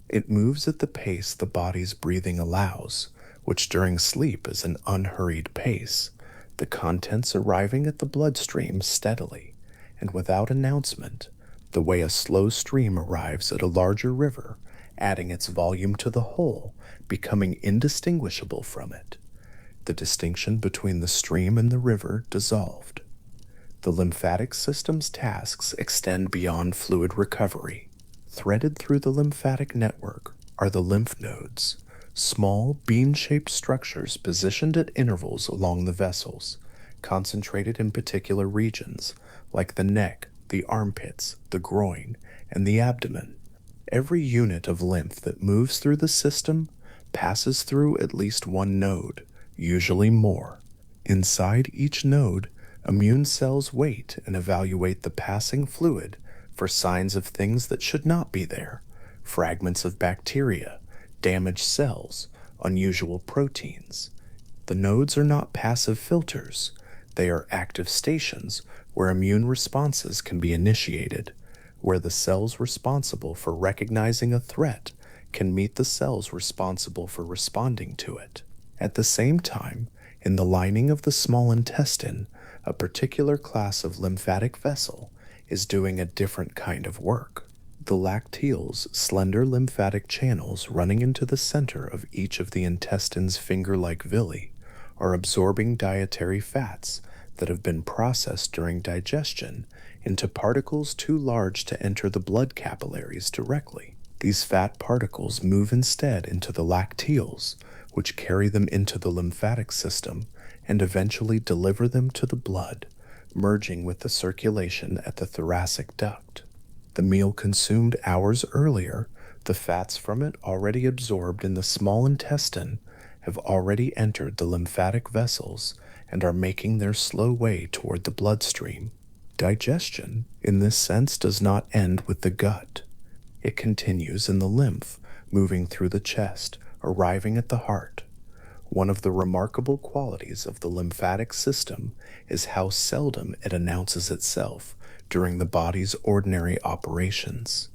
It moves at the pace the body's breathing allows, which during sleep is an unhurried pace, the contents arriving at the bloodstream steadily and without announcement, the way a slow stream arrives at a larger river, adding its volume to the whole, becoming indistinguishable from it. The distinction between the stream and the river dissolved. The lymphatic system's tasks extend beyond fluid recovery. Threaded through the lymphatic network are the lymph nodes, small bean-shaped structures positioned at intervals along the vessels, concentrated in particular regions, like the neck, the armpits, the groin, and the abdomen. Every unit of lymph that moves through the system passes through at least one node, usually more. Inside each node, immune cells wait and evaluate the passing fluid for signs of things that should not be there, fragments of bacteria, damaged cells, unusual proteins. The nodes are not passive filters, they are active stations where immune responses can be initiated, where the cells responsible for recognizing a threat can meet the cells responsible for responding to it. At the same time, in the lining of the small intestine, a particular class of lymphatic vessel is doing a different kind of work. The lacteal's slender lymphatic channels running into the center of each of the intestine's finger-like villi are absorbing dietary fats that have been processed during digestion into particles too large to enter the blood capillaries directly. These fat particles move instead into the lacteals, which carry them into the lymphatic system and eventually deliver them to the blood, merging with the circulation at the thoracic duct. The meal consumed hours earlier, the fats from it already absorbed in the small intestine have already entered the lymphatic vessels and are making their slow way toward the bloodstream. Digestion, in this sense, does not end with the gut. It continues in the lymph, moving through the chest, arriving at the heart. One of the remarkable qualities of the lymphatic system is how seldom it announces itself during the body's ordinary operations.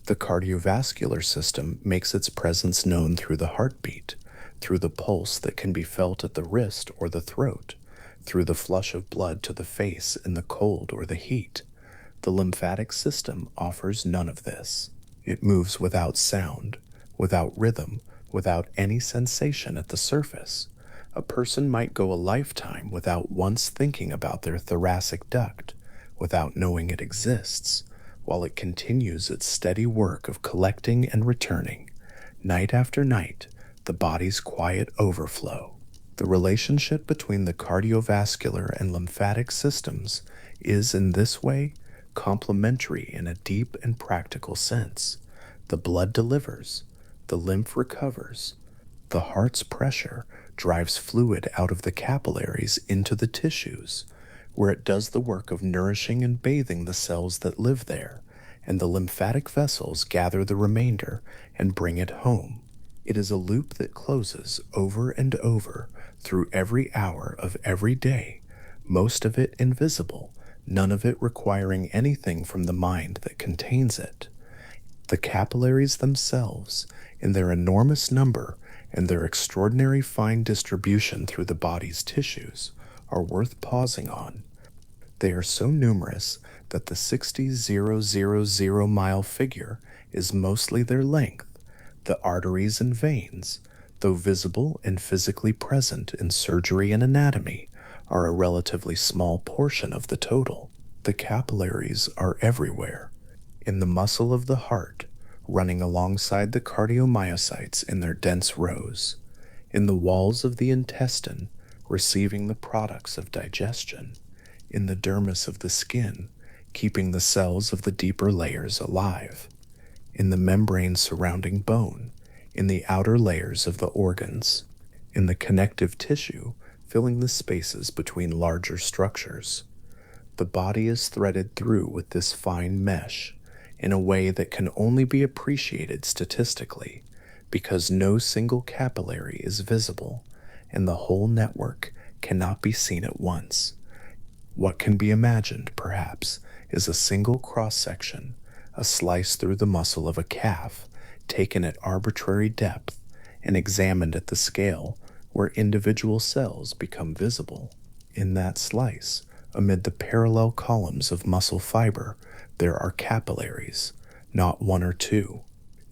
The cardiovascular system makes its presence known through the heartbeat, through the pulse that can be felt at the wrist or the throat, through the flush of blood to the face in the cold or the heat. The lymphatic system offers none of this. It moves without sound, without rhythm, without any sensation at the surface. A person might go a lifetime without once thinking about their thoracic duct, without knowing it exists, while it continues its steady work of collecting and returning, night after night, the body's quiet overflow. The relationship between the cardiovascular and lymphatic systems is, in this way, complementary in a deep and practical sense. The blood delivers, the lymph recovers, the heart's pressure drives fluid out of the capillaries into the tissues, where it does the work of nourishing and bathing the cells that live there, and the lymphatic vessels gather the remainder and bring it home. It is a loop that closes over and over through every hour of every day, most of it invisible, none of it requiring anything from the mind that contains it. The capillaries themselves, in their enormous number and their extraordinary fine distribution through the body's tissues, are worth pausing on. They are so numerous that the 60,000 mile figure is mostly their length. The arteries and veins, though visible and physically present in surgery and anatomy, are a relatively small portion of the total. The capillaries are everywhere, in the muscle of the heart, running alongside the cardiomyocytes in their dense rows, in the walls of the intestine, receiving the products of digestion, in the dermis of the skin, keeping the cells of the deeper layers alive, in the membrane surrounding bone, in the outer layers of the organs, in the connective tissue, filling the spaces between larger structures. The body is threaded through with this fine mesh in a way that can only be appreciated statistically because no single capillary is visible and the whole network cannot be seen at once. What can be imagined, perhaps, is a single cross section, a slice through the muscle of a calf, taken at arbitrary depth and examined at the scale where individual cells become visible. In that slice, amid the parallel columns of muscle fiber, there are capillaries, not one or two,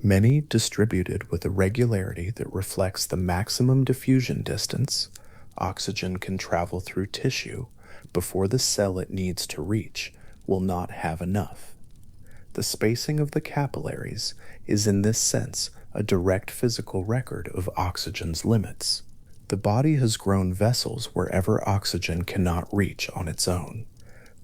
many distributed with a regularity that reflects the maximum diffusion distance. Oxygen can travel through tissue before the cell it needs to reach will not have enough. The spacing of the capillaries is in this sense a direct physical record of oxygen's limits. The body has grown vessels wherever oxygen cannot reach on its own.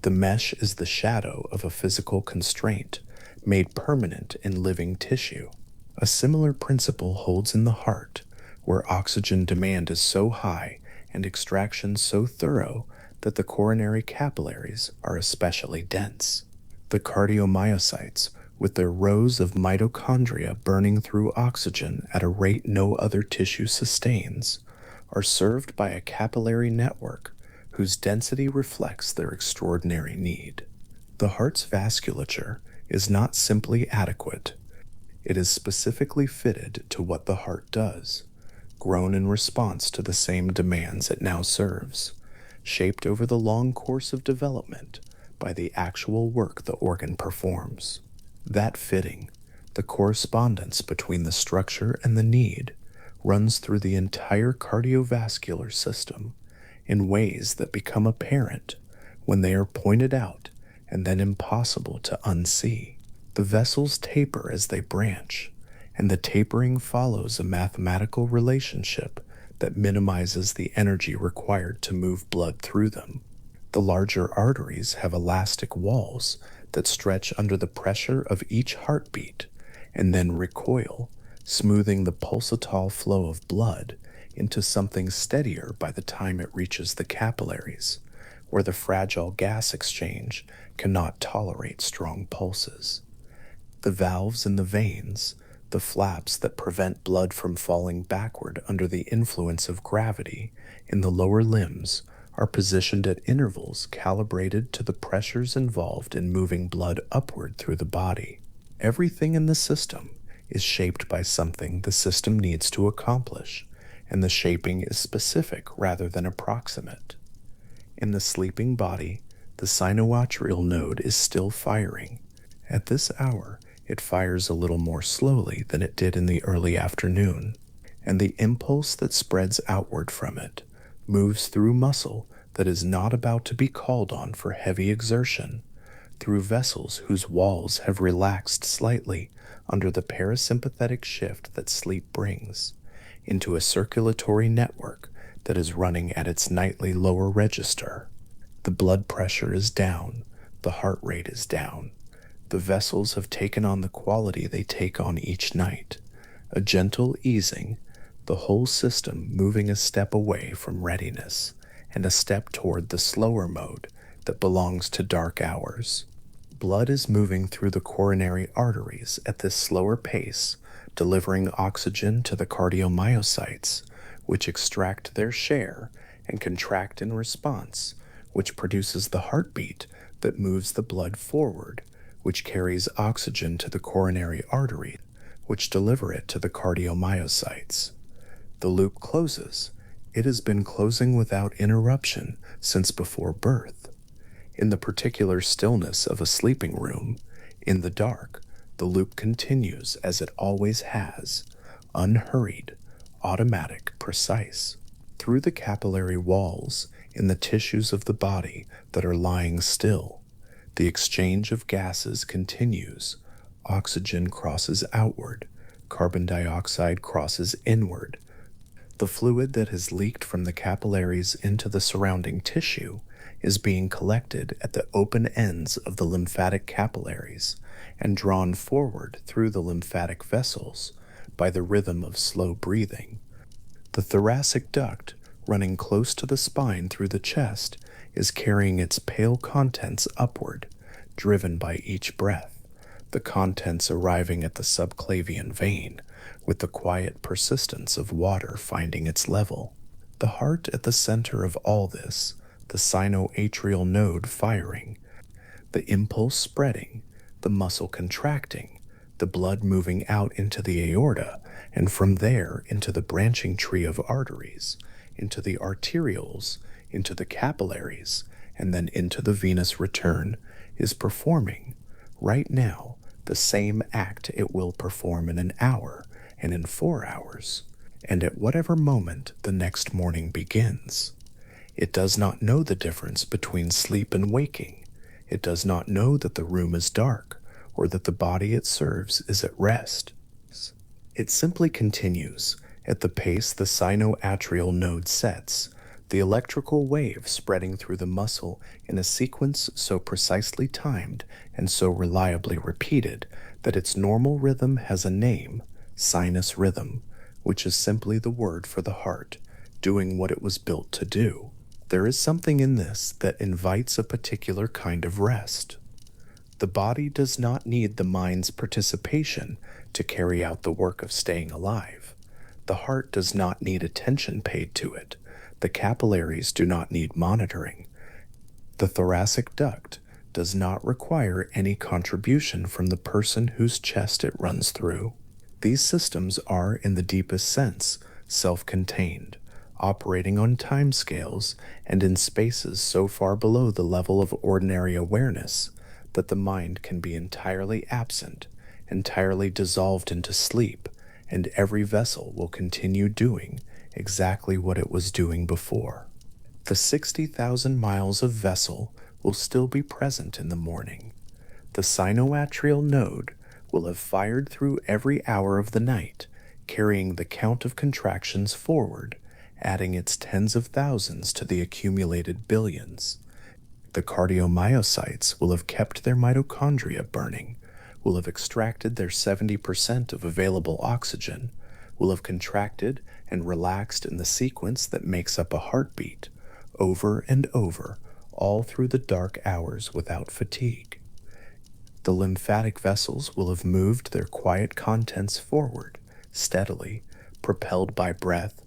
The mesh is the shadow of a physical constraint made permanent in living tissue. A similar principle holds in the heart, where oxygen demand is so high and extraction so thorough that the coronary capillaries are especially dense. The cardiomyocytes, with their rows of mitochondria burning through oxygen at a rate no other tissue sustains, are served by a capillary network whose density reflects their extraordinary need. The heart's vasculature is not simply adequate, it is specifically fitted to what the heart does, grown in response to the same demands it now serves, shaped over the long course of development by the actual work the organ performs. That fitting, the correspondence between the structure and the need, runs through the entire cardiovascular system in ways that become apparent when they are pointed out and then impossible to unsee. The vessels taper as they branch, and the tapering follows a mathematical relationship that minimizes the energy required to move blood through them. The larger arteries have elastic walls that stretch under the pressure of each heartbeat and then recoil, smoothing the pulsatile flow of blood into something steadier by the time it reaches the capillaries, where the fragile gas exchange cannot tolerate strong pulses. The valves in the veins, the flaps that prevent blood from falling backward under the influence of gravity in the lower limbs, are positioned at intervals calibrated to the pressures involved in moving blood upward through the body. Everything in the system is shaped by something the system needs to accomplish, and the shaping is specific rather than approximate. In the sleeping body, the sinoatrial node is still firing. At this hour, it fires a little more slowly than it did in the early afternoon, and the impulse that spreads outward from it moves through muscle that is not about to be called on for heavy exertion, through vessels whose walls have relaxed slightly under the parasympathetic shift that sleep brings, into a circulatory network that is running at its nightly lower register. The blood pressure is down, the heart rate is down. The vessels have taken on the quality they take on each night, a gentle easing, the whole system moving a step away from readiness and a step toward the slower mode that belongs to dark hours. Blood is moving through the coronary arteries at this slower pace, delivering oxygen to the cardiomyocytes, which extract their share and contract in response, which produces the heartbeat that moves the blood forward, which carries oxygen to the coronary artery, which deliver it to the cardiomyocytes. The loop closes. It has been closing without interruption since before birth. In the particular stillness of a sleeping room, in the dark, the loop continues as it always has, unhurried, automatic, precise. Through the capillary walls, in the tissues of the body that are lying still, the exchange of gases continues, Oxygen crosses outward, carbon dioxide crosses inward. The fluid that has leaked from the capillaries into the surrounding tissue is being collected at the open ends of the lymphatic capillaries and drawn forward through the lymphatic vessels by the rhythm of slow breathing. The thoracic duct, running close to the spine through the chest, is carrying its pale contents upward, driven by each breath, the contents arriving at the subclavian vein, with the quiet persistence of water finding its level. The heart at the center of all this, the sinoatrial node firing, the impulse spreading, the muscle contracting, the blood moving out into the aorta, and from there into the branching tree of arteries, into the arterioles, into the capillaries, and then into the venous return, is performing, right now, the same act it will perform in an hour and in 4 hours, and at whatever moment the next morning begins. It does not know the difference between sleep and waking. It does not know that the room is dark or that the body it serves is at rest. It simply continues at the pace the sinoatrial node sets, the electrical wave spreading through the muscle in a sequence so precisely timed and so reliably repeated that its normal rhythm has a name, sinus rhythm, which is simply the word for the heart, doing what it was built to do. There is something in this that invites a particular kind of rest. The body does not need the mind's participation to carry out the work of staying alive. The heart does not need attention paid to it. The capillaries do not need monitoring. The thoracic duct does not require any contribution from the person whose chest it runs through. These systems are, in the deepest sense, self-contained, operating on timescales and in spaces so far below the level of ordinary awareness that the mind can be entirely absent, entirely dissolved into sleep, and every vessel will continue doing exactly what it was doing before. The 60,000 miles of vessel will still be present in the morning. The sinoatrial node will have fired through every hour of the night, carrying the count of contractions forward, adding its tens of thousands to the accumulated billions. The cardiomyocytes will have kept their mitochondria burning, will have extracted their 70% of available oxygen, will have contracted and relaxed in the sequence that makes up a heartbeat, over and over, all through the dark hours without fatigue. The lymphatic vessels will have moved their quiet contents forward, steadily, propelled by breath